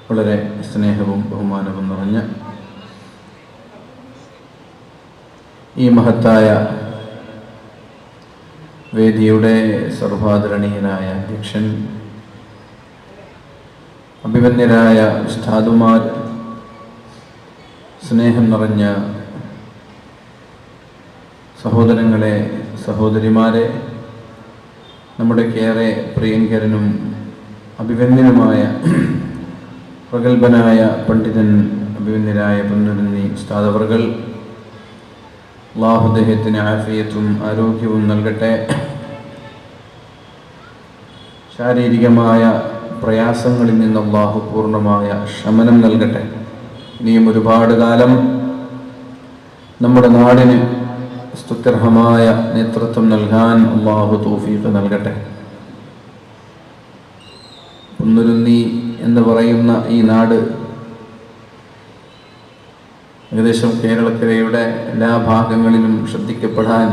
വളരെ സ്നേഹവും ബഹുമാനവും നിറഞ്ഞ ഈ മഹത്തായ വേദിയുടെ സർവാദരണീയനായ അധ്യക്ഷൻ, അഭിമന്യരായ ഉസ്താദുമാർ, സ്നേഹം നിറഞ്ഞ സഹോദരങ്ങളെ, സഹോദരിമാരെ, നമ്മുടെക്കേറെ പ്രിയങ്കരനും അഭിമന്യനുമായ പ്രഗത്ഭനായ പണ്ഡിതൻ, അഭിമന്യരായ പൊന്നുരുന്നി ഉസ്താദ് അവർകൾ, അല്ലാഹു അദ്ദേഹത്തിന് ആഫിയത്തും ആരോഗ്യവും നൽകട്ടെ. ശാരീരികമായ പ്രയാസങ്ങളിൽ നിന്ന് അല്ലാഹു പൂർണ്ണമായ ശമനം നൽകട്ടെ. ഇനിയും ഒരുപാട് കാലം നമ്മുടെ നാടിന് സ്തുത്യർഹമായ നേതൃത്വം നൽകാൻ അല്ലാഹു തൗഫീഖ് നൽകട്ടെ. പൊന്നുരുന്നി എന്ന് പറയുന്ന ഈ നാട് ഏകദേശം കേരളക്കരയുടെ എല്ലാ ഭാഗങ്ങളിലും ശ്രദ്ധിക്കപ്പെടാൻ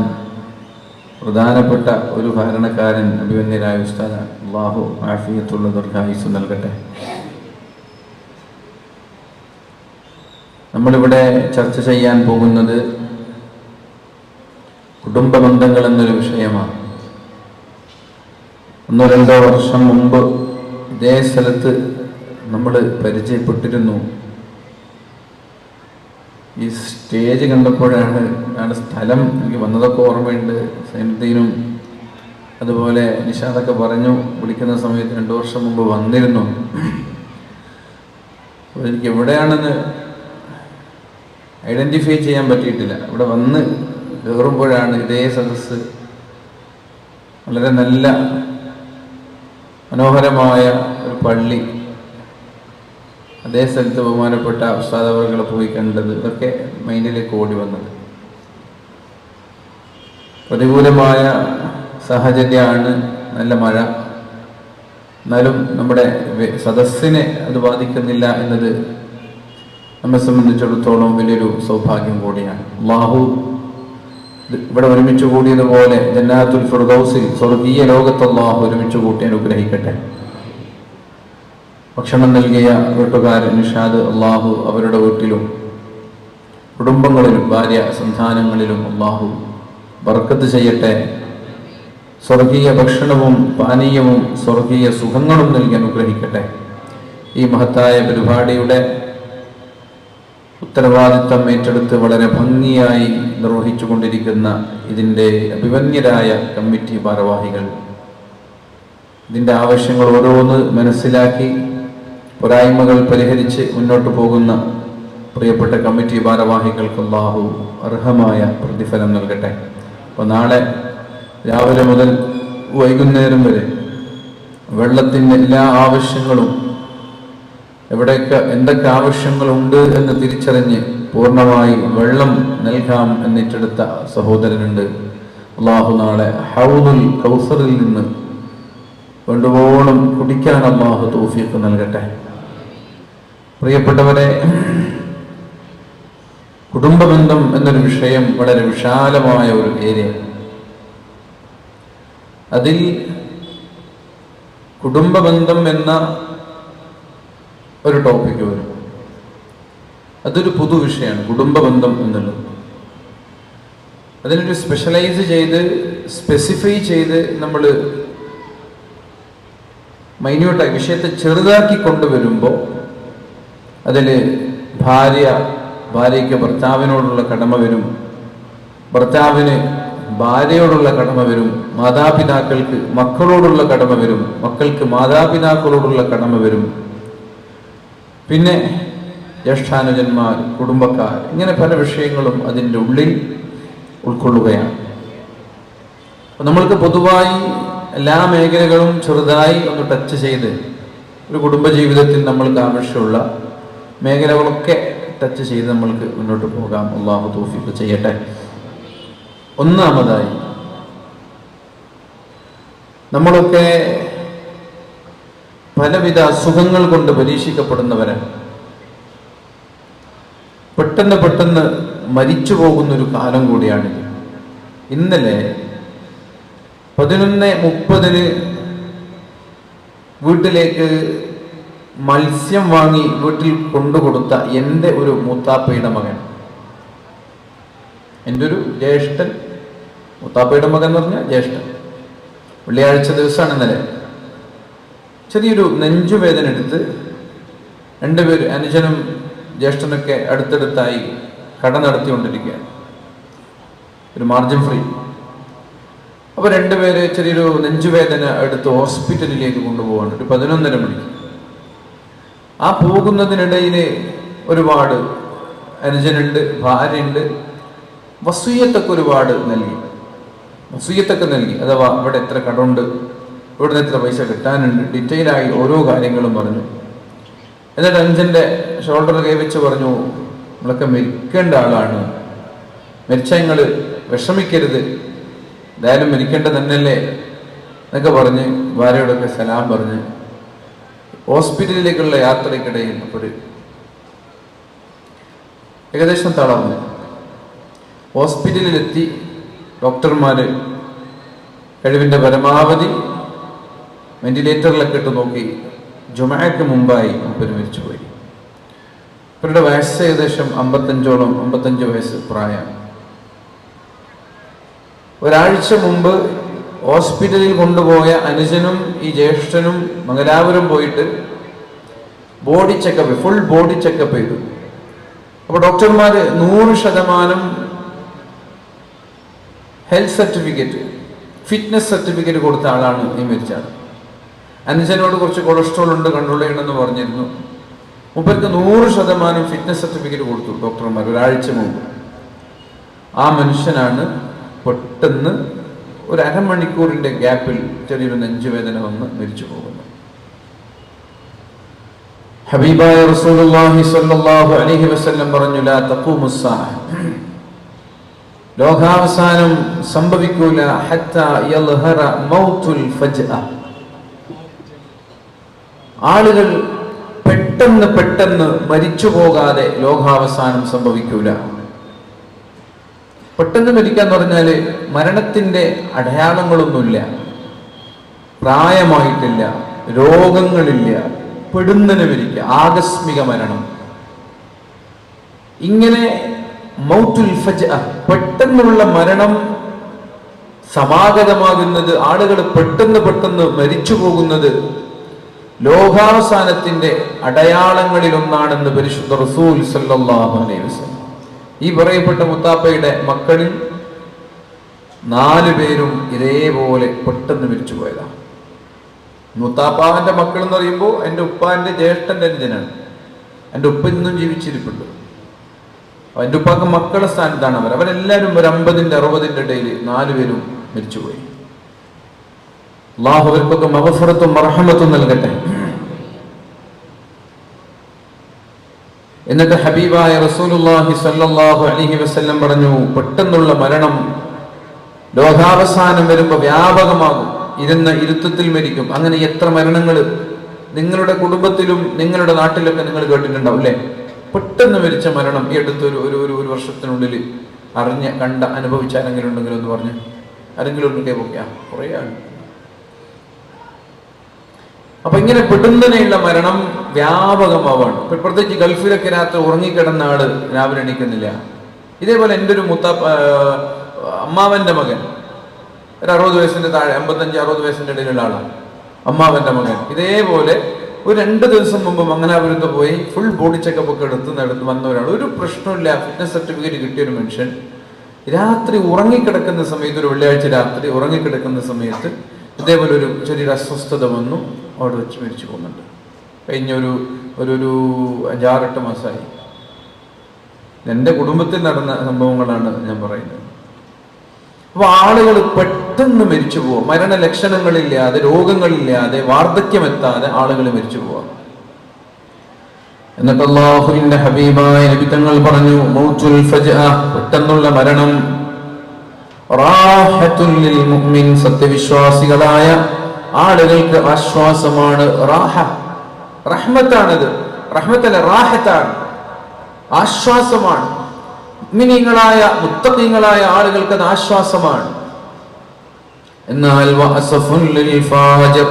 പ്രധാനപ്പെട്ട ഒരു കാരണക്കാരൻ അഭിമന്യരായ ഉസ്താദ്. അല്ലാഹു ആഫിയത്തുള്ള ദീർഘായുസ്സ് നൽകട്ടെ. നമ്മളിവിടെ ചർച്ച ചെയ്യാൻ പോകുന്നത് കുടുംബ ബന്ധങ്ങൾ എന്നൊരു വിഷയമാണ്. 1-2 വർഷം മുമ്പ് ഇതേ സ്ഥലത്ത് നമ്മൾ പരിചയപ്പെട്ടിരുന്നു. ഈ സ്റ്റേജ് കണ്ടപ്പോഴാണ് സ്ഥലം എനിക്ക് വന്നതൊക്കെ ഓർമ്മയുണ്ട്. സൈനുദ്ദീനും അതുപോലെ നിഷാദൊക്കെ പറഞ്ഞു വിളിക്കുന്ന സമയത്ത് 2 വർഷം മുമ്പ് വന്നിരുന്നു. എനിക്ക് എവിടെയാണെന്ന് ഐഡൻറ്റിഫൈ ചെയ്യാൻ പറ്റിയിട്ടില്ല. ഇവിടെ വന്ന് കയറുമ്പോഴാണ് ഇതേ സദസ്സ്, വളരെ നല്ല മനോഹരമായ ഒരു പള്ളി, അതേ സ്ഥലത്ത് ബഹുമാനപ്പെട്ട ഉസ്താദ് അവർകളെ പോയി കണ്ടത്, ഇതൊക്കെ മൈൻഡിലേക്ക് ഓടി വന്നത്. പ്രതികൂലമായ സാഹചര്യമാണ്, നല്ല മഴ. എന്നാലും നമ്മുടെ സദസ്സിനെ അത് ബാധിക്കുന്നില്ല എന്നത് നമ്മെ സംബന്ധിച്ചിടത്തോളം വലിയൊരു സൗഭാഗ്യം കൂടിയാണ്. അല്ലാഹു ഇവിടെ ഒരുമിച്ച് കൂടിയതുപോലെ ജന്നാത്തുൽ ഫിർദൗസിൽ, സ്വർഗീയ ലോകത്ത് അല്ലാഹു ഒരുമിച്ച് കൂട്ടി അനുഗ്രഹിക്കട്ടെ. ഭക്ഷണം നൽകിയ വീട്ടുകാരൻ നിഷാദ്, അല്ലാഹു അവരുടെ വീട്ടിലും കുടുംബങ്ങളിലും ഭാര്യ സന്താനങ്ങളിലും അല്ലാഹു ബർക്കത്ത് ചെയ്യട്ടെ. സ്വർഗീയ ഭക്ഷണവും പാനീയവും സ്വർഗീയ സുഖങ്ങളും നൽകി അനുഗ്രഹിക്കട്ടെ. ഈ മഹത്തായ പരിപാടിയുടെ ഉത്തരവാദിത്തം ഏറ്റെടുത്ത് വളരെ ഭംഗിയായി നിർവഹിച്ചു കൊണ്ടിരിക്കുന്ന ഇതിൻ്റെ അഭിമന്യരായ കമ്മിറ്റി ഭാരവാഹികൾ, ഇതിൻ്റെ ആവശ്യങ്ങൾ ഓരോന്ന് മനസ്സിലാക്കി പോരായ്മകൾ പരിഹരിച്ച് മുന്നോട്ട് പോകുന്ന പ്രിയപ്പെട്ട കമ്മിറ്റി ഭാരവാഹികൾക്ക് അല്ലാഹു അർഹമായ പ്രതിഫലം നൽകട്ടെ. അപ്പോൾ നാളെ രാവിലെ മുതൽ വൈകുന്നേരം വരെ വെള്ളത്തിൻ്റെ എല്ലാ ആവശ്യങ്ങളും, എവിടെയൊക്കെ എന്തൊക്കെ ആവശ്യങ്ങളുണ്ട് എന്ന് തിരിച്ചറിഞ്ഞ് പൂർണ്ണമായി വെള്ളം നൽകാം എന്നിട്ടെടുത്ത സഹോദരനുണ്ട്. അല്ലാഹു നാളെ ഹൗദുൽ കൗസറിൽ നിന്ന് കൊണ്ടുപോകണം കുടിക്കാൻ അല്ലാഹു തൗഫീഖ് നൽകട്ടെ. പ്രിയപ്പെട്ടവരെ, കുടുംബബന്ധം എന്നൊരു വിഷയം വളരെ വിശാലമായ ഒരു ഏരിയ. അതിൽ കുടുംബബന്ധം എന്ന ഒരു ടോപ്പിക്ക് വരും. അതൊരു പുതു വിഷയമാണ് കുടുംബബന്ധം എന്നുള്ളത്. അതിനൊരു സ്പെഷ്യലൈസ് ചെയ്ത് സ്പെസിഫൈ ചെയ്ത് നമ്മൾ മൈന്യൂട്ടായി വിഷയത്തെ ചെറുതാക്കി കൊണ്ടുവരുമ്പോൾ അതിൽ ഭാര്യയ്ക്ക് ഭർത്താവിനോടുള്ള കടമ വരും, ഭർത്താവിന് ഭാര്യയോടുള്ള കടമ വരും, മാതാപിതാക്കൾക്ക് മക്കളോടുള്ള കടമ വരും, മക്കൾക്ക് മാതാപിതാക്കളോടുള്ള കടമ വരും, പിന്നെ ജ്യേഷ്ഠാനുജന്മാർ, കുടുംബക്കാർ, ഇങ്ങനെ പല വിഷയങ്ങളും അതിൻ്റെ ഉള്ളിൽ ഉൾക്കൊള്ളുകയാണ്. അപ്പം നമ്മൾക്ക് പൊതുവായി എല്ലാ മേഖലകളും ചെറുതായി ഒന്ന് ടച്ച് ചെയ്ത് ഒരു കുടുംബജീവിതത്തിൽ നമ്മൾക്ക് ആവശ്യമുള്ള മേഖലകളൊക്കെ ടച്ച് ചെയ്ത് നമ്മൾക്ക് മുന്നോട്ട് പോകാം. അല്ലാഹു തൗഫീഖ് ചെയ്യട്ടെ. ഒന്നാമതായി, നമ്മളൊക്കെ പലവിധ അസുഖങ്ങൾ കൊണ്ട് പരീക്ഷിക്കപ്പെടുന്നവരാണ്. പെട്ടെന്ന് മരിച്ചു പോകുന്നൊരു കാലം കൂടിയാണിത്. ഇന്നലെ 11:30 വീട്ടിലേക്ക് മത്സ്യം വാങ്ങി വീട്ടിൽ കൊണ്ടുകൊടുത്ത എൻ്റെ ഒരു മൂത്താപ്പയുടെ മകൻ, എൻ്റെ ഒരു ജ്യേഷ്ഠൻ, മൂത്താപ്പയുടെ മകൻ എന്ന് പറഞ്ഞാൽ ജ്യേഷ്ഠൻ, വെള്ളിയാഴ്ച ദിവസമാണ് ഇന്നലെ, ചെറിയൊരു നെഞ്ചുവേദന എടുത്ത് രണ്ടുപേര് അനുജനും ജ്യേഷ്ഠനൊക്കെ അടുത്തടുത്തായി കട നടത്തിക്കൊണ്ടിരിക്കുകയാണ്, ഒരു മാർജിൻ ഫ്രീ. അപ്പോൾ രണ്ടുപേര് ചെറിയൊരു നെഞ്ചുവേദന എടുത്ത് ഹോസ്പിറ്റലിലേക്ക് കൊണ്ടുപോവാണ് ഒരു 11:30 മണിക്ക്. ആ പോകുന്നതിനിടയിൽ ഒരുപാട് അനുജനുണ്ട്, ഭാര്യയുണ്ട്, വസൂയത്തൊക്കെ ഒരുപാട് നൽകി, വസൂയത്തൊക്കെ നൽകി. അഥവാ ഇവിടെ എത്ര കടമുണ്ട്, ഇവിടുന്ന് എത്ര പൈസ കിട്ടാനുണ്ട്, ഡീറ്റെയിലായി ഓരോ കാര്യങ്ങളും പറഞ്ഞു. എന്നിട്ട് അനുജൻ്റെ ഷോൾഡർ കൈവച്ച് പറഞ്ഞു, നമ്മളൊക്കെ മരിക്കേണ്ട ആളാണ്, മരിച്ചാൽ നിങ്ങൾ വിഷമിക്കരുത്, എന്തായാലും മരിക്കേണ്ടത് തന്നെയല്ലേ എന്നൊക്കെ പറഞ്ഞ് ഭാര്യയോടൊക്കെ സലാം പറഞ്ഞ് ഹോസ്പിറ്റലിലേക്കുള്ള യാത്രയ്ക്കിടയിൽ ഒരു ഏകദേശം തളർന്നു. ഹോസ്പിറ്റലിലെത്തി ഡോക്ടർമാർ കഴിവിൻ്റെ പരമാവധി വെന്റിലേറ്ററിലൊക്കെ ഇട്ട് നോക്കി. ജുമഅയ്ക്ക് മുമ്പായി മുപ്പര് മരിച്ചുപോയി. ഇവരുടെ വയസ്സ് ഏകദേശം 55 വയസ്സ് പ്രായം. ഒരാഴ്ച മുമ്പ് ഹോസ്പിറ്റലിൽ കൊണ്ടുപോയ അനുജനും ഈ ജ്യേഷ്ഠനും മംഗലാപുരം പോയിട്ട് body checkup, full body checkup ചെയ്തു. അപ്പോൾ ഡോക്ടർമാർ 100% ഹെൽത്ത് സർട്ടിഫിക്കറ്റ്, ഫിറ്റ്നസ് സർട്ടിഫിക്കറ്റ് കൊടുത്ത ആളാണ് ഈ മരിച്ച ആൾ. അനുജനോട് കുറച്ച് കൊളസ്ട്രോൾ ഉണ്ട്, കൺട്രോൾ ചെയ്യണമെന്ന് പറഞ്ഞിരുന്നു. മൂപ്പർക്ക് 100% ഫിറ്റ്നസ് സർട്ടിഫിക്കറ്റ് കൊടുത്തു ഡോക്ടർമാർ ഒരാഴ്ച മുമ്പ്. ആ മനുഷ്യനാണ് പെട്ടെന്ന് ഒരു അരമണിക്കൂറിന്റെ ഗ്യാപ്പിൽ ചെറിയൊരു നെഞ്ചുവേദന വന്ന് മരിച്ചു പോകുന്നു. ഹബീബായ റസൂലുള്ളാഹി സ്വല്ലല്ലാഹു അലൈഹി വസല്ലം പറഞ്ഞു, ലാ തഖൂമുസ്സാഅ, ലോകാവസാനം സംഭവിക്കൂല, ഹത്താ യൽഹറ മൗതുൽ ഫജ്അ, ആളുകൾ പെട്ടെന്ന് മരിച്ചു പോകാതെ ലോകാവസാനം സംഭവിക്കൂല. പെട്ടെന്ന് മരിക്കാന്ന് പറഞ്ഞാല് മരണത്തിന്റെ അടയാളങ്ങളൊന്നുമില്ല, പ്രായമായിട്ടില്ല, രോഗങ്ങളില്ല, പെടുന്നതിന് മരിക്കുക, ആകസ്മിക മരണം. ഇങ്ങനെ മൗത്തുൽ ഫജ്അ, പെട്ടെന്നുള്ള മരണം സമാഗതമാകുന്നത്, ആളുകൾ പെട്ടെന്ന് മരിച്ചു പോകുന്നത് ലോകാവസാനത്തിന്റെ അടയാളങ്ങളിലൊന്നാണെന്ന് പരിശുദ്ധ റസൂൽ സല്ലല്ലാഹു അലൈഹി വസല്ലം. ഈ പറയപ്പെട്ട മുത്താപ്പയുടെ മക്കളിൽ 4 പേരും ഇതേപോലെ പെട്ടെന്ന് മരിച്ചു പോയതാണ്. മുത്താപ്പാന്റെ മക്കൾ എന്ന് പറയുമ്പോൾ എൻ്റെ ഉപ്പാന്റെ ജ്യേഷ്ഠന്റെ അനുജനാണ്. എൻ്റെ ഉപ്പ ഇന്നും ജീവിച്ചിരിപ്പുണ്ട്. എൻ്റെ ഉപ്പാക്ക് മക്കളുടെ സ്ഥാനത്താണ് അവരെല്ലാവരും ഒരു 50-60 ഇടയിൽ 4 പേരും മരിച്ചുപോയി. അല്ലാഹു അവർക്കൊക്കെ മഗ്ഫിറത്തും മർഹമത്തും നൽകട്ടെ. എന്നിട്ട് ഹബീബായ റസൂലുള്ളാഹി സ്വല്ലല്ലാഹു അലൈഹി വസല്ലം പറഞ്ഞു, പെട്ടെന്നുള്ള മരണം ലോകാവസാനം വരുമ്പോൾ വ്യാപകമാകും, ഇരുത്തത്തിൽ മരിക്കും. അങ്ങനെ എത്ര മരണങ്ങൾ നിങ്ങളുടെ കുടുംബത്തിലും നിങ്ങളുടെ നാട്ടിലൊക്കെ നിങ്ങൾ കേട്ടിട്ടുണ്ടാവും അല്ലേ? പെട്ടെന്ന് മരിച്ച മരണം ഈ അടുത്തൊരു ഒരു വർഷത്തിനുള്ളിൽ കണ്ട അനുഭവിച്ച ആരെങ്കിലും ഉണ്ടെങ്കിലും എന്ന് പറഞ്ഞു, ആരെങ്കിലും ഉണ്ടെങ്കിൽ പൊക്കെയാ കുറേ ആൾ. അപ്പൊ ഇങ്ങനെ പെടുന്നതിനുള്ള മരണം വ്യാപകമാവാണ്. പ്രത്യേകിച്ച് ഗൾഫിലൊക്കെ രാത്രി ഉറങ്ങിക്കിടന്ന ആള് രാവിലെ എണീക്കുന്നില്ല. ഇതേപോലെ എൻ്റെ ഒരു അമ്മാവന്റെ മകൻ, ഒരു 60 വയസ്സിന്റെ താഴെ, 55-60 വയസ്സിന്റെ ഇടയിലുള്ള ആളാണ് അമ്മാവന്റെ മകൻ. ഇതേപോലെ ഒരു 2 ദിവസം മുമ്പ് മംഗലാപുരത്ത് പോയി ഫുൾ ബോഡി ചെക്കപ്പ് ഒക്കെ എടുത്ത് വന്ന ഒരാൾ, ഒരു പ്രശ്നമില്ല, ഫിറ്റ്നസ് സർട്ടിഫിക്കറ്റ് കിട്ടിയ ഒരു മനുഷ്യൻ രാത്രി ഉറങ്ങിക്കിടക്കുന്ന സമയത്ത്, ഒരു വെള്ളിയാഴ്ച രാത്രി ഉറങ്ങിക്കിടക്കുന്ന സമയത്ത് ഇതേപോലെ ഒരു ചെറിയൊരു അസ്വസ്ഥത വന്നു, അവിടെ വെച്ച് മരിച്ചു പോകുന്നുണ്ട്. കഴിഞ്ഞ ഒരു 5-6-8 മാസമായി. എൻ്റെ കുടുംബത്തിൽ നടന്ന സംഭവങ്ങളാണ് ഞാൻ പറയുന്നത്. അപ്പൊ ആളുകൾ പെട്ടെന്ന് മരിച്ചു പോവാം, മരണലക്ഷണങ്ങളില്ലാതെ, രോഗങ്ങളില്ലാതെ, വാർദ്ധക്യമെത്താതെ ആളുകൾ മരിച്ചു പോവാം. എന്നിട്ട് അല്ലാഹുവിന്റെ ഹബീബായ നബി തങ്ങൾ പറഞ്ഞു, മൗത്തുൽ ഫജ്അ, പെട്ടെന്നുള്ള മരണം, റാഹത്തുൽ ലിൽ മുഅ്മിൻ, സത്യവിശ്വാസികളായ ആളുകൾക്ക് ആശ്വാസമാണ്. റാഹ, റഹ്മത്താണത്, റഹ്മത്തല്ല റാഹത്താണ്, ആശ്വാസമാണ്. മുഅ്മിനീങ്ങളായ മുത്തഖീങ്ങളായ ആളുകൾക്ക് അത് ആശ്വാസമാണ്. എന്നാൽ വഅസഫുൻ ലിൽ ഫാജിർ,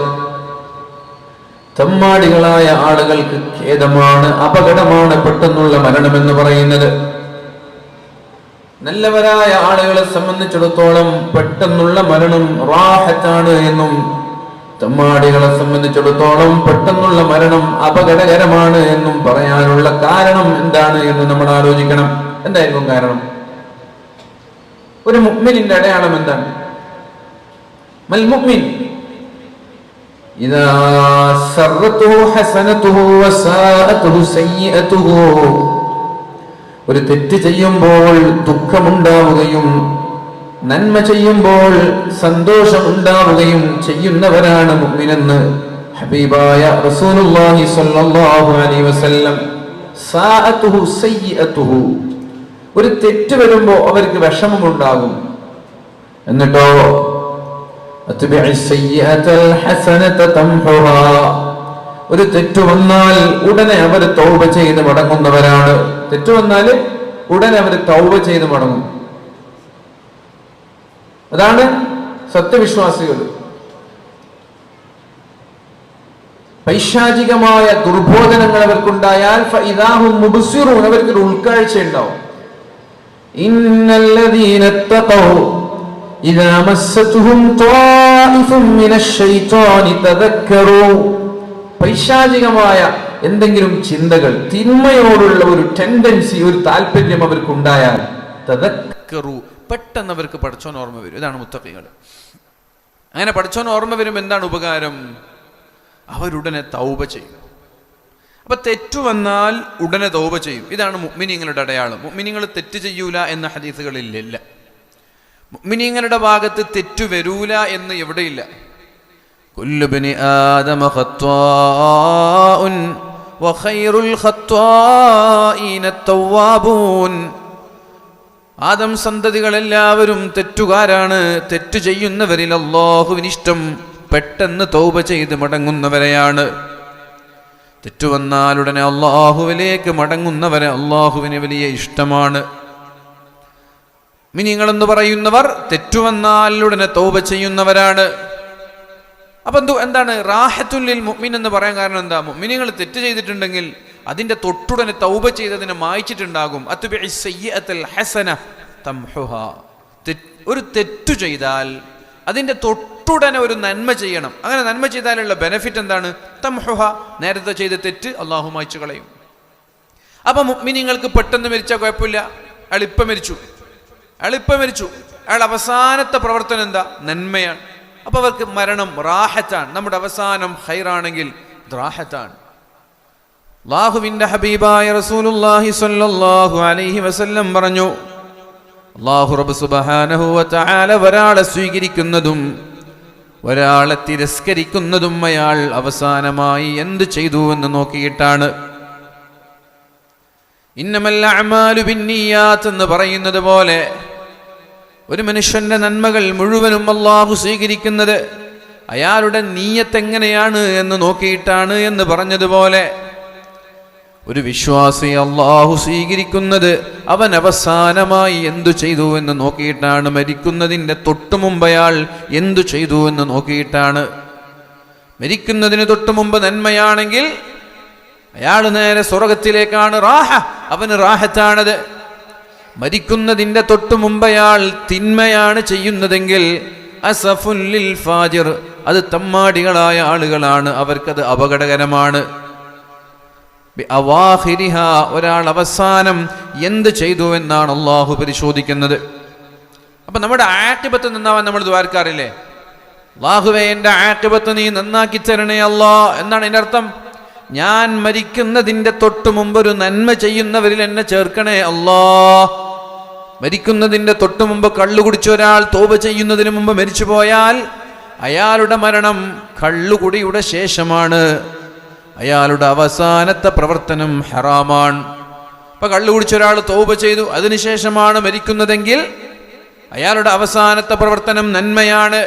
തമ്മാടികളായ ആളുകൾക്ക് ഖേദമാണ്, അപകടമാണ് പെട്ടെന്നുള്ള മരണമെന്ന് പറയുന്നത്. നല്ലവരായ ആളുകളെ സംബന്ധിച്ചിടത്തോളം പെട്ടെന്നുള്ള മരണം റാഹത്താണ് എന്നും തമ്മാടികളെ സംബന്ധിച്ചിടത്തോളം പെട്ടെന്നുള്ള മരണം അപകടകരമാണ് എന്നും പറയാനുള്ള കാരണം എന്താണ് എന്ന് നമ്മൾ ആലോചിക്കണം. എന്തായിരിക്കും കാരണം? ഒരു മുഅ്മിനിന്റെ അടയാളം എന്താണ്? മൽ മുഅ്മിൻ ഇദാ സറത്തുഹു ഹസനതുഹു വസാഅതുഹു സയ്യിഅതുഹു. ഒരു തെറ്റ് ചെയ്യുമ്പോൾ ദുഃഖമുണ്ടാവുകയും നന്മ ചെയ്യുമ്പോൾ സന്തോഷമുണ്ടാവുകയും ചെയ്യുന്നവരാണ് മുഅ്മിനെന്ന് ഹബീബായ റസൂലുള്ളാഹി സ്വല്ലല്ലാഹു അലൈഹി വസല്ലം. സാഅതുഹു സയ്യിഅതുഹു, ഒരു തെറ്റ് വരുമ്പോൾ അവർക്ക് വിഷമമുണ്ടാകും. എന്നിട്ടോ അത്ബിഇ സയ്യിഅതൽ ഹസനത തംഹുഹാ, ഒരു തെറ്റ് വന്നാൽ ഉടനെ അവർ തൗബ ചെയ്ത് മടങ്ങുന്നവരാണ്. തെറ്റ് വന്നാൽ ഉടനെ അവർ തൗബ ചെയ്ത് മടങ്ങും. അതാണ് സത്യവിശ്വാസികൾ. പൈശാചികമായ ദുർബോധനങ്ങൾ അവർക്കുണ്ടായാൽ ഫഇദാഹും മുബ്സിറൂൻ, അവർക്കൊരു ഉൾക്കാഴ്ച ഉണ്ടാവും. ഇന്നല്ലദീന തഖൗ ഇദാ മസ്സതുഹും ത്വാഇഫും മിനശ് ശൈത്വാനി തദക്കറൂ. പൈശാചികമായ എന്തെങ്കിലും ചിന്തകൾ, തിന്മയോടുള്ള ഒരു ടെൻഡൻസി, ഒരു താല്പര്യം അവർക്കുണ്ടായാൽ തദക്കറൂ, പെട്ടെന്ന് അവർക്ക് പടച്ചോൻ ഓർമ്മ വരും. ഇതാണ് മുത്തഖികൾ. അങ്ങനെ പടച്ചോൻ ഓർമ്മ വരും. എന്താണ് ഉപകാരം? അവരുടനെ തൗബ ചെയ്യും. അപ്പൊ തെറ്റു വന്നാൽ ഉടനെ തൗബ ചെയ്യും. ഇതാണ് മുഅ്മിനീങ്ങളുടെ അടയാളം. മുഅ്മിനീങ്ങൾ തെറ്റ് ചെയ്യൂല എന്ന ഹദീസുകളില്ല. മുഅ്മിനീങ്ങളുടെ ഭാഗത്ത് തെറ്റു വരൂല എന്ന് എവിടെയില്ല. കുല്ലു ബനി ആദമ ഖത്വാഉൻ വഖൈറുൽ ഖത്വാഈന തവ്വാബൂൻ. ആദം സന്തതികളെല്ലാവരും തെറ്റുകാരാണ്. തെറ്റു ചെയ്യുന്നവരിൽ അല്ലാഹുവിന് ഇഷ്ടം പെട്ടെന്ന് തൗബ ചെയ്ത് മടങ്ങുന്നവരെയാണ്. തെറ്റു വന്നാലുടനെ അല്ലാഹുവിലേക്ക് മടങ്ങുന്നവരെ അല്ലാഹുവിന് വലിയ ഇഷ്ടമാണ്. മുഅ്മിനീങ്ങളെന്ന് പറയുന്നവർ തെറ്റു വന്നാലുടനെ തൗബ ചെയ്യുന്നവരാണ്. അപ്പൊ എന്താണ് റാഹത്തുൽ ലിൽ മുഅ്മിൻ എന്ന് പറയാൻ കാരണം എന്താ? മുഅ്മിനീങ്ങൾ തെറ്റ് ചെയ്തിട്ടുണ്ടെങ്കിൽ അതിന്റെ തൊട്ടുടനെ തൗബ ചെയ്തതിനെ മായ്ച്ചിട്ടുണ്ടാകും. അത്ബിഇ സയ്യിഅതൽ ഹസന തംഹുഹാ. ഒരു തെറ്റു ചെയ്താൽ അതിന്റെ തൊട്ടുടനെ ഒരു നന്മ ചെയ്യണം. അങ്ങനെ നന്മ ചെയ്താലുള്ള ബെനിഫിറ്റ് എന്താണ്? തംഹുഹ, നേരത്തെ ചെയ്ത തെറ്റ് അല്ലാഹു മായ്ച്ചു കളയും. അപ്പൊ മുഅ്മിനീങ്ങൾക്ക് പെട്ടെന്ന് മരിച്ചാൽ കുഴപ്പമില്ല. അയാൾ ഇപ്പം മരിച്ചു. അയാൾ അവസാനത്തെ പ്രവർത്തനം എന്താ? നന്മയാണ്. അപ്പൊ അവർക്ക് മരണം റാഹത്താണ്. നമ്മുടെ അവസാനം ഖൈറാണെങ്കിൽ റാഹത്താണ്. അല്ലാഹുവിന്റെ ഹബീബായ റസൂലുള്ളാഹി സ്വല്ലല്ലാഹു അലൈഹി വസല്ലം പറഞ്ഞു, അല്ലാഹു റബ്ബ് സുബ്ഹാനഹു വ തആല ഒരാളെ സ്വീകരിക്കുന്നതും ഒരാളെ തിരസ്കരിക്കുന്നതും അയാൾ അവസാനമായി എന്ത് ചെയ്തു എന്ന് നോക്കിയിട്ടാണ്. ഇന്നമൽ അഅ്മാലു ബിന്നിയാത്ത് എന്ന് പറയുന്നത് പോലെ ഒരു മനുഷ്യന്റെ നന്മകൾ മുഴുവനും അല്ലാഹു സ്വീകരിക്കുന്നത് അയാളുടെ നീയത്ത് എങ്ങനെയാണ് എന്ന് നോക്കിയിട്ടാണ് എന്ന് പറഞ്ഞതുപോലെ ഒരു വിശ്വാസി അല്ലാഹു സ്വീകരിക്കുന്നത് അവൻ അവസാനമായി എന്തു ചെയ്തു എന്ന് നോക്കിയിട്ടാണ്. മരിക്കുന്നതിൻ്റെ തൊട്ടു മുമ്പ് അയാൾ എന്തു ചെയ്തു എന്ന് നോക്കിയിട്ടാണ്. മരിക്കുന്നതിന് തൊട്ടു മുമ്പ് നന്മയാണെങ്കിൽ അയാൾ നേരെ സ്വർഗത്തിലേക്കാണ്. അവന് റാഹത്താണത്. മരിക്കുന്നതിൻ്റെ തൊട്ടു മുമ്പ് അയാൾ തിന്മയാണ് ചെയ്യുന്നതെങ്കിൽ അസഫുൽ ലിൽ ഫാജിർ, അത് തമ്മാടികളായ ആളുകളാണ്, അവർക്കത് അപകടകരമാണ്. ഒരാൾ അവസാനം എന്ത് ചെയ്തു എന്നാണ് അള്ളാഹു പരിശോധിക്കുന്നത്. അപ്പൊ നമ്മുടെ ആഖിബത്ത് നന്നാവാൻ നമ്മൾ ദ്വാരക്കാറില്ലേ? അല്ലാഹുവേ എൻ്റെ ആഖിബത്ത് നീ നന്നാക്കി തരണേ അല്ലാ എന്നാണ് എൻ്റെ അർത്ഥം. ഞാൻ മരിക്കുന്നതിൻ്റെ തൊട്ടു മുമ്പ് ഒരു നന്മ ചെയ്യുന്നവരിൽ എന്നെ ചേർക്കണേ അല്ലാ. മരിക്കുന്നതിൻ്റെ തൊട്ടു മുമ്പ് കള്ളു കുടിച്ച ഒരാൾ തൗബ ചെയ്യുന്നതിന് മുമ്പ് മരിച്ചു പോയാൽ അയാളുടെ മരണം കള്ളുകുടിയുടെ ശേഷമാണ്. അയാളുടെ അവസാനത്തെ പ്രവർത്തനം ഹറാമാണ്. അപ്പൊ കള്ളു കുടിച്ച ഒരാൾ തൗബ ചെയ്തു, അതിനുശേഷമാണ് മരിക്കുന്നതെങ്കിൽ അയാളുടെ അവസാനത്തെ പ്രവർത്തനം നന്മയാണ്.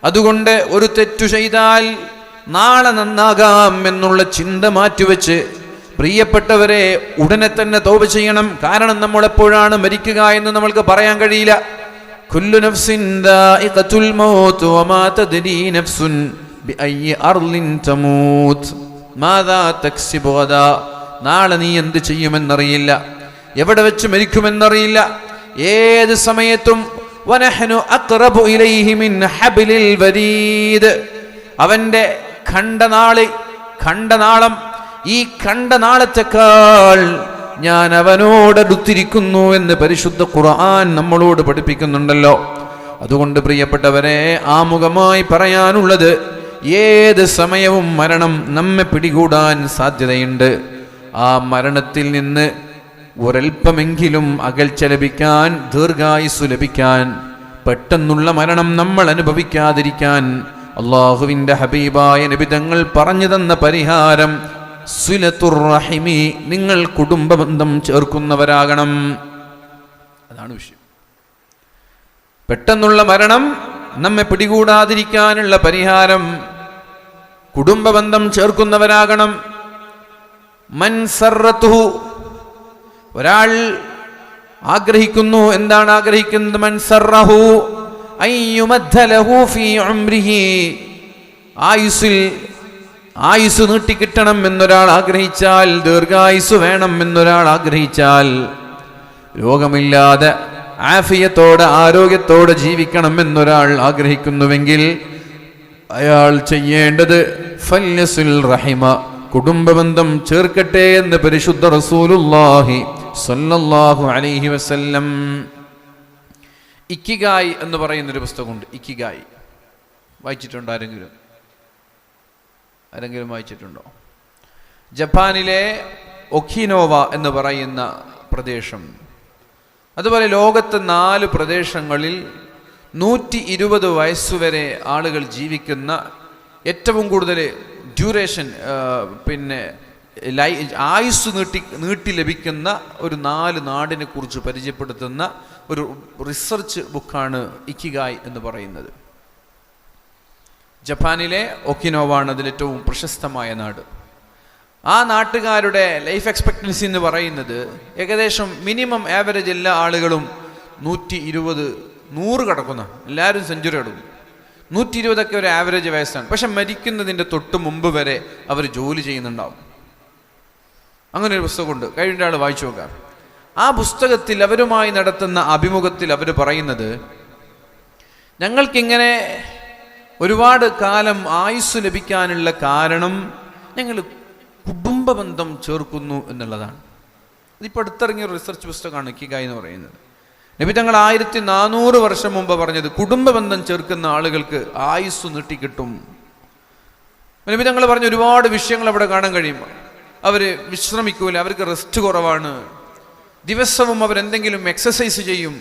അതുകൊണ്ട് ഒരു തെറ്റു ചെയ്താൽ നാളെ നന്നാകാം എന്നുള്ള ചിന്ത മാറ്റിവെച്ച് പ്രിയപ്പെട്ടവരെ ഉടനെ തന്നെ തൗബ ചെയ്യണം. കാരണം നമ്മൾ എപ്പോഴാണ് മരിക്കുക എന്ന് നമ്മൾക്ക് പറയാൻ കഴിയില്ല. കുല്ലു നഫ്സിൻ ദാഇഖത്തുൽ മൗത്ത് വമാ തദ്രി നഫ്സുൻ ബിഅയ്യി അർളിൻ തമൂത് മാദാ തക്സിബു ഗദാ, നാളെ നീ എന്ത് ചെയ്യുമെന്നറിയില്ല, എവിടെ വെച്ച് മരിക്കുമെന്നറിയില്ല, ഏത് സമയത്തും. വനഹ്നു അഖ്റബു ഇലൈഹി മിൻ ഹബ്ലിൽ വരീദ്, അവന്റെ ഖണ്ഡനാളം, ഈ ഖണ്ഡനാളത്തെക്കാൾ ഞാൻ അവനോടടുത്തിരിക്കുന്നു എന്ന് പരിശുദ്ധ ഖുർആൻ നമ്മളോട് പഠിപ്പിക്കുന്നുണ്ടല്ലോ. അതുകൊണ്ട് പ്രിയപ്പെട്ടവരെ, ആമുഖമായി പറയാനുള്ളത്, ഏത് സമയവും മരണം നമ്മെ പിടികൂടാൻ സാധ്യതയുണ്ട്. ആ മരണത്തിൽ നിന്ന് ഒരൽപ്പമെങ്കിലും അകൽച്ച ലഭിക്കാൻ, ദീർഘായുസ്സു ലഭിക്കാൻ, പെട്ടെന്നുള്ള മരണം നമ്മൾ അനുഭവിക്കാതിരിക്കാൻ അള്ളാഹുവിൻ്റെ ഹബീബായ നബി തങ്ങൾ പറഞ്ഞു തന്ന പരിഹാരം സിലത്തുർ റഹിമി, നിങ്ങൾ കുടുംബബന്ധം ചേർക്കുന്നവരാകണം. അതാണ് വിഷയം. പെട്ടെന്നുള്ള മരണം നമ്മെ പിടികൂടാതിരിക്കാനുള്ള പരിഹാരം കുടുംബബന്ധം ചേർക്കുന്നവരാകണം. മൻ സറത്തുഹു, ഒരാൾ ആഗ്രഹിക്കുന്നു, എന്താണ് ആഗ്രഹിക്കുന്നത്? മൻ സറഹു അയ്യുമദ്ദലഹു ഫീ ഉംരിഹി, ആയുസ് നീട്ടിക്കിട്ടണം എന്നൊരാൾ ആഗ്രഹിച്ചാൽ, ദീർഘായുസ് വേണം എന്നൊരാൾ ആഗ്രഹിച്ചാൽ, രോഗമില്ലാതെ ആഫിയത്തോടെ ആരോഗ്യത്തോടെ ജീവിക്കണം എന്നൊരാൾ ആഗ്രഹിക്കുന്നുവെങ്കിൽ അയാൾ ചെയ്യേണ്ടത് ഫല്യസുൽ റഹിമ, കുടുംബബന്ധം ചേർക്കട്ടെ എന്ന് പരിശുദ്ധ റസൂലുള്ളാഹി സ്വല്ലല്ലാഹു അലൈഹി വസല്ലം. ഇക്കിഗായ് എന്ന് പറയുന്നൊരു പുസ്തകമുണ്ട്. ഇക്കിഗായ് വായിച്ചിട്ടുണ്ടോ? ആരെങ്കിലും വായിച്ചിട്ടുണ്ടോ? ജപ്പാനിലെ ഒഖിനോവ എന്ന് പറയുന്ന പ്രദേശം, അതുപോലെ ലോകത്തെ 4 പ്രദേശങ്ങളിൽ 120 വയസ്സുവരെ ആളുകൾ ജീവിക്കുന്ന, ഏറ്റവും കൂടുതൽ ഡ്യൂറേഷൻ ആയുസ് നീട്ടി ലഭിക്കുന്ന ഒരു 4 നാടിനെ കുറിച്ച് പരിചയപ്പെടുത്തുന്ന ഒരു റിസർച്ച് ബുക്കാണ് ഇക്കിഗായ് എന്ന് പറയുന്നത്. ജപ്പാനിലെ ഒക്കിനോവ ആണ് അതിലേറ്റവും പ്രശസ്തമായ നാട്. ആ നാട്ടുകാരുടെ ലൈഫ് എക്സ്പെക്ടൻസി എന്ന് പറയുന്നത് ഏകദേശം മിനിമം ആവറേജ് എല്ലാ ആളുകളും 120-100 കടക്കുന്ന, എല്ലാവരും സെഞ്ചുറി എടുക്കും. 120 ഒരു ആവറേജ് വയസ്സാണ്. പക്ഷെ മരിക്കുന്നതിൻ്റെ തൊട്ട് മുമ്പ് വരെ അവർ ജോലി ചെയ്യുന്നുണ്ടാവും. അങ്ങനെ ഒരു പുസ്തകമുണ്ട്, കഴിഞ്ഞ ആൾ വായിച്ചു നോക്കാം. ആ പുസ്തകത്തിൽ അവരുമായി നടത്തുന്ന അഭിമുഖത്തിൽ അവർ പറയുന്നത്, ഞങ്ങൾക്കിങ്ങനെ ഒരുപാട് കാലം ആയുസ് ലഭിക്കാനുള്ള കാരണം ഞങ്ങൾ കുടുംബബന്ധം ചേർക്കുന്നു എന്നുള്ളതാണ്. ഇതിപ്പോൾ അടുത്തിറങ്ങിയ ഒരു റിസർച്ച് പുസ്തകമാണ് ഇക്കിഗായ് എന്ന് പറയുന്നത്. നബി തങ്ങൾ 1400 വർഷം മുമ്പ് പറഞ്ഞത്, കുടുംബബന്ധം ചേർക്കുന്ന ആളുകൾക്ക് ആയുസ് നീട്ടിക്കിട്ടും. നബി തങ്ങൾ പറഞ്ഞ ഒരുപാട് വിഷയങ്ങൾ അവിടെ കാണാൻ കഴിയും. അവർ വിശ്രമിക്കൂല, അവർക്ക് റെസ്റ്റ് കുറവാണ്, ദിവസവും അവരെന്തെങ്കിലും എക്സസൈസ് ചെയ്യും,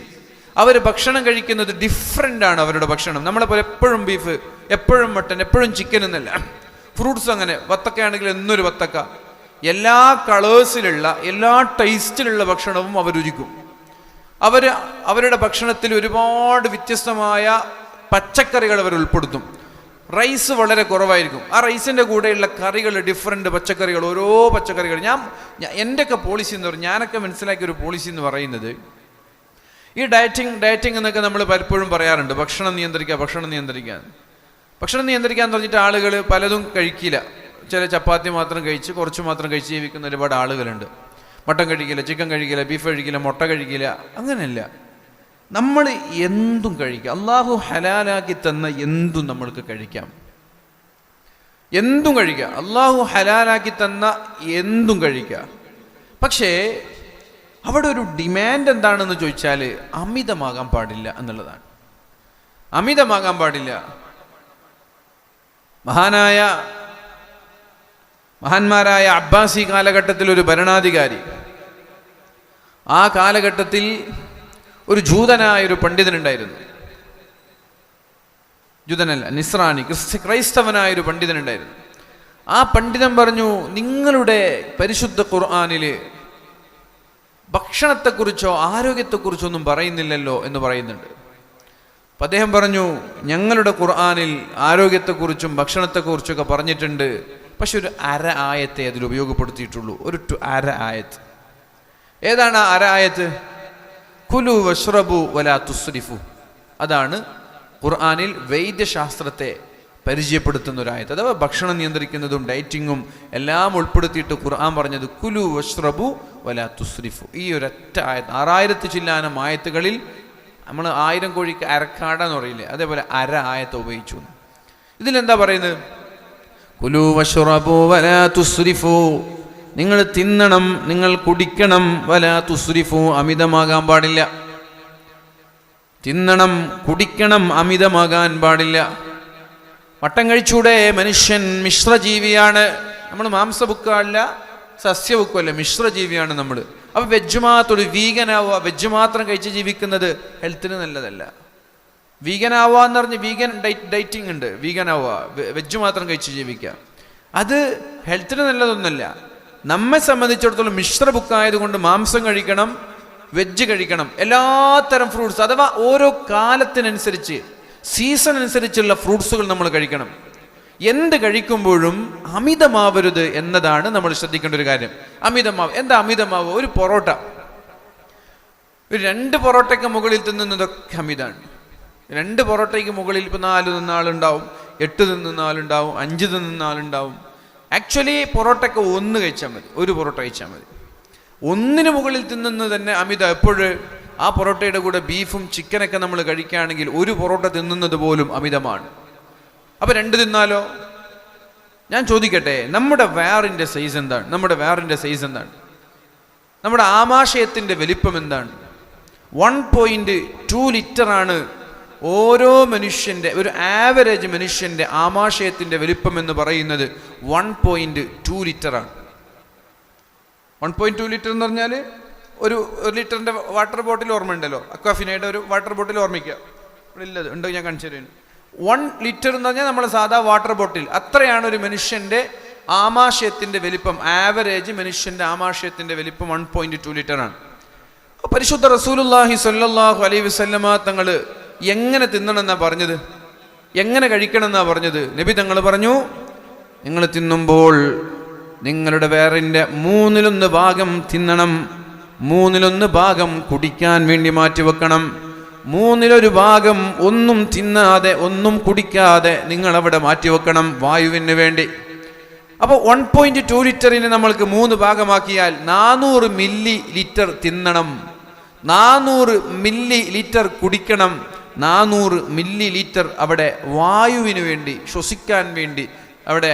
അവർ ഭക്ഷണം കഴിക്കുന്നത് ഡിഫറെൻ്റ് ആണ്. അവരുടെ ഭക്ഷണം നമ്മളെ പോലെ എപ്പോഴും ബീഫ്, എപ്പോഴും മട്ടൻ, എപ്പോഴും ചിക്കൻ എന്നല്ല. ഫ്രൂട്ട്സ് അങ്ങനെ, വത്തക്കയാണെങ്കിൽ എന്നൊരു വത്തക്ക, എല്ലാ കളേഴ്സിലുള്ള എല്ലാ ടേസ്റ്റിലുള്ള ഭക്ഷണവും അവർ രുചിക്കും. അവരുടെ ഭക്ഷണത്തിൽ ഒരുപാട് വ്യത്യസ്തമായ പച്ചക്കറികൾ അവർ ഉൾപ്പെടുത്തും. റൈസ് വളരെ കുറവായിരിക്കും. ആ റൈസിൻ്റെ കൂടെയുള്ള കറികൾ ഡിഫറെൻ്റ് പച്ചക്കറികൾ, ഓരോ പച്ചക്കറികൾ. എൻ്റെയൊക്കെ പോളിസി എന്ന് പറഞ്ഞാൽ, ഞാനൊക്കെ മനസ്സിലാക്കിയ ഒരു പോളിസി എന്ന് പറയുന്നത്, ഈ ഡയറ്റിംഗ് എന്നൊക്കെ നമ്മൾ പലപ്പോഴും പറയാറുണ്ട്, ഭക്ഷണം നിയന്ത്രിക്കാൻ എന്ന് പറഞ്ഞിട്ട് ആളുകൾ പലതും കഴിക്കില്ല. ചില ചപ്പാത്തി മാത്രം കഴിച്ച്, കുറച്ച് മാത്രം കഴിച്ച് ജീവിക്കുന്ന ഒരുപാട് ആളുകളുണ്ട്. മട്ടൻ കഴിക്കില്ല, ചിക്കൻ കഴിക്കില്ല, ബീഫ് കഴിക്കില്ല, മുട്ട കഴിക്കില്ല. അങ്ങനെയല്ല, നമ്മൾ എന്തും കഴിക്കാം. അള്ളാഹു ഹലാലാക്കി തന്ന എന്തും നമ്മൾക്ക് കഴിക്കാം, എന്തും കഴിക്കാം. അള്ളാഹു ഹലാലാക്കി തന്ന എന്തും കഴിക്കാം. പക്ഷേ അവിടെ ഒരു ഡിമാൻഡ് എന്താണെന്ന് ചോദിച്ചാൽ, അമിതമാകാൻ പാടില്ല എന്നുള്ളതാണ്. അമിതമാകാൻ പാടില്ല. മഹാന്മാരായ അബ്ബാസി കാലഘട്ടത്തിൽ ഒരു ഭരണാധികാരി, ആ കാലഘട്ടത്തിൽ ഒരു ജൂതനായൊരു പണ്ഡിതനുണ്ടായിരുന്നു. ജൂതനല്ല, നിസ്രാനി, ക്രൈസ്തവനായൊരു പണ്ഡിതനുണ്ടായിരുന്നു. ആ പണ്ഡിതൻ പറഞ്ഞു, നിങ്ങളുടെ പരിശുദ്ധ ഖുർആനിൽ ഭക്ഷണത്തെക്കുറിച്ചോ ആരോഗ്യത്തെക്കുറിച്ചോ ഒന്നും പറയുന്നില്ലല്ലോ എന്ന് പറയുന്നുണ്ട്. അപ്പം അദ്ദേഹം പറഞ്ഞു, ഞങ്ങളുടെ ഖുർആനിൽ ആരോഗ്യത്തെക്കുറിച്ചും ഭക്ഷണത്തെക്കുറിച്ചൊക്കെ പറഞ്ഞിട്ടുണ്ട്, പക്ഷെ ഒരു അര ആയത്തെ അതിൽ ഉപയോഗപ്പെടുത്തിയിട്ടുള്ളൂ. ഒരു അര ആയത്ത്. ഏതാണ് ആ അര ആയത്ത്? കുലു വഷ്റബു വലാ തുസ്രിഫു. അതാണ് ഖുർആനിൽ വൈദ്യശാസ്ത്രത്തെ പരിചയപ്പെടുത്തുന്ന ഒരു ആയത്ത്. അഥവാ ഭക്ഷണം നിയന്ത്രിക്കുന്നതും ഡയറ്റിങ്ങും എല്ലാം ഉൾപ്പെടുത്തിയിട്ട് ഖുർആൻ പറഞ്ഞത് കുലു വഷ്റബു വലാ തുസ്രിഫു. ഈ ഒരൊറ്റ ആയത്ത് 6000 ചില്ലാനം ആയത്തുകളിൽ നമ്മൾ 1000 കോഴിക്ക് അരക്കാടെന്ന് പറയില്ലേ, അതേപോലെ അര ആയത്ത് ഉപയോഗിച്ചു. ഇതിലെന്താ പറയുന്നത്? കുലു വഷ്റബു വലാ തുസ്രിഫു, നിങ്ങൾ തിന്നണം, നിങ്ങൾ കുടിക്കണം, വലാ തുസ്രിഫു, അമിതമാകാൻ പാടില്ല. തിന്നണം, കുടിക്കണം, അമിതമാകാൻ പാടില്ല. വട്ടം കഴിച്ചൂടെ? മനുഷ്യൻ മിശ്രജീവിയാണ്. നമ്മൾ മാംസഭുക്കല്ല, സസ്യഭുക്കല്ല, മിശ്രജീവിയാണ് നമ്മൾ. അപ്പൊ വെജ് മാത്രം, ഒരു വീഗനാവുക, വെജ് മാത്രം കഴിച്ച് ജീവിക്കുന്നത് ഹെൽത്തിന് നല്ലതല്ല. വീഗനാവുക എന്ന് പറഞ്ഞ് വീഗൻ ഡയറ്റിംഗ് ഉണ്ട്, വീഗനാവുക, വെജ് മാത്രം കഴിച്ച് ജീവിക്കുക, അത് ഹെൽത്തിന് നല്ലതൊന്നുമല്ല. നമ്മെ സംബന്ധിച്ചിടത്തോളം മിശ്രഭുക്കായതുകൊണ്ട് മാംസം കഴിക്കണം, വെജ് കഴിക്കണം, എല്ലാത്തരം ഫ്രൂട്ട്സ്, അഥവാ ഓരോ കാലത്തിനനുസരിച്ച്, സീസൺ അനുസരിച്ചുള്ള ഫ്രൂട്ട്സുകൾ നമ്മൾ കഴിക്കണം. എന്ത് കഴിക്കുമ്പോഴും അമിതമാവരുത് എന്നതാണ് നമ്മൾ ശ്രദ്ധിക്കേണ്ട ഒരു കാര്യം. അമിതമാവ് എന്താ? അമിതമാവ് ഒരു പൊറോട്ട, ഒരു 2 പൊറോട്ടയ്ക്ക് മുകളിൽ തിന്നുന്നതൊക്കെ അമിതമാണ്. 2 പൊറോട്ടയ്ക്ക് മുകളിൽ ഇപ്പോൾ 4 തിന്ന ആളുണ്ടാവും, 8 തിന്നുന്ന ആളുണ്ടാവും, 5 തിന്നുന്ന ആളുണ്ടാവും. ആക്ച്വലി പൊറോട്ടയ്ക്ക് 1 കഴിച്ചാൽ മതി, ഒരു പൊറോട്ട കഴിച്ചാൽ മതി. 1 മുകളിൽ തിന്നുന്നത് തന്നെ അമിത. എപ്പോഴും ആ പൊറോട്ടയുടെ കൂടെ ബീഫും ചിക്കനൊക്കെ നമ്മൾ കഴിക്കുകയാണെങ്കിൽ 1 പൊറോട്ട തിന്നുന്നത് പോലും അമിതമാണ്. അപ്പൊ 2 തിന്നാലോ? ഞാൻ ചോദിക്കട്ടെ, നമ്മുടെ വയറിന്റെ സൈസ് എന്താണ്? നമ്മുടെ വയറിന്റെ സൈസ് എന്താണ്? നമ്മുടെ ആമാശയത്തിന്റെ വലിപ്പം എന്താണ്? 1.2 ലിറ്ററാണ് ഓരോ മനുഷ്യന്റെ, ഒരു ആവറേജ് മനുഷ്യന്റെ ആമാശയത്തിന്റെ വലിപ്പം എന്ന് പറയുന്നത് 1.2 ലിറ്ററാണ്. 1.2 ലിറ്റർ എന്ന് പറഞ്ഞാൽ ഒരു ലിറ്ററിന്റെ വാട്ടർ ബോട്ടിൽ ഓർമ്മ ഉണ്ടല്ലോ, അക്വാഫിനയുടെ ഒരു വാട്ടർ ബോട്ടിൽ ഓർമ്മിക്കുക, ഇല്ലത് ഉണ്ടോ? ഞാൻ കാണിച്ചു തരുന്നു. 1 ലിറ്റർ എന്ന് പറഞ്ഞാൽ നമ്മൾ സാധാ വാട്ടർ ബോട്ടിൽ, അത്രയാണ് ഒരു മനുഷ്യന്റെ ആമാശയത്തിന്റെ വലിപ്പം. ആവറേജ് മനുഷ്യന്റെ ആമാശയത്തിന്റെ വലിപ്പം 1.2 ലിറ്ററാണ്. പരിശുദ്ധ റസൂലുള്ളാഹി സ്വല്ലല്ലാഹു അലൈഹി വസല്ലമ തങ്ങൾ എങ്ങനെ തിന്നണം എന്നാ പറഞ്ഞത്? എങ്ങനെ കഴിക്കണം എന്നാ പറഞ്ഞത്? നബി തങ്ങൾ പറഞ്ഞു, നിങ്ങൾ തിന്നുമ്പോൾ നിങ്ങളുടെ വയറിന്റെ 1/3 ഭാഗം തിന്നണം, 1/3 ഭാഗം കുടിക്കാൻ വേണ്ടി മാറ്റിവെക്കണം, 1/3 ഭാഗം ഒന്നും തിന്നാതെ ഒന്നും കുടിക്കാതെ നിങ്ങൾ അവിടെ മാറ്റിവെക്കണം വായുവിന് വേണ്ടി. അപ്പോൾ 1.2 ലിറ്ററിന് നമ്മൾക്ക് 3 ഭാഗമാക്കിയാൽ 400 മില്ലി ലിറ്റർ തിന്നണം, 400 മില്ലി ലിറ്റർ കുടിക്കണം, 400 മില്ലി ലിറ്റർ അവിടെ വായുവിന് വേണ്ടി, ശ്വസിക്കാൻ വേണ്ടി അവിടെ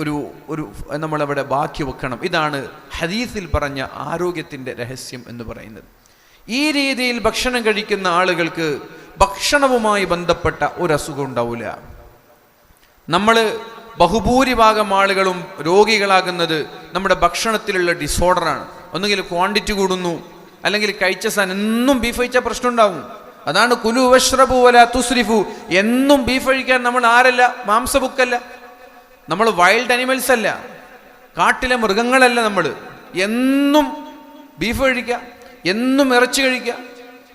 ഒരു നമ്മളവിടെ ബാക്കി വെക്കണം. ഇതാണ് ഹദീസിൽ പറഞ്ഞ ആരോഗ്യത്തിൻ്റെ രഹസ്യം എന്ന് പറയുന്നത്. ഈ രീതിയിൽ ഭക്ഷണം കഴിക്കുന്ന ആളുകൾക്ക് ഭക്ഷണവുമായി ബന്ധപ്പെട്ട ഒരു അസുഖം ഉണ്ടാവില്ല. നമ്മൾ ബഹുഭൂരിഭാഗം ആളുകളും രോഗികളാകുന്നത് നമ്മുടെ ഭക്ഷണത്തിലുള്ള ഡിസോർഡറാണ്. ഒന്നുകിൽ ക്വാണ്ടിറ്റി കൂടുന്നു, അല്ലെങ്കിൽ കഴിച്ച സാധനം എന്നും ബീഫ് കഴിച്ചാൽ പ്രശ്നം ഉണ്ടാവും. അതാണ് കുലു വഷ്റബു വലാ തുസ്രിഫു. എന്നും ബീഫ് കഴിക്കാൻ നമ്മൾ ആരല്ല? മാംസഭുക്കല്ല, നമ്മൾ വൈൽഡ് അനിമൽസ് അല്ല, കാട്ടിലെ മൃഗങ്ങളല്ല. നമ്മൾ എന്നും ബീഫ് കഴിക്കുക, എന്നും ഇറച്ചി കഴിക്കുക,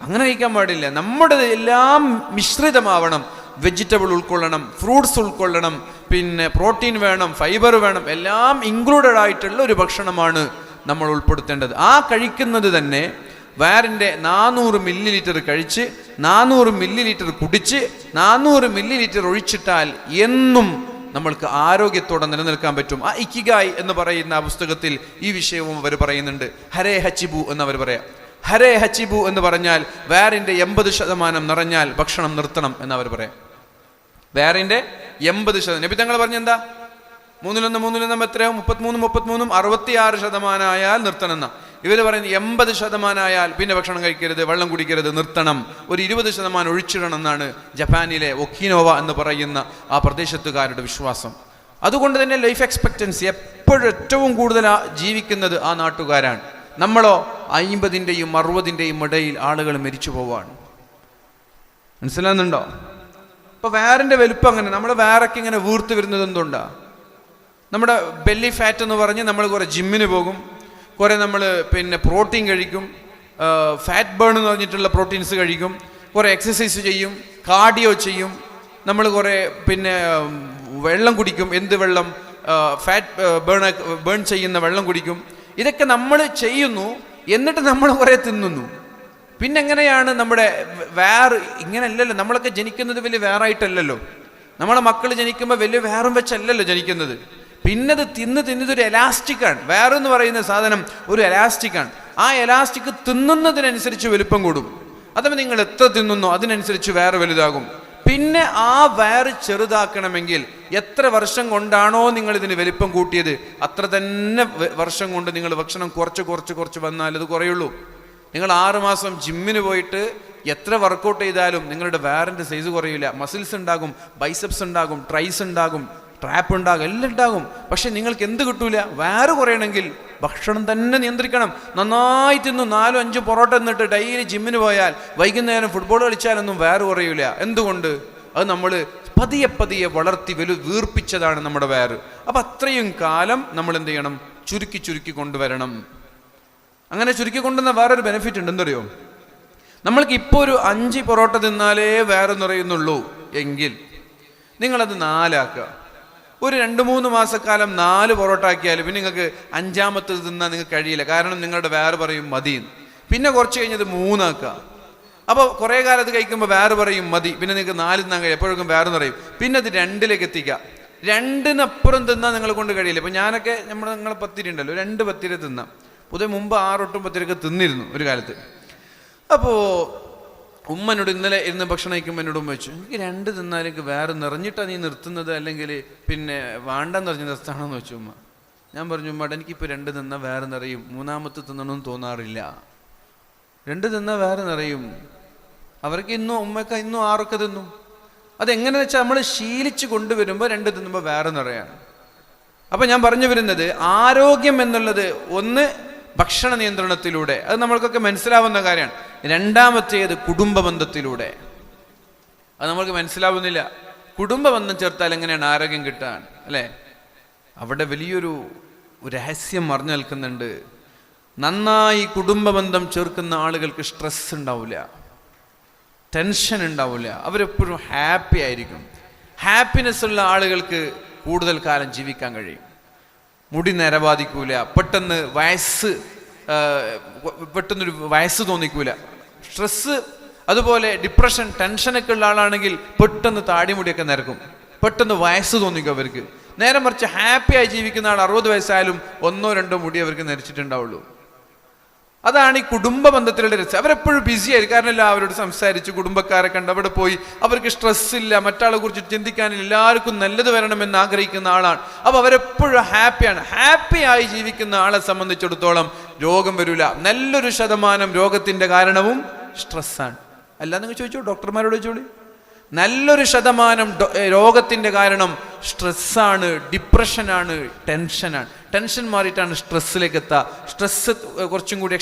അങ്ങനെ കഴിക്കാൻ പാടില്ല. നമ്മുടെ എല്ലാം മിശ്രിതമാവണം. വെജിറ്റബിൾ ഉൾക്കൊള്ളണം, ഫ്രൂട്ട്സ് ഉൾക്കൊള്ളണം, പിന്നെ പ്രോട്ടീൻ വേണം, ഫൈബർ വേണം, എല്ലാം ഇൻക്ലൂഡഡ് ആയിട്ടുള്ള ഒരു ഭക്ഷണമാണ് നമ്മൾ ഉൾപ്പെടുത്തേണ്ടത്. ആ കഴിക്കുന്നത് തന്നെ വയറിൻ്റെ 400 മില്ലി ലിറ്റർ കഴിച്ച് 400 മില്ലി ലിറ്റർ കുടിച്ച് 400 മില്ലി ലിറ്റർ ഒഴിച്ചിട്ടാൽ എന്നും നമ്മൾക്ക് ആരോഗ്യത്തോടെ നിലനിൽക്കാൻ പറ്റും. ആ ഇക്കിഗായ് എന്ന് പറയുന്ന ആ പുസ്തകത്തിൽ ഈ വിഷയവും അവർ പറയുന്നുണ്ട്. ഹരേ ഹച്ചിബു എന്നവർ പറയാം. ഹരേ ഹച്ചിബു എന്ന് പറഞ്ഞാൽ വയറിൻ്റെ 80% നിറഞ്ഞാൽ ഭക്ഷണം നിർത്തണം എന്നവർ പറയാം. വയറിൻ്റെ 80%. നബി തങ്ങൾ പറഞ്ഞെന്താ? 3 എത്രയോ? 33 66% ആയാൽ നിർത്തണം എന്നാ. ഇവർ പറയുന്നത് 80% ആയാൽ പിന്നെ ഭക്ഷണം കഴിക്കരുത്, വെള്ളം കുടിക്കരുത്, നിർത്തണം. ഒരു 20% ഒഴിച്ചിടണം എന്നാണ് ജപ്പാനിലെ ഒക്കിനോവ എന്ന് പറയുന്ന ആ പ്രദേശത്തുകാരുടെ വിശ്വാസം. അതുകൊണ്ട് തന്നെ ലൈഫ് എക്സ്പെക്റ്റൻസി എപ്പോഴും ഏറ്റവും കൂടുതൽ ജീവിക്കുന്നത് ആ നാട്ടുകാരാണ്. നമ്മളോ 50-ൻ്റെയും 60-ൻ്റെയും ഇടയിൽ ആളുകൾ മരിച്ചു പോവാണ്. മനസ്സിലാകുന്നുണ്ടോ? ഇപ്പൊ വയറിന്റെ വലുപ്പം അങ്ങനെ, നമ്മുടെ വയറൊക്കെ ഇങ്ങനെ വീർത്ത് വരുന്നത് എന്തുകൊണ്ടാ? നമ്മുടെ ബെല്ലി ഫാറ്റ് എന്ന് പറഞ്ഞ് നമ്മൾ കുറെ ജിമ്മിന് പോകും, കുറെ നമ്മൾ പിന്നെ പ്രോട്ടീൻ കഴിക്കും, ഫാറ്റ് ബേൺ എന്ന് പറഞ്ഞിട്ടുള്ള പ്രോട്ടീൻസ് കഴിക്കും, കുറെ എക്സസൈസ് ചെയ്യും, കാർഡിയോ ചെയ്യും, നമ്മൾ കുറെ പിന്നെ വെള്ളം കുടിക്കും. എന്ത് വെള്ളം? ഫാറ്റ് ബേൺ ചെയ്യുന്ന വെള്ളം കുടിക്കും. ഇതൊക്കെ നമ്മൾ ചെയ്യുന്നു, എന്നിട്ട് നമ്മൾ കുറെ തിന്നുന്നു. പിന്നെ എങ്ങനെയാണ് നമ്മുടെ വയറ്? ഇങ്ങനെയല്ലല്ലോ, നമ്മളൊക്കെ ജനിക്കുന്നത് വലിയ വയറായിട്ടല്ലല്ലോ. നമ്മളെ മക്കൾ ജനിക്കുമ്പോൾ വലിയ വയറും വെച്ചല്ലല്ലോ ജനിക്കുന്നത്. പിന്നത് തിന്നിതൊരു എലാസ്റ്റിക്കാണ്. വയറെന്ന് പറയുന്ന സാധനം ഒരു എലാസ്റ്റിക്കാണ്. ആ എലാസ്റ്റിക് തിന്നുന്നതിനനുസരിച്ച് വലുപ്പം കൂടും. അഥവാ നിങ്ങൾ എത്ര തിന്നുന്നോ അതിനനുസരിച്ച് വയറ് വലുതാകും. പിന്നെ ആ വയറ് ചെറുതാക്കണമെങ്കിൽ എത്ര വർഷം കൊണ്ടാണോ നിങ്ങൾ ഇതിന് വലിപ്പം കൂട്ടിയത് അത്ര തന്നെ വർഷം കൊണ്ട് നിങ്ങൾ ഭക്ഷണം കുറച്ച് വന്നാൽ അത് കുറയുള്ളൂ. നിങ്ങൾ 6 മാസം ജിമ്മിന് പോയിട്ട് എത്ര വർക്കൗട്ട് ചെയ്താലും നിങ്ങളുടെ വയറിൻ്റെ സൈസ് കുറയില്ല. മസിൽസ് ഉണ്ടാകും, ബൈസെപ്സ് ഉണ്ടാകും, ട്രൈസ് ഉണ്ടാകും, ട്രാപ്പ് ഉണ്ടാകും, എല്ലാം ഉണ്ടാകും. പക്ഷെ നിങ്ങൾക്ക് എന്ത് കിട്ടൂല? വയറ് കുറയണമെങ്കിൽ ഭക്ഷണം തന്നെ നിയന്ത്രിക്കണം. നന്നായി തിന്നു 4-5 പൊറോട്ട എന്നിട്ട് ഡെയിലി ജിമ്മിന് പോയാൽ വൈകുന്നേരം ഫുട്ബോൾ കളിച്ചാലൊന്നും വയറ് കുറയൂല. എന്തുകൊണ്ട്? അത് നമ്മൾ പതിയെ വളർത്തി വീർപ്പിച്ചതാണ് നമ്മുടെ വയറ്. അപ്പം അത്രയും കാലം നമ്മൾ എന്ത് ചെയ്യണം? ചുരുക്കി കൊണ്ടുവരണം. അങ്ങനെ ചുരുക്കി കൊണ്ടുവന്ന വേറൊരു ബെനിഫിറ്റ് ഉണ്ട്. എന്തറിയോ? നമ്മൾക്ക് ഇപ്പോൾ ഒരു 5 പൊറോട്ട തിന്നാലേ വയറ് നിറയുന്നുള്ളൂ എങ്കിൽ നിങ്ങളത് 4 ആക്കുക. ഒരു 2-3 മാസക്കാലം 4 പൊറോട്ട ആക്കിയാൽ പിന്നെ നിങ്ങൾക്ക് 5ാമത്തത് തിന്നാൻ നിങ്ങൾക്ക് കഴിയില്ല. കാരണം നിങ്ങളുടെ വയറ് പറയും മതി. പിന്നെ കുറച്ച് കഴിഞ്ഞത് 3 ആക്കുക. അപ്പോൾ കുറേ കാലത്ത് കഴിക്കുമ്പോൾ വയറ് പറയും മതി. പിന്നെ നിങ്ങൾക്ക് 4 തിന്നാൻ കഴിയും. എപ്പോഴേക്കും വയറ് നിറയും. പിന്നെ അത് 2ലേക്ക് എത്തിക്കുക. 2-നപ്പുറം തിന്നാൻ നിങ്ങളെ കൊണ്ട് കഴിയില്ല. ഇപ്പം ഞാനൊക്കെ നിങ്ങളെ പത്തിരി ഉണ്ടല്ലോ, 2 പത്തിരി തിന്നാം. പൊതുവെ മുമ്പ് 6-8 പത്തിരിയൊക്കെ തിന്നിരുന്നു ഒരു കാലത്ത്. അപ്പോൾ ഉമ്മനോട് ഇന്നലെ ഇരുന്ന് ഭക്ഷണം കഴിക്കുമ്പോൾ എന്നോട് ഉമ്മ വെച്ചു, എനിക്ക് 2 തിന്നാലും എനിക്ക് വേറെ നിറഞ്ഞിട്ടാണ് നീ നിർത്തുന്നത്, അല്ലെങ്കിൽ പിന്നെ വേണ്ടെന്ന് പറഞ്ഞ് നിർത്താണെന്ന് വെച്ചു ഉമ്മ. ഞാൻ പറഞ്ഞു, ഉമ്മ എനിക്കിപ്പോൾ 2 തിന്നാൽ വേറെ നിറയും, 3ാമത്തെ തിന്നണമെന്ന് തോന്നാറില്ല. 2 തിന്നാൽ വേറെ നിറയും. അവർക്ക് ഇന്നും ഉമ്മയൊക്കെ ഇന്നും 6 തിന്നു. അതെങ്ങനെയാണെന്ന് വെച്ചാൽ നമ്മൾ ശീലിച്ച് കൊണ്ടുവരുമ്പോൾ 2 തിന്നുമ്പോൾ വേറെ നിറയാണ്. അപ്പം ഞാൻ പറഞ്ഞു വരുന്നത്, ആരോഗ്യം എന്നുള്ളത് ഒന്ന് ഭക്ഷണ നിയന്ത്രണത്തിലൂടെ, അത് നമ്മൾക്കൊക്കെ മനസ്സിലാവുന്ന കാര്യമാണ്. 2ാമത്തേത് കുടുംബ ബന്ധത്തിലൂടെ. അത് നമ്മൾക്ക് മനസ്സിലാവുന്നില്ല. കുടുംബ ബന്ധം ചേർത്താൽ എങ്ങനെയാണ് ആരോഗ്യം കിട്ടാൻ, അല്ലേ? അവിടെ വലിയൊരു രഹസ്യം മറിഞ്ഞു നിൽക്കുന്നുണ്ട്. നന്നായി കുടുംബ ബന്ധം ചേർക്കുന്ന ആളുകൾക്ക് സ്ട്രെസ് ഉണ്ടാവില്ല, ടെൻഷൻ ഉണ്ടാവില്ല, അവരെപ്പോഴും ഹാപ്പി ആയിരിക്കും. ഹാപ്പിനെസ് ഉള്ള ആളുകൾക്ക് കൂടുതൽ കാലം ജീവിക്കാൻ കഴിയും. മുടി നിരബാധിക്കൂല, പെട്ടെന്നൊരു വയസ്സ് തോന്നിക്കൂല. സ്ട്രെസ്, അതുപോലെ ഡിപ്രഷൻ, ടെൻഷനൊക്കെ ഉള്ള ആളാണെങ്കിൽ പെട്ടെന്ന് താടിമുടിയൊക്കെ നിരക്കും, പെട്ടെന്ന് വയസ്സ് തോന്നിക്കും അവർക്ക്. നേരെ മറിച്ച് ഹാപ്പിയായി ജീവിക്കുന്ന ആൾ 60 വയസ്സായാലും 1-2 മുടി അവർക്ക് നരച്ചിട്ടുണ്ടാവുള്ളൂ. അതാണ് ഈ കുടുംബ ബന്ധത്തിലുള്ള രസം. അവരെപ്പോഴും ബിസി ആയിരിക്കും. കാരണം എല്ലാവരോട് സംസാരിച്ച് കുടുംബക്കാരെ കണ്ട് അവിടെ പോയി അവർക്ക് സ്ട്രെസ് ഇല്ല, മറ്റാളെ കുറിച്ച് ചിന്തിക്കാനില്ല, എല്ലാവർക്കും നല്ലത് വരണമെന്ന് ആഗ്രഹിക്കുന്ന ആളാണ്. അപ്പോൾ അവരെപ്പോഴും ഹാപ്പിയാണ്. ഹാപ്പിയായി ജീവിക്കുന്ന ആളെ സംബന്ധിച്ചിടത്തോളം രോഗം വരില്ല. നല്ലൊരു ശതമാനം രോഗത്തിൻ്റെ കാരണവും സ്ട്രെസ്സാണ്. അല്ല, നിങ്ങൾ ചോദിച്ചോ, ഡോക്ടർമാരോട് ചോദിച്ചോളി. നല്ലൊരു ശതമാനം രോഗത്തിൻ്റെ കാരണം സ്ട്രെസ്സാണ്, ഡിപ്രഷനാണ്, ടെൻഷനാണ്. ടെൻഷൻ മാറിയിട്ടാണ് സ്ട്രെസ്സിലേക്ക് എത്തുക. സ്ട്രെസ്സ് കുറച്ചും കൂടി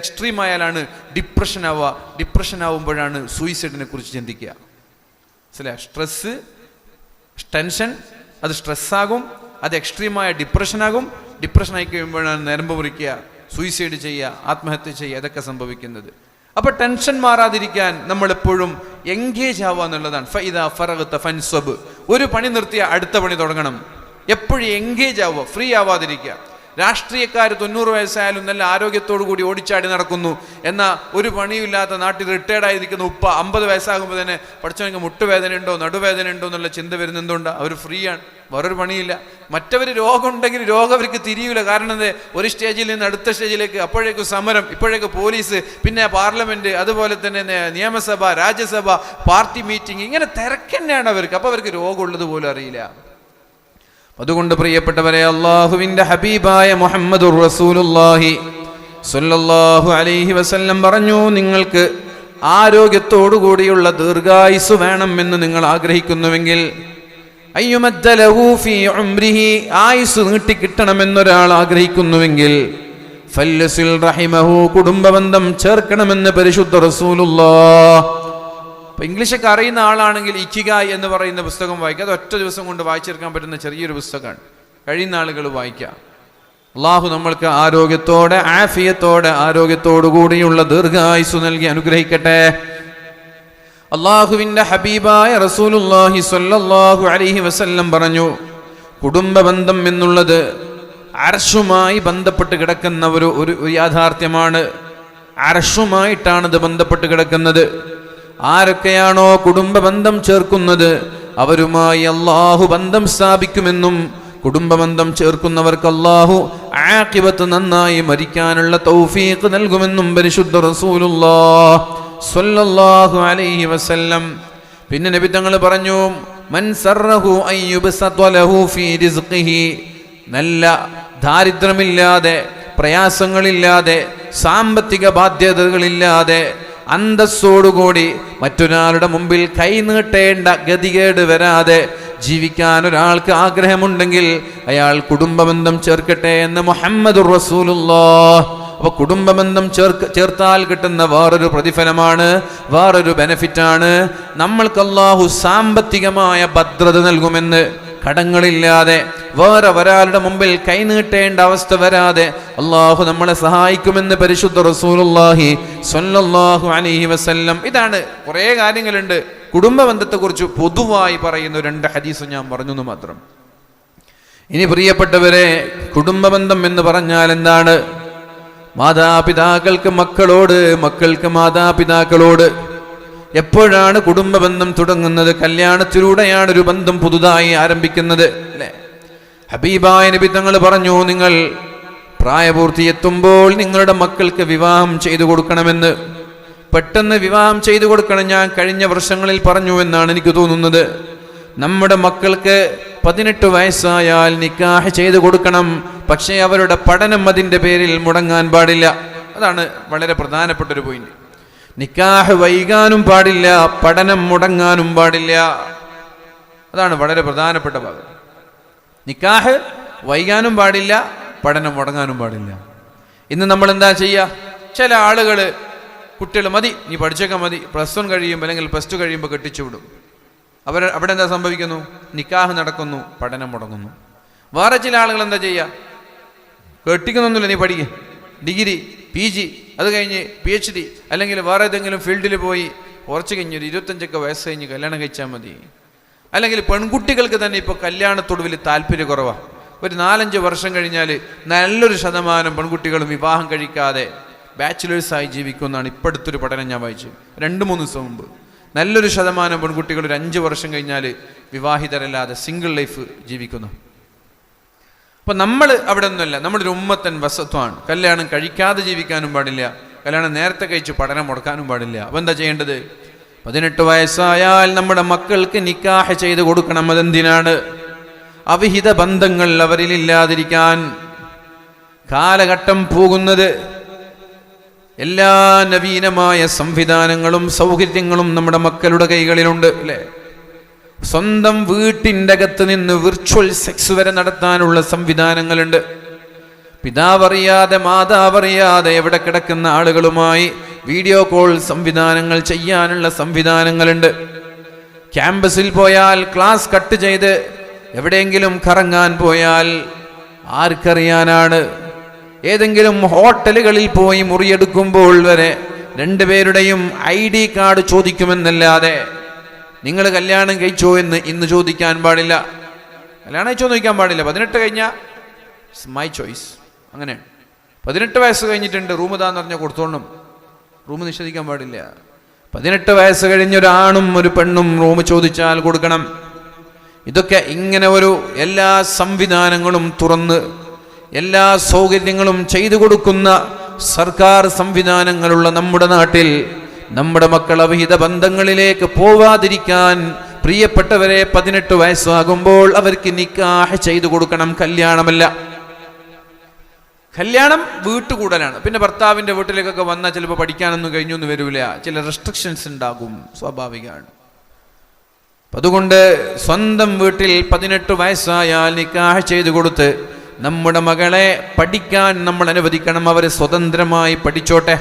എക്സ്ട്രീം ആയാലാണ് ഡിപ്രഷൻ ആവുക. ഡിപ്രഷൻ ആവുമ്പോഴാണ് സൂയിസൈഡിനെ കുറിച്ച് ചിന്തിക്കുക. മനസ്സിലായോ? സ്ട്രെസ്സ്, ടെൻഷൻ, അത് സ്ട്രെസ്സാകും, അത് എക്സ്ട്രീമായ ഡിപ്രഷനാകും. ഡിപ്രഷൻ ആയി കഴിയുമ്പോഴാണ് നരമ്പ് മുറിക്കുക, സൂയിസൈഡ് ചെയ്യുക, ആത്മഹത്യ ചെയ്യുക, ഇതൊക്കെ സംഭവിക്കുന്നത്. അപ്പൊ ടെൻഷൻ മാറാതിരിക്കാൻ നമ്മൾ എപ്പോഴും എൻഗേജ് ആവുക എന്നുള്ളതാണ്. ഫൈദാ ഫറഗ്ത ഫൻസബ്. ഒരു പണി നിർത്തിയ അടുത്ത പണി തുടങ്ങണം. എപ്പോഴും എൻഗേജ് ആവുക, ഫ്രീ ആവാതിരിക്കുക. രാഷ്ട്രീയക്കാർ 90 വയസ്സായാലും നല്ല ആരോഗ്യത്തോടു കൂടി ഓടിച്ചാടി നടക്കുന്നു. എന്നാൽ ഒരു പണിയില്ലാത്ത നാട്ടിൽ റിട്ടയർഡ് ആയിരിക്കുന്ന ഉപ്പ 50 വയസ്സാകുമ്പോൾ തന്നെ പഠിച്ചവർക്ക് മുട്ടുവേദന ഉണ്ടോ, നടുവേദന ഉണ്ടോ എന്നുള്ള ചിന്ത വരുന്ന എന്തുകൊണ്ടാണ്? അവർ ഫ്രീ ആണ്, വേറൊരു പണിയില്ല. മറ്റവർ രോഗം ഉണ്ടെങ്കിൽ രോഗം അവർക്ക് തിരിയൂല. കാരണം എന്താ? ഒരു സ്റ്റേജിൽ നിന്ന് അടുത്ത സ്റ്റേജിലേക്ക്, അപ്പോഴേക്കും സമരം, ഇപ്പോഴേക്ക് പോലീസ്, പിന്നെ പാർലമെന്റ്, അതുപോലെ തന്നെ നിയമസഭ, രാജ്യസഭ, പാർട്ടി മീറ്റിംഗ്, ഇങ്ങനെ തിരക്കന്നെയാണ് അവർക്ക്. അപ്പോൾ അവർക്ക് രോഗമുള്ളത് പോലും അറിയില്ല. അതുകൊണ്ട് പ്രിയപ്പെട്ടവരെ, അല്ലാഹുവിൻ്റെ ഹബീബായ മുഹമ്മദുർ റസൂലുള്ളാഹി സ്വല്ലല്ലാഹു അലൈഹി വസല്ലം പറഞ്ഞു, നിങ്ങൾക്ക് ആരോഗ്യത്തോടുകൂടിയുള്ള ദീർഘായുസ് വേണമെന്ന് നിങ്ങൾ ആഗ്രഹിക്കുന്നുവെങ്കിൽ, അയ്യുമദ്ദ ലഹു ഫീ ഉംരിഹി, ആയുസ് നീട്ടിക്കിട്ടണമെന്നൊരാൾ ആഗ്രഹിക്കുന്നുവെങ്കിൽ, ഫല്യസിൽ റഹിമഹു, കുടുംബബന്ധം ചേർക്കണമെന്ന് പരിശുദ്ധ റസൂലുള്ളാഹ്. ഇപ്പം ഇംഗ്ലീഷൊക്കെ അറിയുന്ന ആളാണെങ്കിൽ ഇക്കിഗായ് എന്ന് പറയുന്ന പുസ്തകം വായിക്കുക. അത് ഒറ്റ ദിവസം കൊണ്ട് വായിച്ചെടുക്കാൻ പറ്റുന്ന ചെറിയൊരു പുസ്തകമാണ്. കഴിയുന്ന ആളുകൾ വായിക്കാം. അള്ളാഹു നമ്മൾക്ക് ആരോഗ്യത്തോടെ, ആഫിയത്തോടെ, ആരോഗ്യത്തോടുകൂടിയുള്ള ദീർഘായുസ് നൽകി അനുഗ്രഹിക്കട്ടെ. അള്ളാഹുവിൻ്റെ ഹബീബായ റസൂലുള്ളാഹി സ്വല്ലല്ലാഹു അലൈഹി വസല്ലം പറഞ്ഞു, കുടുംബബന്ധം എന്നുള്ളത് അർശുമായി ബന്ധപ്പെട്ട് കിടക്കുന്ന ഒരു യാഥാർത്ഥ്യമാണ്. അർശുമായിട്ടാണ് ഇത് ബന്ധപ്പെട്ട് കിടക്കുന്നത്. ആരൊക്കെയാണോ കുടുംബബന്ധം ചേർക്കുന്നത് അവരുമായി അല്ലാഹു ബന്ധം സ്ഥാപിക്കുമെന്നും കുടുംബബന്ധം ചേർക്കുന്നവർക്ക് അല്ലാഹു ആഖിബത്ത് നന്നായി മരിക്കാനുള്ള തൗഫീഖ് നൽകുമെന്നും പരിശുദ്ധ റസൂലുള്ളാഹി സ്വല്ലല്ലാഹു അലൈഹി വസല്ലം. പിന്നെ നബി തങ്ങൾ പറഞ്ഞു, മൻ സറഹു അൻ യുബ്സത ലഹു ഫീ റിസ്ഖിഹി, നല്ല ദാരിദ്ര്യമില്ലാതെ, പ്രയാസങ്ങളില്ലാതെ, സാമ്പത്തിക ബാധ്യതകളില്ലാതെ, അന്തസ്സോടുകൂടി മറ്റൊരാളുടെ മുമ്പിൽ കൈ നീട്ടേണ്ട ഗതികേട് വരാതെ ജീവിക്കാൻ ഒരാൾക്ക് ആഗ്രഹമുണ്ടെങ്കിൽ അയാൾ കുടുംബബന്ധം ചേർക്കട്ടെ എന്ന് മുഹമ്മദുർ റസൂലുള്ളാഹി. അപ്പൊ കുടുംബബന്ധം ചേർത്താൽ കിട്ടുന്ന വേറൊരു പ്രതിഫലമാണ്, വേറൊരു ബെനഫിറ്റാണ്, നമ്മൾക്ക് അല്ലാഹു സാമ്പത്തികമായ ഭദ്രത നൽകുമെന്ന്. കടങ്ങളില്ലാതെ, വേറെ ഒരാളുടെ മുമ്പിൽ കൈനീട്ടേണ്ട അവസ്ഥ വരാതെ അല്ലാഹു നമ്മളെ സഹായിക്കുമെന്ന് പരിശുദ്ധ റസൂലുള്ളാഹി സ്വല്ലല്ലാഹു അലൈഹി വസല്ലം. ഇതാണ്, കുറേ കാര്യങ്ങളുണ്ട് കുടുംബബന്ധത്തെക്കുറിച്ച് പൊതുവായി പറയുന്ന 2 ഹദീസ് ഞാൻ പറഞ്ഞു എന്ന് മാത്രം. ഇനി പ്രിയപ്പെട്ടവരെ, കുടുംബബന്ധം എന്ന് പറഞ്ഞാൽ എന്താണ്? മാതാപിതാക്കൾക്ക് മക്കളോട്, മക്കൾക്ക് മാതാപിതാക്കളോട്. എപ്പോഴാണ് കുടുംബബന്ധം തുടങ്ങുന്നത്? കല്യാണത്തിലൂടെയാണ് ഒരു ബന്ധം പുതുതായി ആരംഭിക്കുന്നത്, അല്ലേ? ഹബീബായ നബി തങ്ങൾ പറഞ്ഞു, നിങ്ങൾ പ്രായപൂർത്തിയെത്തുമ്പോൾ നിങ്ങളുടെ മക്കൾക്ക് വിവാഹം ചെയ്തു കൊടുക്കണമെന്ന്. പെട്ടെന്ന് വിവാഹം ചെയ്തു കൊടുക്കണം. ഞാൻ കഴിഞ്ഞ വർഷങ്ങളിൽ പറഞ്ഞു എന്നാണ് എനിക്ക് തോന്നുന്നത്. നമ്മുടെ മക്കൾക്ക് 18 വയസ്സായാൽ നിക്കാഹ് ചെയ്തു കൊടുക്കണം. പക്ഷേ അവരുടെ പഠനം അതിൻ്റെ പേരിൽ മുടങ്ങാൻ പാടില്ല. അതാണ് വളരെ പ്രധാനപ്പെട്ട ഒരു പോയിന്റ്. നിക്കാഹ് വൈകാനും പാടില്ല, പഠനം മുടങ്ങാനും പാടില്ല. അതാണ് വളരെ പ്രധാനപ്പെട്ട ഭാഗം. നിക്കാഹ് വൈകാനും പാടില്ല, പഠനം മുടങ്ങാനും പാടില്ല. ഇന്ന് നമ്മൾ എന്താ ചെയ്യുക? ചില ആളുകൾ കുട്ടികൾ മതി, നീ പഠിച്ചൊക്കെ മതി, +1 കഴിയുമ്പോൾ അല്ലെങ്കിൽ +2 കഴിയുമ്പോൾ കെട്ടിച്ചു വിടും. അവിടെ എന്താ സംഭവിക്കുന്നു? നിക്കാഹ് നടക്കുന്നു, പഠനം മുടങ്ങുന്നു. വേറെ ചില ആളുകൾ എന്താ ചെയ്യുക? കെട്ടിക്കുന്നൊന്നുമില്ല, നീ പഠിക്കുക, ഡിഗ്രി, PG, അത് കഴിഞ്ഞ് PhD, അല്ലെങ്കിൽ വേറെ ഏതെങ്കിലും ഫീൽഡിൽ പോയി കുറച്ച് കഴിഞ്ഞ് ഒരു 25 വയസ്സ് കഴിഞ്ഞ് കല്യാണം കഴിച്ചാൽ മതി. അല്ലെങ്കിൽ പെൺകുട്ടികൾക്ക് തന്നെ ഇപ്പോൾ കല്യാണത്തോട് വലിയ താല്പര്യ കുറവാണ്. ഒരു 4-5 വർഷം കഴിഞ്ഞാൽ നല്ലൊരു ശതമാനം പെൺകുട്ടികളും വിവാഹം കഴിക്കാതെ ബാച്ചിലേഴ്സായി ജീവിക്കുമെന്നാണ് ഇപ്പോഴത്തൊരു പഠനം ഞാൻ വായിച്ചു 2-3 ദിവസം മുമ്പ്. നല്ലൊരു ശതമാനം പെൺകുട്ടികൾ ഒരു 5 വർഷം കഴിഞ്ഞാൽ വിവാഹിതരല്ലാതെ സിംഗിൾ ലൈഫ് ജീവിക്കുന്നു. അപ്പം നമ്മൾ അവിടെ ഒന്നുമല്ല, നമ്മളൊരു ഉമ്മത്തൻ വസത്വമാണ്. കല്യാണം കഴിക്കാതെ ജീവിക്കാനും പാടില്ല, കല്യാണം നേരത്തെ കഴിച്ച് പഠനം മുടക്കാനും പാടില്ല. അപ്പം എന്താ ചെയ്യേണ്ടത്? 18 വയസ്സായാൽ നമ്മുടെ മക്കൾക്ക് നിക്കാഹ് ചെയ്ത് കൊടുക്കണം. അതെന്തിനാണ്? അവിഹിത ബന്ധങ്ങൾ അവരിലില്ലാതിരിക്കാൻ. കാലഘട്ടം പോകുന്നത്, എല്ലാ നവീനമായ സംവിധാനങ്ങളും സൗകര്യങ്ങളും നമ്മുടെ മക്കളുടെ കൈകളിലുണ്ട്, അല്ലേ? സ്വന്തം വീട്ടിൻ്റെ അകത്ത് നിന്ന് വിർച്വൽ സെക്സ് വരെ നടത്താനുള്ള സംവിധാനങ്ങളുണ്ട്. പിതാവറിയാതെ മാതാവറിയാതെ എവിടെ കിടക്കുന്ന ആളുകളുമായി വീഡിയോ കോൾ സംവിധാനങ്ങൾ ചെയ്യാനുള്ള സംവിധാനങ്ങളുണ്ട്. ക്യാമ്പസിൽ പോയാൽ ക്ലാസ് കട്ട് ചെയ്ത് എവിടെയെങ്കിലും കറങ്ങാൻ പോയാൽ ആർക്കറിയാനാണ്? ഏതെങ്കിലും ഹോട്ടലുകളിൽ പോയി മുറിയെടുക്കുമ്പോൾ വരെ 2 പേരുടെയും ID കാർഡ് ചോദിക്കുമെന്നല്ലാതെ നിങ്ങൾ കല്യാണം കഴിച്ചോ എന്ന് ഇന്ന് ചോദിക്കാൻ പാടില്ല. കല്യാണം കഴിച്ചോ എന്ന് ചോദിക്കാൻ പാടില്ല. 18 കഴിഞ്ഞാൽ മൈ ചോയ്സ്, അങ്ങനെയാണ്. 18 വയസ്സ് കഴിഞ്ഞിട്ടുണ്ട്, റൂം താന്ന് പറഞ്ഞാൽ കൊടുത്തോണം, റൂം നിഷേധിക്കാൻ പാടില്ല. 18 വയസ്സ് കഴിഞ്ഞൊരാണും ഒരു പെണ്ണും റൂം ചോദിച്ചാൽ കൊടുക്കണം. ഇതൊക്കെ ഇങ്ങനെ ഒരു എല്ലാ സംവിധാനങ്ങളും തുറന്ന് എല്ലാ സൗകര്യങ്ങളും ചെയ്തു കൊടുക്കുന്ന സർക്കാർ സംവിധാനങ്ങളുള്ള നമ്മുടെ നാട്ടിൽ നമ്മുടെ മക്കൾ അവിഹിത ബന്ധങ്ങളിലേക്ക് പോവാതിരിക്കാൻ പ്രിയപ്പെട്ടവരെ 18 വയസ്സാകുമ്പോൾ അവർക്ക് നിക്കാഹ് ചെയ്തു കൊടുക്കണം. കല്യാണമല്ല, കല്യാണം വീട്ടുകൂടലാണ്. പിന്നെ ഭർത്താവിൻ്റെ വീട്ടിലേക്കൊക്കെ വന്നാൽ ചിലപ്പോൾ പഠിക്കാനൊന്നും കഴിഞ്ഞൊന്നും വരില്ല, ചില റെസ്ട്രിക്ഷൻസ് ഉണ്ടാകും, സ്വാഭാവികമാണ്. അതുകൊണ്ട് സ്വന്തം വീട്ടിൽ 18 വയസ്സായാൽ നിക്കാഹ് ചെയ്തു കൊടുത്ത് നമ്മുടെ മകളെ പഠിക്കാൻ നമ്മൾ അനുവദിക്കണം. അവർ സ്വതന്ത്രമായി പഠിച്ചോട്ടെ.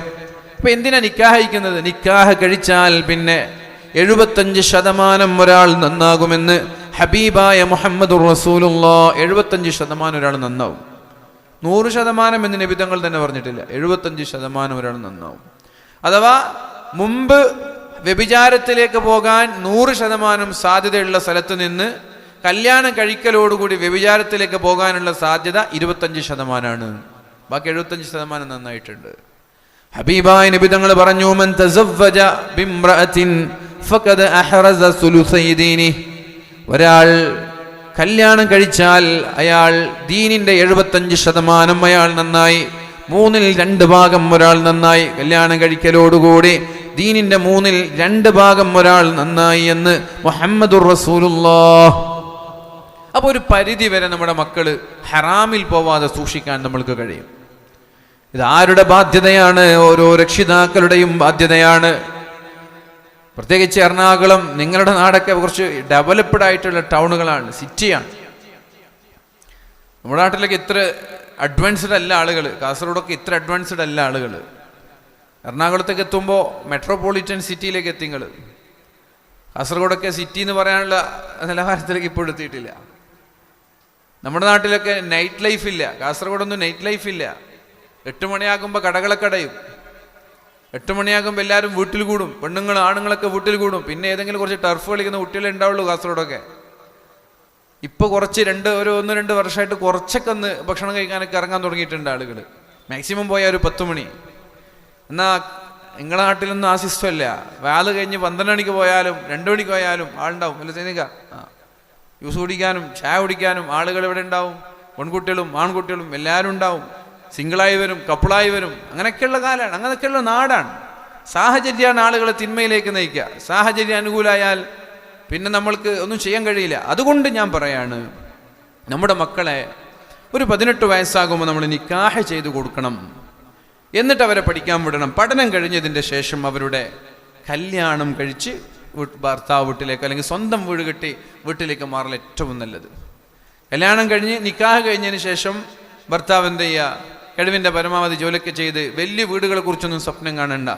അപ്പൊ എന്തിനാ നിക്കാഹ് കഴിക്കുന്നത്? നിക്കാഹ് കഴിച്ചാൽ പിന്നെ 75% ഒരാൾ നന്നാകുമെന്ന് ഹബീബായ മുഹമ്മദുർ റസൂലുള്ളാഹി. 75% ഒരാൾ നന്നാവും. 100% എന്ന് നബി തങ്ങൾ തന്നെ പറഞ്ഞിട്ടില്ല. 75% ഒരാൾ നന്നാവും. അഥവാ മുമ്പ് വ്യഭിചാരത്തിലേക്ക് പോകാൻ 100% സാധ്യതയുള്ള സ്ഥലത്ത് നിന്ന് കല്യാണം കഴിക്കലോടുകൂടി വ്യഭിചാരത്തിലേക്ക് പോകാനുള്ള സാധ്യത 25%. ബാക്കി 75% നന്നായിട്ടുണ്ട്. ഹബീബായ നബി തങ്ങൾ പറഞ്ഞു, മൻ തസവ്വജ ബിംറഅത്തിൻ ഫഖദ അഹ്റസ സുലുസൈ ദീനിഹി. ഒരാൾ കല്യാണം കഴിച്ചാൽ അയാൾ ദീനിന്റെ 75% അയാൾ നന്നായി, 2/3 ഒരാൾ നന്നായി. കല്യാണം കഴിക്കലോടുകൂടി ദീനിന്റെ 2/3 ഒരാൾ നന്നായി എന്ന് മുഹമ്മദുർ റസൂലുള്ളാഹ്. അപ്പോൾ ഒരു പരിധി വരെ നമ്മുടെ മക്കള് ഹറാമിൽ പോവാതെ സൂക്ഷിക്കാൻ നമ്മൾക്ക് കഴിയും. ഇത് ആരുടെ ബാധ്യതയാണ്? ഓരോ രക്ഷിതാക്കളുടെയും ബാധ്യതയാണ്. പ്രത്യേകിച്ച് എറണാകുളം, നിങ്ങളുടെ നാടൊക്കെ കുറച്ച് ഡെവലപ്ഡ് ആയിട്ടുള്ള ടൗണുകളാണ്, സിറ്റിയാണ്. നമ്മുടെ നാട്ടിലൊക്കെ ഇത്ര അഡ്വാൻസ്ഡ് അല്ല ആളുകൾ, കാസർഗോഡൊക്കെ ഇത്ര അഡ്വാൻസ്ഡ് അല്ല ആളുകൾ. എറണാകുളത്തേക്ക് എത്തുമ്പോൾ മെട്രോപൊളിറ്റൻ സിറ്റിയിലേക്ക് എത്തി നിങ്ങൾ. കാസർഗോഡൊക്കെ സിറ്റി എന്ന് പറയാനുള്ള നിലവാരത്തിലേക്ക് ഇപ്പോൾ എത്തിയിട്ടില്ല. നമ്മുടെ നാട്ടിലൊക്കെ നൈറ്റ് ലൈഫ് ഇല്ല, കാസർഗോഡൊന്നും നൈറ്റ് ലൈഫ് ഇല്ല. 8 മണിയാകുമ്പോൾ കടകളൊക്കെ അടയും. 8 മണിയാകുമ്പോൾ എല്ലാവരും വീട്ടിൽ കൂടും, പെണ്ണുങ്ങൾ ആണുങ്ങളൊക്കെ വീട്ടിൽ കൂടും. പിന്നെ ഏതെങ്കിലും കുറച്ച് ടർഫ് കളിക്കുന്ന കുട്ടികളെ ഉണ്ടാവുള്ളൂ കാസർഗോഡൊക്കെ. ഇപ്പോൾ കുറച്ച് 1-2 വർഷമായിട്ട് കുറച്ചൊക്കെ ഒന്ന് ഭക്ഷണം കഴിക്കാനൊക്കെ ഇറങ്ങാൻ തുടങ്ങിയിട്ടുണ്ട് ആളുകൾ. മാക്സിമം പോയാൽ ഒരു 10 മണി. എന്നാൽ നിങ്ങളുടെ നാട്ടിലൊന്നും ആ സിസ്റ്റമല്ല. വാല് കഴിഞ്ഞ് 12 മണിക്ക് പോയാലും 2 മണിക്ക് പോയാലും ആളുണ്ടാവും. അല്ല സൈനിക, ജ്യൂസ് കുടിക്കാനും ചായ കുടിക്കാനും ആളുകൾ ഇവിടെ ഉണ്ടാവും. പെൺകുട്ടികളും ആൺകുട്ടികളും എല്ലാവരും ഉണ്ടാവും. സിംഗിളായി വരും, കപ്പിളായി വരും. അങ്ങനെയൊക്കെയുള്ള കാലമാണ്, അങ്ങനെയൊക്കെയുള്ള നാടാണ്. സാഹചര്യമാണ് ആളുകളെ തിന്മയിലേക്ക് നയിക്കുക. സാഹചര്യം അനുകൂലമായാൽ പിന്നെ നമ്മൾക്ക് ഒന്നും ചെയ്യാൻ കഴിയില്ല. അതുകൊണ്ട് ഞാൻ പറയാണ്, നമ്മുടെ മക്കളെ ഒരു 18 വയസ്സാകുമ്പോൾ നമ്മൾ നിക്കാഹ് ചെയ്തു കൊടുക്കണം. എന്നിട്ട് അവരെ പഠിക്കാൻ വിടണം. പഠനം കഴിഞ്ഞതിൻ്റെ ശേഷം അവരുടെ കല്യാണം കഴിച്ച് ഭർത്താവ് വീട്ടിലേക്ക് അല്ലെങ്കിൽ സ്വന്തം വീട് കെട്ടി വീട്ടിലേക്ക് മാറൽ ഏറ്റവും നല്ലത്. കല്യാണം കഴിഞ്ഞ് നിക്കാഹ് കഴിഞ്ഞതിന് ശേഷം ഭർത്താവ് എന്ത് ചെയ്യുക? കഴിവിൻ്റെ പരമാവധി ജോലിയൊക്കെ ചെയ്ത് വലിയ വീടുകളെ കുറിച്ചൊന്നും സ്വപ്നം കാണണ്ട.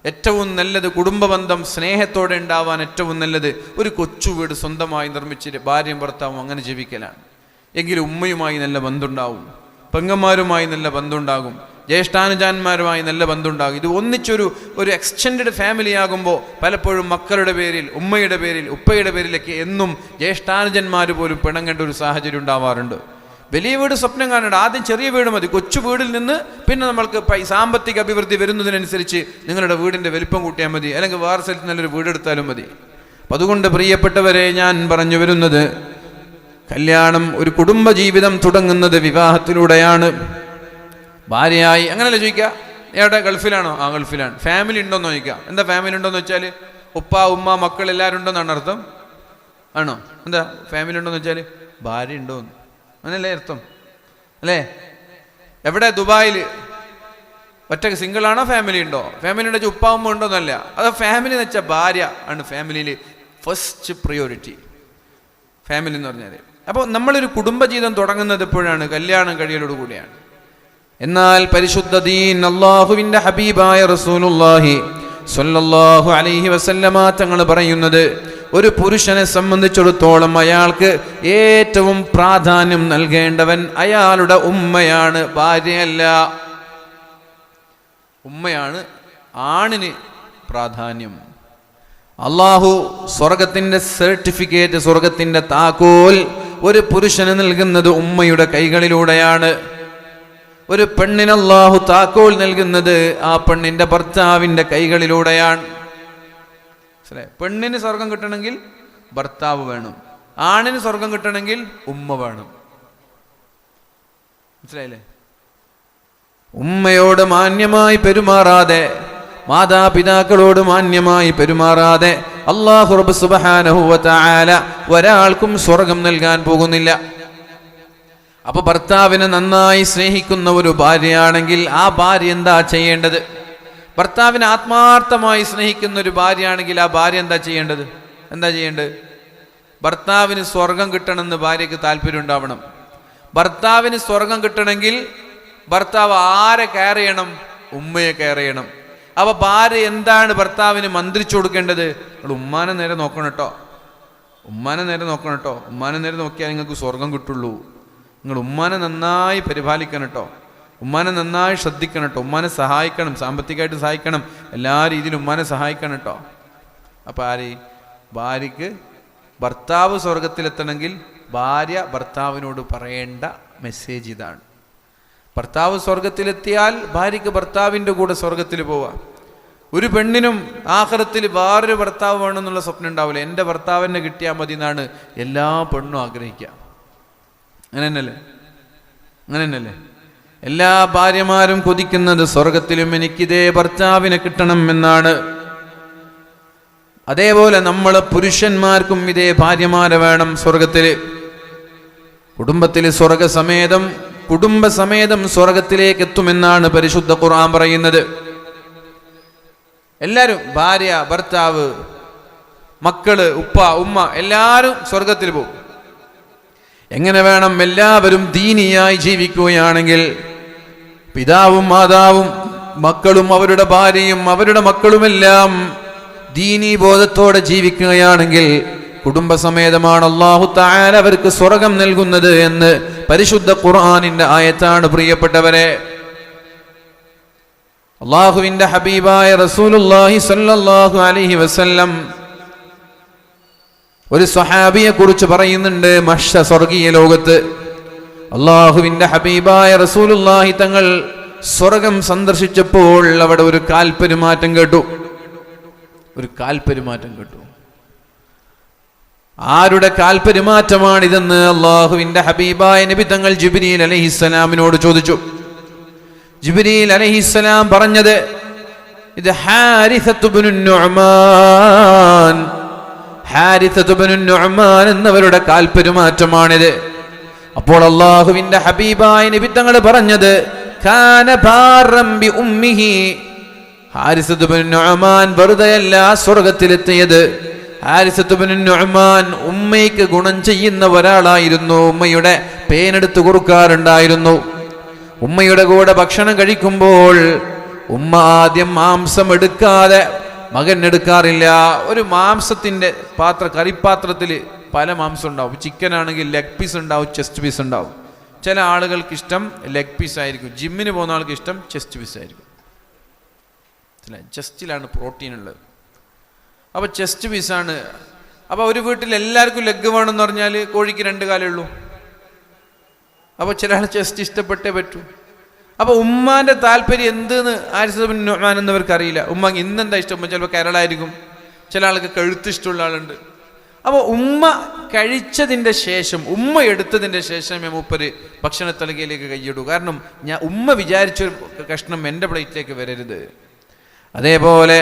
ഏറ്റവും നല്ലത് കുടുംബബന്ധം സ്നേഹത്തോടെ ഉണ്ടാവാൻ ഏറ്റവും നല്ലത് ഒരു കൊച്ചു വീട് സ്വന്തമായി നിർമ്മിച്ചിട്ട് ഭാര്യയും ഭർത്താവും അങ്ങനെ ജീവിക്കലാണ്. എങ്കിലും ഉമ്മയുമായി നല്ല ബന്ധമുണ്ടാവും, പെങ്ങന്മാരുമായി നല്ല ബന്ധമുണ്ടാകും, ജ്യേഷ്ഠാനുജാന്മാരുമായി നല്ല ബന്ധമുണ്ടാകും. ഇത് ഒരു എക്സ്റ്റെൻഡഡ് ഫാമിലി ആകുമ്പോൾ പലപ്പോഴും മക്കളുടെ പേരിൽ, ഉമ്മയുടെ പേരിൽ, ഉപ്പയുടെ പേരിലൊക്കെ എന്നും ജ്യേഷ്ഠാനുജന്മാർ പോലും പിണങ്ങേണ്ട ഒരു സാഹചര്യം ഉണ്ടാവാറുണ്ട്. വലിയ വീട് സ്വപ്നം കാണേണ്ട, ആദ്യം ചെറിയ വീട് മതി. കൊച്ചു വീടിൽ നിന്ന് പിന്നെ നമ്മൾക്ക് സാമ്പത്തിക അഭിവൃദ്ധി വരുന്നതിനനുസരിച്ച് നിങ്ങളുടെ വീടിൻ്റെ വലിപ്പം കൂട്ടിയാൽ മതി, അല്ലെങ്കിൽ വേറെ സ്ഥലത്ത് നല്ലൊരു വീടെടുത്താലും മതി. അപ്പം അതുകൊണ്ട് പ്രിയപ്പെട്ടവരെ, ഞാൻ പറഞ്ഞു വരുന്നത്, കല്യാണം, ഒരു കുടുംബജീവിതം തുടങ്ങുന്നത് വിവാഹത്തിലൂടെയാണ്. ഭാര്യയായി അങ്ങനെയല്ല ചോദിക്കുക, എവിടെ ഗൾഫിലാണോ? ആ ഗൾഫിലാണ്. ഫാമിലി ഉണ്ടോയെന്ന് ചോദിക്കുക. എന്താ ഫാമിലി ഉണ്ടോയെന്ന് വെച്ചാൽ ഉപ്പ ഉമ്മ മക്കൾ എല്ലാവരും ഉണ്ടോയെന്നാണ് അർത്ഥം? ആണോ? എന്താ ഫാമിലി ഉണ്ടോയെന്ന് വെച്ചാൽ ഭാര്യ ഉണ്ടോയെന്ന്, അങ്ങനല്ലേ അർത്ഥം അല്ലേ? എവിടെ? ദുബായിൽ ഒറ്റ സിംഗിളാണോ? ഫാമിലി ഉണ്ടോ? ഫാമിലി ഉണ്ടോ വെച്ചാൽ ഉപ്പ ഉമ്മ ഉണ്ടോയെന്നല്ല. അത് ഫാമിലി എന്ന് വെച്ചാൽ ഭാര്യ ആണ് ഫാമിലിയിൽ ഫസ്റ്റ് പ്രയോറിറ്റി, ഫാമിലി എന്ന് പറഞ്ഞാൽ. അപ്പോൾ നമ്മളൊരു കുടുംബജീവിതം തുടങ്ങുന്നത് എപ്പോഴാണ്? കല്യാണം കഴിയലോട് കൂടിയാണ്. എന്നാൽ പരിശുദ്ധ ദീൻ, അല്ലാഹുവിൻ്റെ ഹബീബായ റസൂലുള്ളാഹി സ്വല്ലല്ലാഹു അലൈഹി വസല്ലമ തങ്ങൾ പറയുന്നത്, ഒരു പുരുഷനെ സംബന്ധിച്ചിടത്തോളം അയാൾക്ക് ഏറ്റവും പ്രാധാന്യം നൽകേണ്ടവൻ അയാളുടെ ഉമ്മയാണ്, ഭാര്യയല്ല. ഉമ്മയാണ് ആണിന് പ്രാധാന്യം. അള്ളാഹു സ്വർഗത്തിൻ്റെ സർട്ടിഫിക്കറ്റ്, സ്വർഗത്തിൻ്റെ താക്കോൽ ഒരു പുരുഷന് നൽകുന്നത് ഉമ്മയുടെ കൈകളിലൂടെയാണ്. ഒരു പെണ്ണിന് അല്ലാഹു താക്കോൽ നൽകുന്നത് ആ പെണ്ണിന്റെ ഭർത്താവിന്റെ കൈകളിലൂടെയാണ്. പെണ്ണിന് സ്വർഗം കിട്ടണമെങ്കിൽ ഭർത്താവ് വേണം, ആണിന് സ്വർഗം കിട്ടണമെങ്കിൽ ഉമ്മ വേണം. മനസ്സിലായില്ലേ? ഉമ്മയോട് മാന്യമായി പെരുമാറാതെ, മാതാപിതാക്കളോട് മാന്യമായി പെരുമാറാതെ അല്ലാഹു റബ്ബ് സുബ്ഹാനഹു വ തആല ഒരാൾക്കും സ്വർഗം നൽകാൻ പോകുന്നില്ല. അപ്പൊ ഭർത്താവിനെ നന്നായി സ്നേഹിക്കുന്ന ഒരു ഭാര്യയാണെങ്കിൽ ആ ഭാര്യ എന്താ ചെയ്യേണ്ടത്? ഭർത്താവിനെ ആത്മാർത്ഥമായി സ്നേഹിക്കുന്ന ഒരു ഭാര്യയാണെങ്കിൽ ആ ഭാര്യ എന്താ ചെയ്യേണ്ടത്? ഭർത്താവിന് സ്വർഗം കിട്ടണമെന്ന് ഭാര്യയ്ക്ക് താല്പര്യം ഉണ്ടാവണം. ഭർത്താവിന് സ്വർഗം കിട്ടണമെങ്കിൽ ഭർത്താവ് ആരെ കെയർ ചെയ്യണം? ഉമ്മയെ കെയർ ചെയ്യണം. അപ്പൊ ഭാര്യ എന്താണ് ഭർത്താവിന് മന്ത്രിച്ചു കൊടുക്കേണ്ടത്? നിങ്ങൾ ഉമ്മാനെ നേരെ നോക്കണം കേട്ടോ, ഉമ്മാനെ നേരെ നോക്കിയാൽ നിങ്ങൾക്ക് സ്വർഗം കിട്ടുള്ളൂ. നിങ്ങൾ ഉമ്മാനെ നന്നായി പരിപാലിക്കണം കേട്ടോ, ഉമ്മാനെ നന്നായി ശ്രദ്ധിക്കണം കേട്ടോ, ഉമ്മാനെ സഹായിക്കണം, സാമ്പത്തികമായിട്ട് സഹായിക്കണം, എല്ലാ രീതിയിലും ഉമ്മാനെ സഹായിക്കണം കേട്ടോ. അപ്പം ഭാര്യയ്ക്ക് ഭർത്താവ് സ്വർഗത്തിലെത്തണമെങ്കിൽ ഭാര്യ ഭർത്താവിനോട് പറയേണ്ട മെസ്സേജ് ഇതാണ്. ഭർത്താവ് സ്വർഗത്തിലെത്തിയാൽ ഭാര്യയ്ക്ക് ഭർത്താവിൻ്റെ കൂടെ സ്വർഗത്തിൽ പോവാം. ഒരു പെണ്ണിനും ആഖിറത്തിൽ വേറൊരു ഭർത്താവ് വേണമെന്നുള്ള സ്വപ്നം ഉണ്ടാവില്ല. എൻ്റെ ഭർത്താവിനെ കിട്ടിയാൽ മതി എന്നാണ് എല്ലാ പെണ്ണും ആഗ്രഹിക്കുക. അങ്ങനെ തന്നെയല്ലേ എല്ലാ ഭാര്യമാരും കൊതിക്കുന്നത് സ്വർഗത്തിലും എനിക്കിതേ ഭർത്താവിനെ കിട്ടണം എന്നാണ്. അതേപോലെ നമ്മൾ പുരുഷന്മാർക്കും ഇതേ ഭാര്യമാരെ വേണം സ്വർഗത്തില്. കുടുംബസമേതം സ്വർഗത്തിലേക്ക് എത്തുമെന്നാണ് പരിശുദ്ധ ഖുർആൻ പറയുന്നത്. എല്ലാവരും ഭാര്യ, ഭർത്താവ്, മക്കള്, ഉപ്പ, ഉമ്മ എല്ലാവരും സ്വർഗത്തിൽ പോകും. എങ്ങനെ വേണം? എല്ലാവരും ദീനിയായി ജീവിക്കുകയാണെങ്കിൽ, പിതാവും മാതാവും മക്കളും അവരുടെ ഭാര്യയും അവരുടെ മക്കളുമെല്ലാം ദീനീ ബോധത്തോടെ ജീവിക്കുകയാണെങ്കിൽ കുടുംബസമേതമാണ് അല്ലാഹു തആല അവർക്ക് സ്വർഗം നൽകുന്നത് എന്ന് പരിശുദ്ധ ഖുർആനിന്റെ ആയത്താണ്. പ്രിയപ്പെട്ടവരെ, അല്ലാഹുവിന്റെ ഹബീബായ റസൂലുള്ളാഹി സ്വല്ലല്ലാഹു അലൈഹി വസല്ലം ഒരു സ്വഹാബിയെ കുറിച്ച് പറയുന്നുണ്ട്. സ്വർഗീയ ലോകത്ത് അല്ലാഹുവിന്റെ ഹബീബായ റസൂലുള്ളാഹി തങ്ങൾ സ്വർഗം സന്ദർശിച്ചപ്പോൾ അവിടെ ഒരു കാൽപെരുമാറ്റം കേട്ടു. ആരുടെ കാൽപെരുമാറ്റമാണിതെന്ന് അല്ലാഹുവിന്റെ ഹബീബായ നബി തങ്ങൾ ജിബ്രീൽ അലൈഹിസ്സലാമിനോട് ചോദിച്ചു. ജിബ്രീൽ അലൈഹിസ്സലാം പറഞ്ഞത്, ഇത് ഹാരിസത്ത് ഇബ്നു നുഅ്മാൻ എന്നവരുടെ കാൽപെരുമാറ്റമാണിത്. അപ്പോൾ അല്ലാഹുവിന്റെ ഹബീബായ നബി തങ്ങൾ പറഞ്ഞത്, കാന ബാറൻ ബി ഉമ്മിഹി. ഹാരിസത്ത് ഇബ്നു നുഅ്മാൻ വെറുതെയല്ല സ്വർഗത്തിലെത്തിയത്. ഹാരിസത്ത് ഇബ്നു നുഅ്മാൻ ഉമ്മയ്ക്ക് ഗുണം ചെയ്യുന്ന ഒരാളായിരുന്നു. ഉമ്മയുടെ പേനെടുത്ത് കൊടുക്കാറുണ്ടായിരുന്നു. ഉമ്മയുടെ കൂടെ ഭക്ഷണം കഴിക്കുമ്പോൾ ഉമ്മ ആദ്യം മാംസം എടുക്കാതെ മകൻ എടുക്കാറില്ല. ഒരു മാംസത്തിന്റെ കറിപ്പാത്രത്തിൽ പല മാംസം ഉണ്ടാവും. ചിക്കൻ ആണെങ്കിൽ ലെഗ് പീസ് ഉണ്ടാവും, ചെസ്റ്റ് പീസ് ഉണ്ടാവും. ചില ആളുകൾക്ക് ഇഷ്ടം ലെഗ് പീസ് ആയിരിക്കും, ജിമ്മിന് പോകുന്ന ആൾക്ക് ഇഷ്ടം ചെസ്റ്റ് പീസ് ആയിരിക്കും. ചെസ്റ്റിലാണ് പ്രോട്ടീൻ ഉള്ളത്. അപ്പോൾ ചെസ്റ്റ് പീസാണ്. അപ്പോൾ ഒരു വീട്ടിൽ എല്ലാവർക്കും ലെഗ് വേണമെന്ന് പറഞ്ഞാൽ കോഴിക്ക് 2 കാലേ ഉള്ളൂ. അപ്പോൾ ചില ആൾ ചെസ്റ്റ് ഇഷ്ടപ്പെട്ടേ പറ്റൂ. അപ്പോൾ ഉമ്മാന്റെ താല്പര്യം എന്തെന്ന് ഹാരിസത്ത് ഇബ്നു നുഅ്മാൻ എന്നവർക്ക് അറിയില്ല. ഉമ്മ ഇന്നെന്താ ഇഷ്ടം? ചിലപ്പോൾ കരളായിരിക്കും, ചില ആൾക്ക് കഴുത്ത് ഇഷ്ടമുള്ള ആളുണ്ട്. അപ്പോൾ ഉമ്മ കഴിച്ചതിൻ്റെ ശേഷം, ഉമ്മ എടുത്തതിൻ്റെ ശേഷമേ മൂപ്പര് ഭക്ഷണത്തലകയിലേക്ക് കൈയിടൂ. കാരണം ഉമ്മ വിചാരിച്ചൊരു കഷ്ണം എൻ്റെ പ്ലേറ്റിലേക്ക് വരരുത്. അതേപോലെ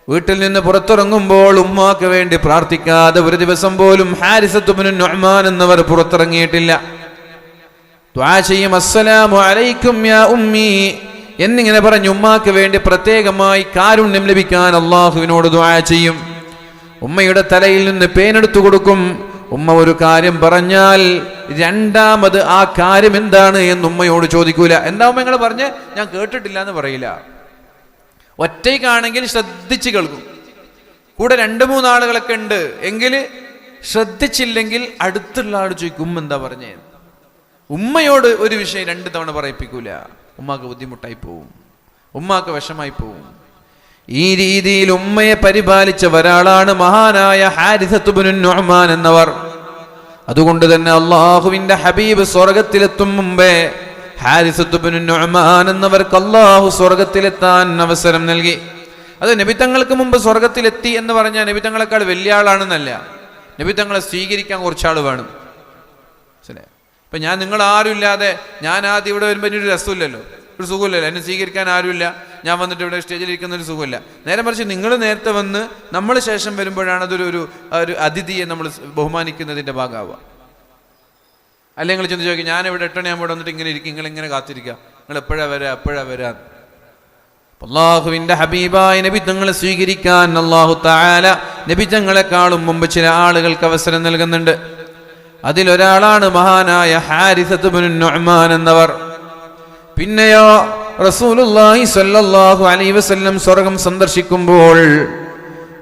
വീട്ടിൽ നിന്ന് പുറത്തിറങ്ങുമ്പോൾ ഉമ്മാക്ക് വേണ്ടി പ്രാർത്ഥിക്കാതെ ഒരു ദിവസം പോലും ഹാരിസത്ത് ഇബ്നു നുഅ്മാൻ എന്നവർ പുറത്തിറങ്ങിയിട്ടില്ല. ദുആ ചെയ്യും, അസ്സലാമു അലൈക്കും യാ ഉമ്മി എന്നിങ്ങനെ പറഞ്ഞ് ഉമ്മാക്ക് വേണ്ടി പ്രത്യേകമായി കാരുണ്യം ലഭിക്കാൻ അല്ലാഹുവിനോട് ദുആ ചെയ്യും. ഉമ്മയുടെ തലയിൽ നിന്ന് പേനെടുത്തു കൊടുക്കും. ഉമ്മ ഒരു കാര്യം പറഞ്ഞാൽ രണ്ടാമത് ആ കാര്യം എന്താണ് എന്ന് ഉമ്മയോട് ചോദിക്കൂല. എന്താ ഉമ്മ നിങ്ങൾ പറഞ്ഞ്? ഞാൻ കേട്ടിട്ടില്ല എന്ന് പറയില്ല. ഒറ്റയ്ക്കാണെങ്കിൽ ശ്രദ്ധിച്ച് കേൾക്കും. കൂടെ 2-3 ആളുകളൊക്കെ ഉണ്ട് എങ്കിൽ ശ്രദ്ധിച്ചില്ലെങ്കിൽ അടുത്തുള്ള ആൾ ചോദിക്കും ഉമ്മ എന്താ പറഞ്ഞേ. ഉമ്മയോട് ഒരു വിഷയം 2 തവണ പറയിപ്പിക്കൂല. ഉമ്മാക്ക് ബുദ്ധിമുട്ടായി പോവും, ഉമ്മാക്ക് വിഷമായി പോവും. ഈ രീതിയിൽ ഉമ്മയെ പരിപാലിച്ച ഒരാളാണ് മഹാനായ ഹാരിസത്ത് ഇബ്നു നുഅ്മാൻ എന്നവർ. അതുകൊണ്ട് തന്നെ അല്ലാഹുവിന്റെ ഹബീബ് സ്വർഗത്തിലെത്തും മുമ്പേ ഹാരിസത്ത് ഇബ്നു നുഅ്മാൻ എന്നവർക്ക് അല്ലാഹു സ്വർഗത്തിലെത്താൻ അവസരം നൽകി. അത് നബിതങ്ങൾക്ക് മുമ്പ് സ്വർഗത്തിലെത്തി എന്ന് പറഞ്ഞാൽ നബിതങ്ങളെക്കാൾ വലിയ ആളാണെന്നല്ല, നബിതങ്ങളെ സ്വീകരിക്കാൻ കുറച്ചാൾ വേണം. ഇപ്പം നിങ്ങൾ ആരും ഇല്ലാതെ ഞാൻ ആദ്യം ഇവിടെ വരുമ്പോൾ ഒരു രസമില്ലല്ലോ, ഒരു സുഖമില്ലല്ലോ. എന്നെ സ്വീകരിക്കാൻ ആരുമില്ല, ഞാൻ വന്നിട്ട് ഇവിടെ സ്റ്റേജിലിരിക്കുന്ന ഒരു സുഖമില്ല. നേരെ മറിച്ച് നിങ്ങൾ നേരത്തെ വന്ന് നമ്മൾ ശേഷം വരുമ്പോഴാണ് അതൊരു അതിഥിയെ നമ്മൾ ബഹുമാനിക്കുന്നതിൻ്റെ ഭാഗമാവുക. അല്ലെങ്കിൽ ചെന്ന് ചോദിക്കും, ഞാൻ ഇവിടെ 8 മണിയാകുമ്പോൾ വന്നിട്ട് ഇങ്ങനെ ഇരിക്കും, നിങ്ങളിങ്ങനെ കാത്തിരിക്കുക, നിങ്ങൾ എപ്പോഴാ വരാ. അല്ലാഹുവിന്റെ ഹബീബായ നബി തങ്ങളെ സ്വീകരിക്കാൻ അല്ലാഹു തആല നബി തങ്ങളെക്കാളും മുമ്പ് ചില ആളുകൾക്ക് അവസരം നൽകുന്നുണ്ട്. അതിലൊരാളാണ് മഹാനായ ഹാരിസത്ത് ഇബ്നു നുഅ്മാൻ എന്നവർ. പിന്നെയോ റസൂലുള്ളാഹി സ്വല്ലല്ലാഹു അലൈഹി വസല്ലം സ്വർഗ്ഗം സന്ദർശിക്കുമ്പോൾ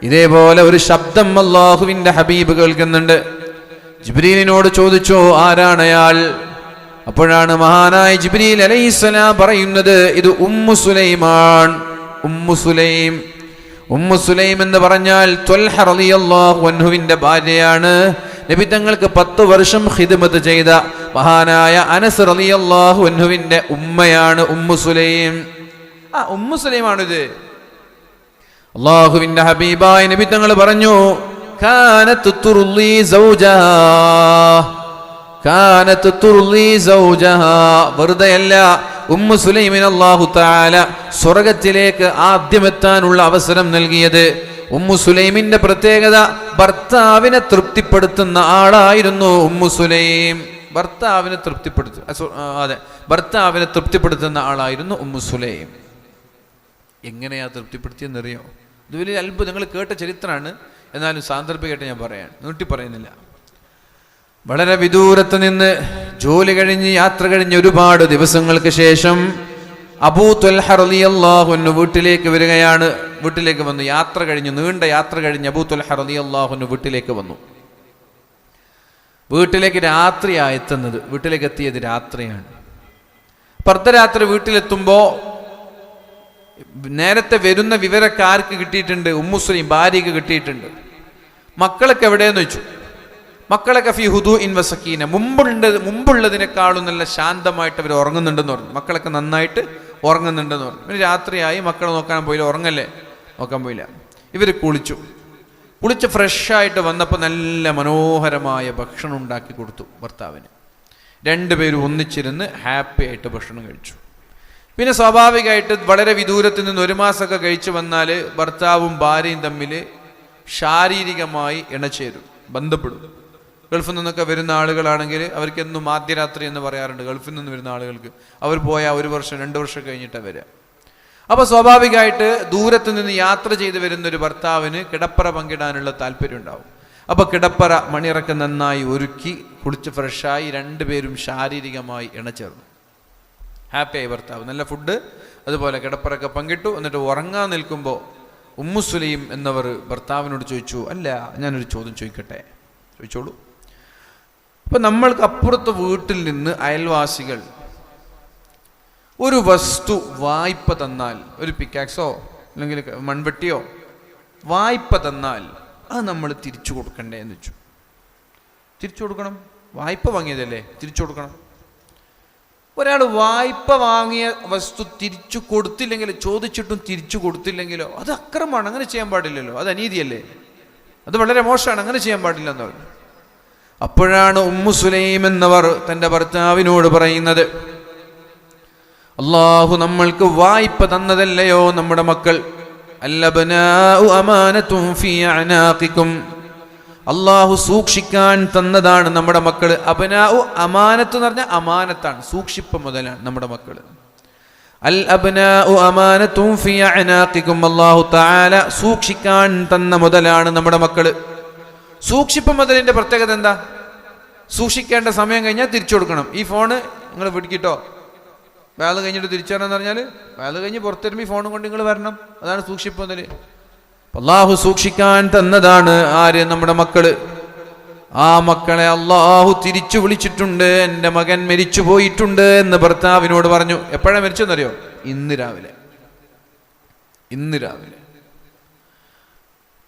ഇതേപോലെ ഒരു ശബ്ദം അല്ലാഹുവിന്റെ ഹബീബ് കേൾക്കുന്നുണ്ട്. ജിബ്രീലിനോട് ചോദിച്ചു, ആരാണ് അയാൾ? അപ്പോഴാണ് മഹാനായ ജിബ്രീൽ അലൈഹിസ്സലാം പറയുന്നത്, ഇത് ഉമ്മു സുലൈമാൻ. ഉമ്മു സുലൈം എന്ന് പറഞ്ഞാൽ ത്വൽഹ റളിയല്ലാഹു അൻഹുവിന്റെ ഭാര്യയാണ്. നബി തങ്ങൾക്ക് 10 വർഷം ഖിദ്മത്ത് ചെയ്ത മഹാനായ അനസ് റളിയല്ലാഹു അൻഹുവിന്റെ ഉമ്മയാണ് ഉമ്മു സുലൈം. ഉമ്മു സുലൈമാണിത്. അല്ലാഹുവിന്റെ ഹബീബായ നബി തങ്ങൾ പറഞ്ഞു, കാനത്ത് തുർലി സൗജഹാ, കാനത്ത് തുർലി സൗജഹാ. വെറുതെയല്ല ഉമ്മു സുലൈമിന് അല്ലാഹു തആല സ്വർഗ്ഗത്തിലേക്ക് ആദ്യമെത്താനുള്ള അവസരം നൽകിയത്. ഉമ്മു സുലൈമിന്റെ പ്രത്യേകത, ഭർത്താവിനെ തൃപ്തിപ്പെടുത്തുന്ന ആളായിരുന്നു ഉമ്മു സുലൈം. ഭർത്താവിനെ തൃപ്തിപ്പെടുത്തുന്ന ആളായിരുന്നു ഉമ്മു സുലൈം. എങ്ങനെയാ തൃപ്തിപ്പെടുത്തിയെന്നറിയോ? ഇത് വലിയ അത്ഭുതം. നിങ്ങൾ കേട്ട ചരിത്രമാണ്, എന്നാലും സാന്ദർഭികമായിട്ട് ഞാൻ പറയാൻ നീട്ടി പറയുന്നില്ല. വളരെ വിദൂരത്ത് നിന്ന് ജോലി കഴിഞ്ഞ് യാത്ര കഴിഞ്ഞ് ഒരുപാട് ദിവസങ്ങൾക്ക് ശേഷം അബൂ ത്വൽഹ റളിയല്ലാഹു അൻഹു വീട്ടിലേക്ക് വരികയാണ്. വീട്ടിലേക്ക് വന്നു. യാത്ര കഴിഞ്ഞു, നീണ്ട യാത്ര കഴിഞ്ഞ് അബൂ ത്വൽഹ റളിയല്ലാഹു അൻഹു വീട്ടിലേക്ക് വന്നു. വീട്ടിലേക്ക് രാത്രിയാണ് എത്തുന്നത്. വീട്ടിലേക്ക് എത്തിയത് രാത്രിയാണ്. അർദ്ധരാത്രി വീട്ടിലെത്തുമ്പോൾ നേരത്തെ വരുന്ന വിവരമൊക്കെ ആർക്ക് കിട്ടിയിട്ടുണ്ട്? ഉമ്മു സുലൈം ഭാര്യയ്ക്ക് കിട്ടിയിട്ടുണ്ട്. മക്കളൊക്കെ എവിടെയെന്ന് വെച്ചു. മക്കളൊക്കെ ഫി ഹുദൂഇൻ വസക്കീന, മുമ്പുള്ളതിനേക്കാളും നല്ല ശാന്തമായിട്ട് അവർ ഉറങ്ങുന്നുണ്ടെന്ന് പറഞ്ഞു. മക്കളൊക്കെ നന്നായിട്ട് ഉറങ്ങുന്നുണ്ടെന്ന് പറഞ്ഞു. പിന്നെ രാത്രിയായി, മക്കളെ നോക്കാൻ പോയില്ല, ഉറങ്ങല്ലേ, നോക്കാൻ പോയില്ല. ഇവർ കുളിച്ച് ഫ്രഷായിട്ട് വന്നപ്പോൾ നല്ല മനോഹരമായ ഭക്ഷണം ഉണ്ടാക്കി കൊടുത്തു ഭർത്താവിന്. രണ്ടുപേരും ഒന്നിച്ചിരുന്ന് ഹാപ്പി ആയിട്ട് ഭക്ഷണം കഴിച്ചു. പിന്നെ സ്വാഭാവികമായിട്ട് വളരെ വിദൂരത്തിൽ നിന്ന് 1 മാസമൊക്കെ കഴിച്ചു വന്നാൽ ഭർത്താവും ഭാര്യയും തമ്മിൽ ശാരീരികമായി ഇണചേരും, ബന്ധപ്പെടും. ഗൾഫിൽ നിന്നൊക്കെ വരുന്ന ആളുകളാണെങ്കിൽ അവർക്ക് എന്നും ആദ്യരാത്രി എന്ന് പറയാറുണ്ട്. ഗൾഫിൽ നിന്ന് വരുന്ന ആളുകൾക്ക് അവർ പോയാൽ 1 വർഷം 2 വർഷം കഴിഞ്ഞിട്ടാണ് വരിക. അപ്പോൾ സ്വാഭാവികമായിട്ട് ദൂരത്ത് നിന്ന് യാത്ര ചെയ്ത് വരുന്നൊരു ഭർത്താവിന് കിടപ്പറ പങ്കിടാനുള്ള താല്പര്യം ഉണ്ടാവും. അപ്പോൾ കിടപ്പറ മണിയറൊക്കെ നന്നായി ഒരുക്കി കുളിച്ച് ഫ്രഷായി രണ്ടുപേരും ശാരീരികമായി ഇണചേർന്നു. ഹാപ്പിയായി ഭർത്താവ്. നല്ല ഫുഡ്, അതുപോലെ കിടപ്പറൊക്കെ പങ്കിട്ടു. എന്നിട്ട് ഉറങ്ങാൻ നിൽക്കുമ്പോൾ ഉമ്മു സുലൈം എന്നവർ ഭർത്താവിനോട് ചോദിച്ചു, അല്ല ഞാനൊരു ചോദ്യം ചോദിക്കട്ടെ? ചോദിച്ചോളൂ. അപ്പം നമ്മൾക്ക് അപ്പുറത്ത് വീട്ടിൽ നിന്ന് അയൽവാസികൾ ഒരു വസ്തു വായ്പ തന്നാൽ, ഒരു പിക്കാക്സോ അല്ലെങ്കിൽ മൺവെട്ടിയോ വായ്പ തന്നാൽ അത് നമ്മൾ തിരിച്ചു കൊടുക്കണ്ടേ എന്ന് വെച്ചു. തിരിച്ചു കൊടുക്കണം, വായ്പ വാങ്ങിയതല്ലേ, തിരിച്ചു കൊടുക്കണം. ഒരാൾ വായ്പ വാങ്ങിയ വസ്തു തിരിച്ചു കൊടുത്തില്ലെങ്കിൽ, ചോദിച്ചിട്ടും തിരിച്ചു കൊടുത്തില്ലെങ്കിലോ അത് അക്രമമാണ്, അങ്ങനെ ചെയ്യാൻ പാടില്ലല്ലോ, അത് അനീതിയല്ലേ, അത് വളരെ മോശമാണ്, അങ്ങനെ ചെയ്യാൻ പാടില്ല എന്ന് പറഞ്ഞു. അപ്പോഴാണ് ഉമ്മു സുലൈം എന്നവർ തൻ്റെ ഭർത്താവിനോട് പറയുന്നത്, അല്ലാഹു നമ്മൾക്ക് വായ്പ തന്നതല്ലയോ നമ്മുടെ മക്കൾ, അല്ലബ്നാഉ അമാനത്തും ഫീ അനാഖികും, അല്ലാഹു സൂക്ഷിക്കാൻ തന്നതാണ് നമ്മുടെ മക്കൾ. അബ്നാഉ അമാനത്ത് എന്ന് പറഞ്ഞാൽ അമാനത്താണ്, സൂക്ഷിപ്പ് മുതലാണ് നമ്മുടെ മക്കൾ. അൽ അബ്നാഉ അമാനത്തും ഫീ അനാഖികും, അല്ലാഹു തആല സൂക്ഷിക്കാൻ തന്ന മുതലാണ് നമ്മുടെ മക്കൾ. സൂക്ഷിപ്പ് മുതലിന്റെ പ്രത്യേകത എന്താ? സൂക്ഷിക്കേണ്ട സമയം കഴിഞ്ഞാൽ തിരിച്ചു കൊടുക്കണം. ഈ ഫോണ് നിങ്ങൾ പിടിക്കിട്ടോ, വേല കഴിഞ്ഞിട്ട് തിരിച്ചു തരണമെന്ന് പറഞ്ഞാൽ വേല കഴിഞ്ഞ് പുറത്തിരുമ്പി ഈ ഫോണും കൊണ്ട് നിങ്ങൾ വരണം. അതാണ് സൂക്ഷിപ്പ് മുതൽ. അള്ളാഹു സൂക്ഷിക്കാൻ തന്നതാണ് ആര്? നമ്മുടെ മക്കള്. ആ മക്കളെ അള്ളാഹു തിരിച്ചു വിളിച്ചിട്ടുണ്ട്. എൻ്റെ മകൻ മരിച്ചു പോയിട്ടുണ്ട് എന്ന് ഭർത്താവിനോട് പറഞ്ഞു. എപ്പോഴാണ് മരിച്ചെന്നറിയോ? ഇന്ന് രാവിലെ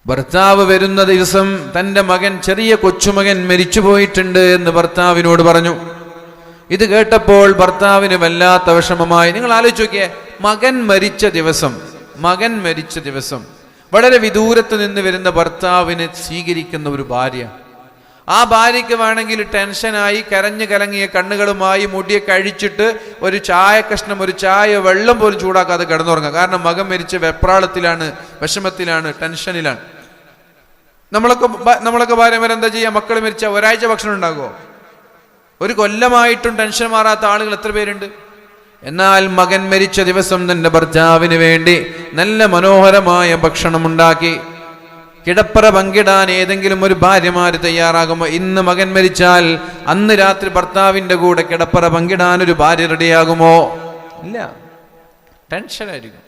ഭർത്താവ് വരുന്ന ദിവസം തൻ്റെ മകൻ, ചെറിയ കൊച്ചുമകൻ മരിച്ചു പോയിട്ടുണ്ട് എന്ന് ഭർത്താവിനോട് പറഞ്ഞു. ഇത് കേട്ടപ്പോൾ ഭർത്താവിന് വല്ലാത്ത വിഷമമായി. നിങ്ങൾ ആലോചിച്ച് നോക്കിയേ, മകൻ മരിച്ച ദിവസം വളരെ വിദൂരത്ത് നിന്ന് വരുന്ന ഭർത്താവിനെ സ്വീകരിക്കുന്ന ഒരു ഭാര്യ. ആ ഭാര്യയ്ക്ക് വേണമെങ്കിൽ ടെൻഷനായി കരഞ്ഞു കലങ്ങിയ കണ്ണുകളുമായി മുടിയൊക്കെ അഴിച്ചിട്ട് ഒരു ചായ കഷ്ണം, ഒരു ചായ വെള്ളം പോലും ചൂടാക്കാതെ കിടന്നുറങ്ങാം. കാരണം മകൻ മരിച്ച വെപ്രാളത്തിലാണ്, വിഷമത്തിലാണ്, ടെൻഷനിലാണ്. നമ്മളൊക്കെ ഭാര്യമാരെന്താ ചെയ്യുക? മക്കൾ മരിച്ച ഒരാഴ്ച ഭക്ഷണം ഉണ്ടാകുമോ? ഒരു കൊല്ലമായിട്ടും ടെൻഷൻ മാറാത്ത ആളുകൾ എത്ര പേരുണ്ട്? എന്നാൽ മകൻ മരിച്ച ദിവസം തന്റെ ഭർത്താവിന് വേണ്ടി നല്ല മനോഹരമായ ഭക്ഷണം ഉണ്ടാക്കി കിടപ്പറ പങ്കിടാൻ ഏതെങ്കിലും ഒരു ഭാര്യമാര് തയ്യാറാകുമ്പോൾ, ഇന്ന് മകൻ മരിച്ചാൽ അന്ന് രാത്രി ഭർത്താവിന്റെ കൂടെ കിടപ്പറ പങ്കിടാൻ ഒരു ഭാര്യ റെഡിയാകുമോ? ഇല്ല, ടെൻഷനായിരിക്കും.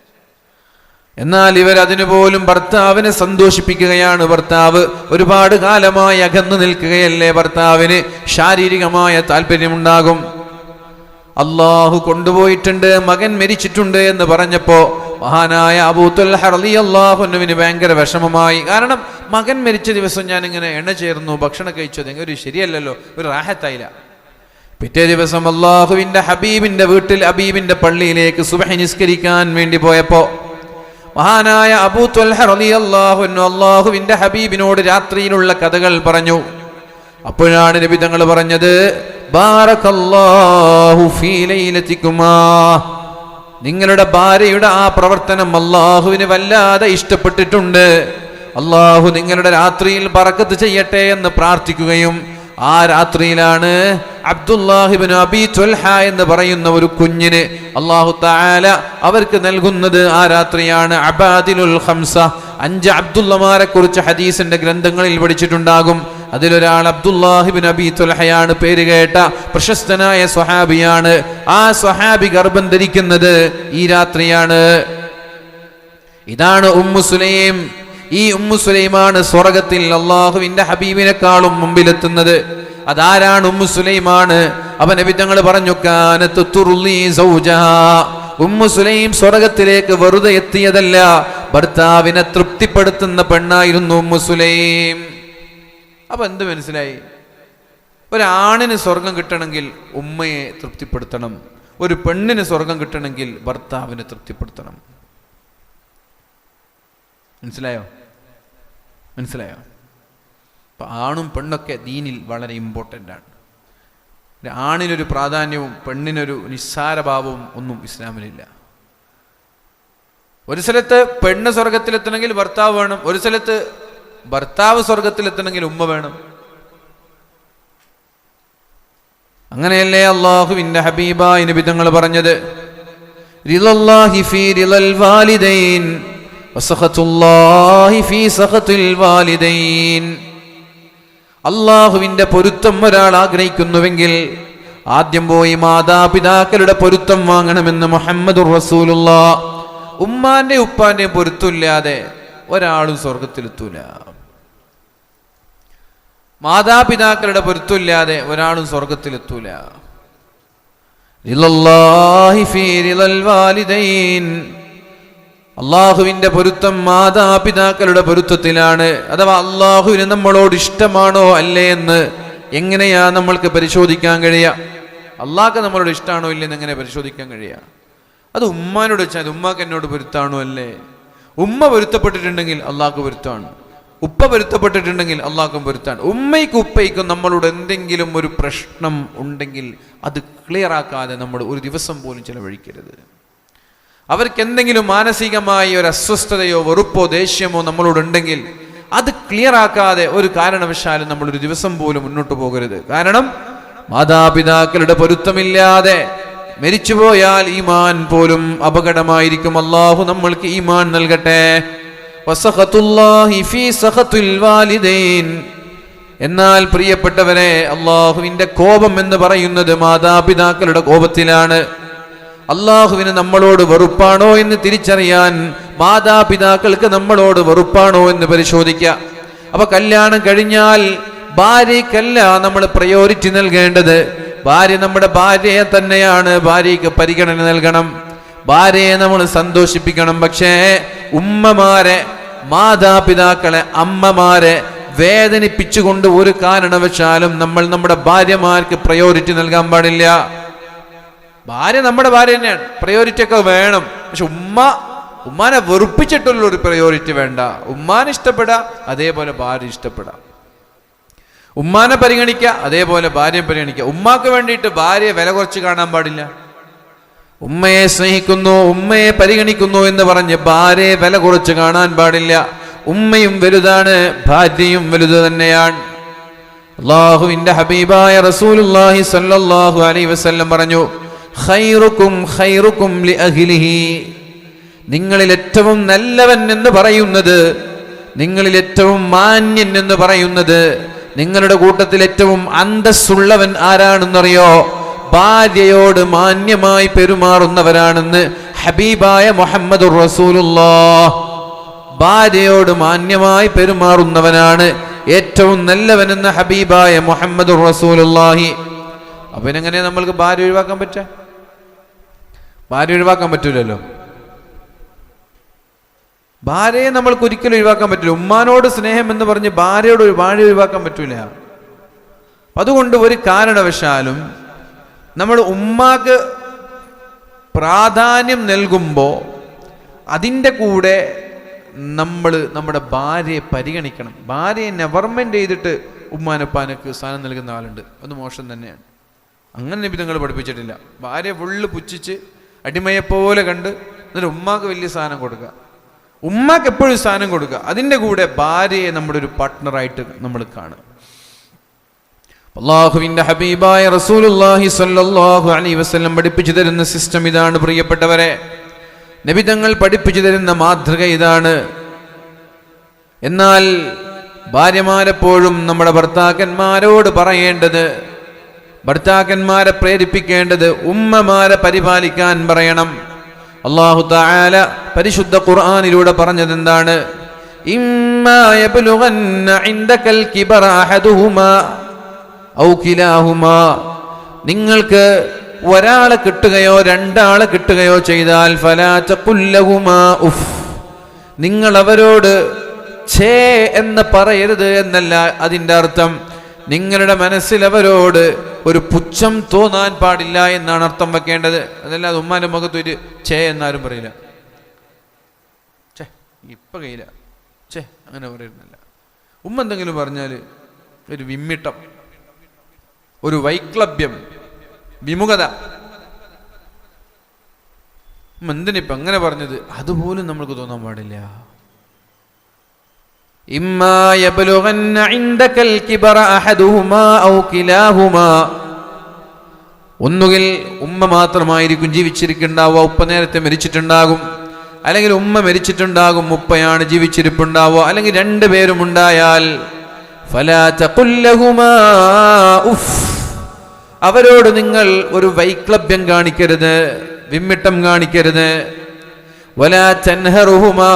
എന്നാൽ ഇവരതിനു പോലും ഭർത്താവിനെ സന്തോഷിപ്പിക്കുകയാണ്. ഭർത്താവ് ഒരുപാട് കാലമായി അകന്നു നിൽക്കുകയല്ലേ, ഭർത്താവിന് ശാരീരികമായ താല്പര്യമുണ്ടാകും. അള്ളാഹു കൊണ്ടുപോയിട്ടുണ്ട്, മകൻ മരിച്ചിട്ടുണ്ട് എന്ന് പറഞ്ഞപ്പോ മഹാനായ അബൂ ത്വൽഹ റളിയല്ലാഹു അൻഹുവിന് ഭയങ്കര വിഷമമായി. കാരണം മകൻ മരിച്ച ദിവസം ഞാൻ ഇങ്ങനെ എണ്ണ ചേർന്നു ഭക്ഷണം കഴിച്ചത് ഒരു ശരിയല്ലല്ലോ, ഒരു റാഹത്തായില്ല. പിറ്റേ ദിവസം അള്ളാഹുവിന്റെ ഹബീബിന്റെ വീട്ടിൽ, ഹബീബിന്റെ പള്ളിയിലേക്ക് സുബ്ഹി നിസ്കരിക്കാൻ വേണ്ടി പോയപ്പോ മഹാനായ അബൂ ത്വൽഹ റളിയല്ലാഹു അൻഹു അല്ലാഹുവിന്റെ ഹബീബിനോട് രാത്രിയിലുള്ള കഥകൾ പറഞ്ഞു. അപ്പോഴാണ് നബി തങ്ങൾ പറഞ്ഞത്, ബാറകല്ലാഹു ഫീ ലൈലതികുമാ, നിങ്ങളുടെ ഭാര്യയുടെ ആ പ്രവർത്തനം അല്ലാഹുവിന് വല്ലാതെ ഇഷ്ടപ്പെട്ടിട്ടുണ്ട്, അല്ലാഹു നിങ്ങളുടെ രാത്രിയിൽ ബറക്കത്ത് ചെയ്യട്ടെ എന്ന് പ്രാർത്ഥിക്കുകയും ആ രാത്രിയിലാണ് അബ്ദുല്ലാഹിബ്നു അബീ ത്വൽഹ എന്ന് പറയുന്ന ഒരു കുഞ്ഞിന് അല്ലാഹു തആല അവർക്ക് നൽകുന്നത് ആ രാത്രിയാണ് അബാദിലുൽ ഖംസ. 5 അബ്ദുള്ളമാരെ കുറിച്ച് ഹദീസിന്റെ ഗ്രന്ഥങ്ങളിൽ പഠിച്ചിട്ടുണ്ടാകും. അതിലൊരാൾ അബ്ദുല്ലാഹിബ്നു അബീ ത്വൽഹയാണ്, പേര് കേട്ട പ്രശസ്തനായ സ്വഹാബിയാണ്. ആ സ്വഹാബി ഗർഭം ധരിക്കുന്നത് ഈ രാത്രിയാണ്. ഇതാണ് ഉമ്മു സുലൈം. ഈ ഉമ്മു സുലൈമാണ് സ്വർഗത്തിൽ അല്ലാഹുവിന്റെ ഹബീബിനെക്കാളും മുമ്പിലെത്തുന്നത്. അതാരാണ്? ഉമ്മു സുലൈമാണ്. അവൻ നബി തങ്ങൾ പറഞ്ഞു, കാനത്ത് തുർലി സൗജഹാ, ഉമ്മു സുലൈം സ്വർഗത്തിലേക്ക് വെറുതെ എത്തിയതല്ല, ഭർത്താവിനെ തൃപ്തിപ്പെടുത്തുന്ന പെണ്ണായിരുന്നു ഉമ്മു സുലൈം. അപ്പൊ എന്ത് മനസ്സിലായി? ഒരാണിന് സ്വർഗം കിട്ടണമെങ്കിൽ ഉമ്മയെ തൃപ്തിപ്പെടുത്തണം, ഒരു പെണ്ണിന് സ്വർഗം കിട്ടണമെങ്കിൽ ഭർത്താവിനെ തൃപ്തിപ്പെടുത്തണം. മനസ്സിലായോ? അപ്പൊ ആണും പെണ്ണൊക്കെ ദീനിൽ വളരെ ഇമ്പോർട്ടൻ്റ് ആണ്. ആണിനൊരു പ്രാധാന്യവും പെണ്ണിനൊരു നിസ്സാരഭാവവും ഒന്നും ഇസ്ലാമിലില്ല. ഒരു സ്ഥലത്ത് പെണ്ണ് സ്വർഗത്തിലെത്തണമെങ്കിൽ ഭർത്താവ് വേണം, ഒരു സ്ഥലത്ത് ഭർത്താവ് സ്വർഗത്തിലെത്തണമെങ്കിൽ ഉമ്മ വേണം. അങ്ങനെയല്ലേ അല്ലാഹുവിന്റെ ഹബീബായ നബി തങ്ങൾ പറഞ്ഞത്, റിളല്ലാഹി ഫീ റിളൽ വാലിദൈൻ വസഖത്തുല്ലാഹി ഫീ സഖത്തിൽ വാലിദൈൻ. അല്ലാഹുവിന്റെ പൊരുത്തം ഒരാൾ ആഗ്രഹിക്കുന്നുവെങ്കിൽ ആദ്യം പോയി മാതാപിതാക്കളുടെ പൊരുത്തം വാങ്ങണമെന്ന് മുഹമ്മദുർ റസൂലുള്ളാഹ്. ഉമ്മാന്റെ ഉപ്പാന്റെ പൊരുത്തമില്ലാതെ ഒരാളും സ്വർഗത്തിലെത്തൂല. മാതാപിതാക്കളുടെ പൊരുത്തമില്ലാതെ ഒരാളും സ്വർഗത്തിലെത്തൂല. റിളല്ലാഹി ഫീ റിളൽ വാലിദൈൻ, അള്ളാഹുവിന്റെ പൊരുത്തം മാതാപിതാക്കളുടെ പൊരുത്തത്തിലാണ്. അഥവാ അള്ളാഹുവിന് നമ്മളോട് ഇഷ്ടമാണോ അല്ലേ എന്ന് എങ്ങനെയാ നമ്മൾക്ക് പരിശോധിക്കാൻ കഴിയുക? അള്ളാഹ്ക്ക് നമ്മളോട് ഇഷ്ടമാണോ ഇല്ലെന്ന് എങ്ങനെ പരിശോധിക്കാൻ കഴിയുക? അത് ഉമ്മാനോട് വെച്ചാൽ ഉമ്മാക്ക് എന്നോട് പൊരുത്താണോ അല്ലേ? ഉമ്മ പൊരുത്തപ്പെട്ടിട്ടുണ്ടെങ്കിൽ അള്ളാഹ്ക്ക് പൊരുത്തമാണ്, ഉപ്പ പൊരുത്തപ്പെട്ടിട്ടുണ്ടെങ്കിൽ അള്ളാഹ്ക്കും പൊരുത്താണ്. ഉമ്മയ്ക്കും ഉപ്പയ്ക്കും നമ്മളോട് എന്തെങ്കിലും ഒരു പ്രശ്നം ഉണ്ടെങ്കിൽ അത് ക്ലിയർ ആക്കാതെ നമ്മൾ ഒരു ദിവസം പോലും ചിലവഴിക്കരുത്. അവർക്ക് എന്തെങ്കിലും മാനസികമായി ഒരു അസ്വസ്ഥതയോ വെറുപ്പോ ദേഷ്യമോ നമ്മളോടുണ്ടെങ്കിൽ അത് ക്ലിയർ ആക്കാതെ ഒരു കാരണവശാലും നമ്മൾ ഒരു ദിവസം പോലും മുന്നോട്ട് പോകരുത്. കാരണം മാതാപിതാക്കളുടെ പൊരുത്തമില്ലാതെ മരിച്ചുപോയാൽ ഈമാൻ പോലും അപകടമായിരിക്കും. അല്ലാഹു നമ്മൾക്ക് ഈമാൻ നൽകട്ടെ. വസഖത്തുല്ലാഹി ഫീ സഖത്തുൽ വാലിദൈൻ. എന്നാൽ പ്രിയപ്പെട്ടവരെ, അല്ലാഹുവിന്റെ കോപം എന്ന് പറയുന്നത് മാതാപിതാക്കളുടെ കോപത്തിലാണ്. അള്ളാഹുവിന് നമ്മളോട് വെറുപ്പാണോ എന്ന് തിരിച്ചറിയാൻ മാതാപിതാക്കൾക്ക് നമ്മളോട് വെറുപ്പാണോ എന്ന് പരിശോധിക്കുക. അപ്പൊ കല്യാണം കഴിഞ്ഞാൽ ഭാര്യയ്ക്കല്ല നമ്മൾ പ്രയോറിറ്റി നൽകേണ്ടത്. ഭാര്യ നമ്മുടെ ഭാര്യയെ തന്നെയാണ്, ഭാര്യയ്ക്ക് പരിഗണന നൽകണം, ഭാര്യയെ നമ്മൾ സന്തോഷിപ്പിക്കണം. പക്ഷേ ഉമ്മമാരെ, മാതാപിതാക്കളെ, അമ്മമാരെ വേദനിപ്പിച്ചുകൊണ്ട് ഒരു കാരണവശാലും നമ്മൾ നമ്മുടെ ഭാര്യമാർക്ക് പ്രയോറിറ്റി നൽകാൻ പാടില്ല. ഭാര്യ നമ്മുടെ ഭാര്യ തന്നെയാണ്, പ്രയോറിറ്റി ഒക്കെ വേണം. പക്ഷെ ഉമ്മാനെ വെറുപ്പിച്ചിട്ടുള്ള ഒരു പ്രയോറിറ്റി വേണ്ട. ഉമ്മാനെ ഇഷ്ടപ്പെടാം, അതേപോലെ ഭാര്യ ഇഷ്ടപ്പെടാം. ഉമ്മാനെ പരിഗണിക്കുക, അതേപോലെ ഭാര്യയെ പരിഗണിക്കുക. ഉമ്മാക്ക് വേണ്ടിയിട്ട് ഭാര്യയെ വില കുറച്ച് കാണാൻ പാടില്ല. ഉമ്മയെ സ്നേഹിക്കുന്നു, ഉമ്മയെ പരിഗണിക്കുന്നു എന്ന് പറഞ്ഞ് ഭാര്യയെ വില കുറച്ച് കാണാൻ പാടില്ല. ഉമ്മയും വലുതാണ്, ഭാര്യയും വലുത് തന്നെയാണ്. അല്ലാഹുവിന്റെ ഹബീബായ റസൂലുള്ളാഹി സ്വല്ലല്ലാഹു അലൈഹി വസല്ലം പറഞ്ഞു, ഖൈറുക്കും ഖൈറുക്കും ലിഅഹ്ലിഹി. നിങ്ങളിൽ ഏറ്റവും നല്ലവൻ എന്ന് പറയുന്നത്, നിങ്ങളിൽ ഏറ്റവും മാന്യൻ എന്ന് പറയുന്നത്, നിങ്ങളുടെ കൂട്ടത്തിൽ ഏറ്റവും അന്തസ്സുള്ളവൻ ആരാണെന്നറിയോ? ഭാര്യയോട് മാന്യമായി പെരുമാറുന്നവരാണെന്ന് ഹബീബായ മുഹമ്മദുർ റസൂലുള്ളാഹ്. ഭാര്യയോട് മാന്യമായി പെരുമാറുന്നവനാണ് ഏറ്റവും നല്ലവനെന്ന് ഹബീബായ മുഹമ്മദുർ റസൂലുള്ളാഹി. അപ്പൊ എങ്ങനെ നമ്മൾക്ക് ഭാര്യ ഒഴിവാക്കാൻ പറ്റുക? ഭാര്യ ഒഴിവാക്കാൻ പറ്റൂലല്ലോ. ഭാര്യയെ നമ്മൾക്ക് ഒരിക്കലും ഒഴിവാക്കാൻ പറ്റില്ല. ഉമ്മാനോട് സ്നേഹം എന്ന് പറഞ്ഞ് ഭാര്യ ഒഴിവാക്കാൻ പറ്റൂല. അതുകൊണ്ട് ഒരു കാരണവശാലും നമ്മൾ ഉമ്മാക്ക് പ്രാധാന്യം നൽകുമ്പോൾ അതിൻ്റെ കൂടെ നമ്മൾ നമ്മുടെ ഭാര്യയെ പരിഗണിക്കണം. ഭാര്യയെ നെവർമെൻ്റ് ചെയ്തിട്ട് ഉമ്മാനപ്പാനക്ക് സ്ഥാനം നൽകുന്ന ആളുണ്ട്, അത് മോശം തന്നെയാണ്. അങ്ങനെ നബി തങ്ങൾ പഠിപ്പിച്ചിട്ടില്ല. ഭാര്യ ഫുള്ള് പുച്ഛിച്ച് അടിമയെപ്പോലെ കണ്ട് എന്നിട്ട് ഉമ്മാക്ക് വലിയ സ്ഥാനം കൊടുക്കുക, ഉമ്മാക്ക് എപ്പോഴും സ്ഥാനം കൊടുക്കുക. അതിൻ്റെ കൂടെ ഭാര്യയെ നമ്മുടെ ഒരു പാർട്ട്ണറായിട്ട് നമ്മൾ കാണുക. അല്ലാഹുവിൻ്റെ ഹബീബായ റസൂലുള്ളാഹി സ്വല്ലല്ലാഹു അലൈഹി വസല്ലം പഠിപ്പിച്ചു തരുന്ന സിസ്റ്റം ഇതാണ് പ്രിയപ്പെട്ടവരെ. നബി തങ്ങൾ പഠിപ്പിച്ചു തരുന്ന മാതൃക ഇതാണ്. എന്നാൽ ഭാര്യമാരെപ്പോഴും നമ്മുടെ ഭർത്താക്കന്മാരോട് പറയേണ്ടത്, ഭർത്താക്കന്മാരെ പ്രേരിപ്പിക്കേണ്ടത് ഉമ്മമാരെ പരിപാലിക്കാൻ പറയണം. അല്ലാഹു തആല പരിശുദ്ധ ഖുർആനിലൂടെ പറഞ്ഞത് എന്താണ്? ഇമ്മാ യബ്ലുഗന്ന ഇൻദകൽ കിബറ അഹദുഹുമാ ഔ കിലാഹുമാ, നിങ്ങൾക്ക് ഒരാളെ കിട്ടുകയോ രണ്ടാളെ കിട്ടുകയോ ചെയ്താൽ ഫലാ തഖുൽ ലഹുമാ ഉഫ്, നിങ്ങൾ അവരോട് ഛേ എന്ന് പറയരുത് എന്നല്ല അതിൻ്റെ അർത്ഥം. നിങ്ങളുടെ മനസ്സിൽ അവരോട് ഒരു പുച്ഛം തോന്നാൻ പാടില്ല എന്നാണ് അർത്ഥം വെക്കേണ്ടത്. അതല്ലാതെ ഉമ്മാൻ്റെ മുഖത്ത് ഒരു ഛേ എന്നാരും പറയില്ല. ഛേ ഇപ്പം കയ്യില്ല, ഛേ അങ്ങനെ പറയുന്നില്ല. ഉമ്മ എന്തെങ്കിലും പറഞ്ഞാൽ ഒരു വിമ്മിട്ടം, ഒരു വൈക്ലഭ്യം, വിമുഖത. എന്തിനിപ്പം അങ്ങനെ പറഞ്ഞത് അതുപോലും നമ്മൾക്ക് തോന്നാൻ പാടില്ല. ഇമ്മാ യബ്ലുഗന്ന ഇൻദകൽ കിബറ അഹദുഹുമാ ഔ കിലാഹുമാ, ഒന്നുകിൽ ഉമ്മ മാത്രമായിരിക്കും ജീവിച്ചിരിക്കുന്നുണ്ടാവുക, ഉപ്പ നേരത്തെ മരിച്ചിട്ടുണ്ടാകും, അല്ലെങ്കിൽ ഉമ്മ മരിച്ചിട്ടുണ്ടാകും, ഉപ്പയാണ് ജീവിച്ചിരിപ്പുണ്ടാവുക, അല്ലെങ്കിൽ രണ്ടുപേരും ഉണ്ടായാൽ ഫലാ തഖുൽ ലഹുമാ ഉഫ്, അവരോട് നിങ്ങൾ ഒരു വൈക്ലഭ്യം കാണിക്കരുത്, വിമ്മിട്ടം കാണിക്കരുത്. വലാ തൻഹറുഹുമാ,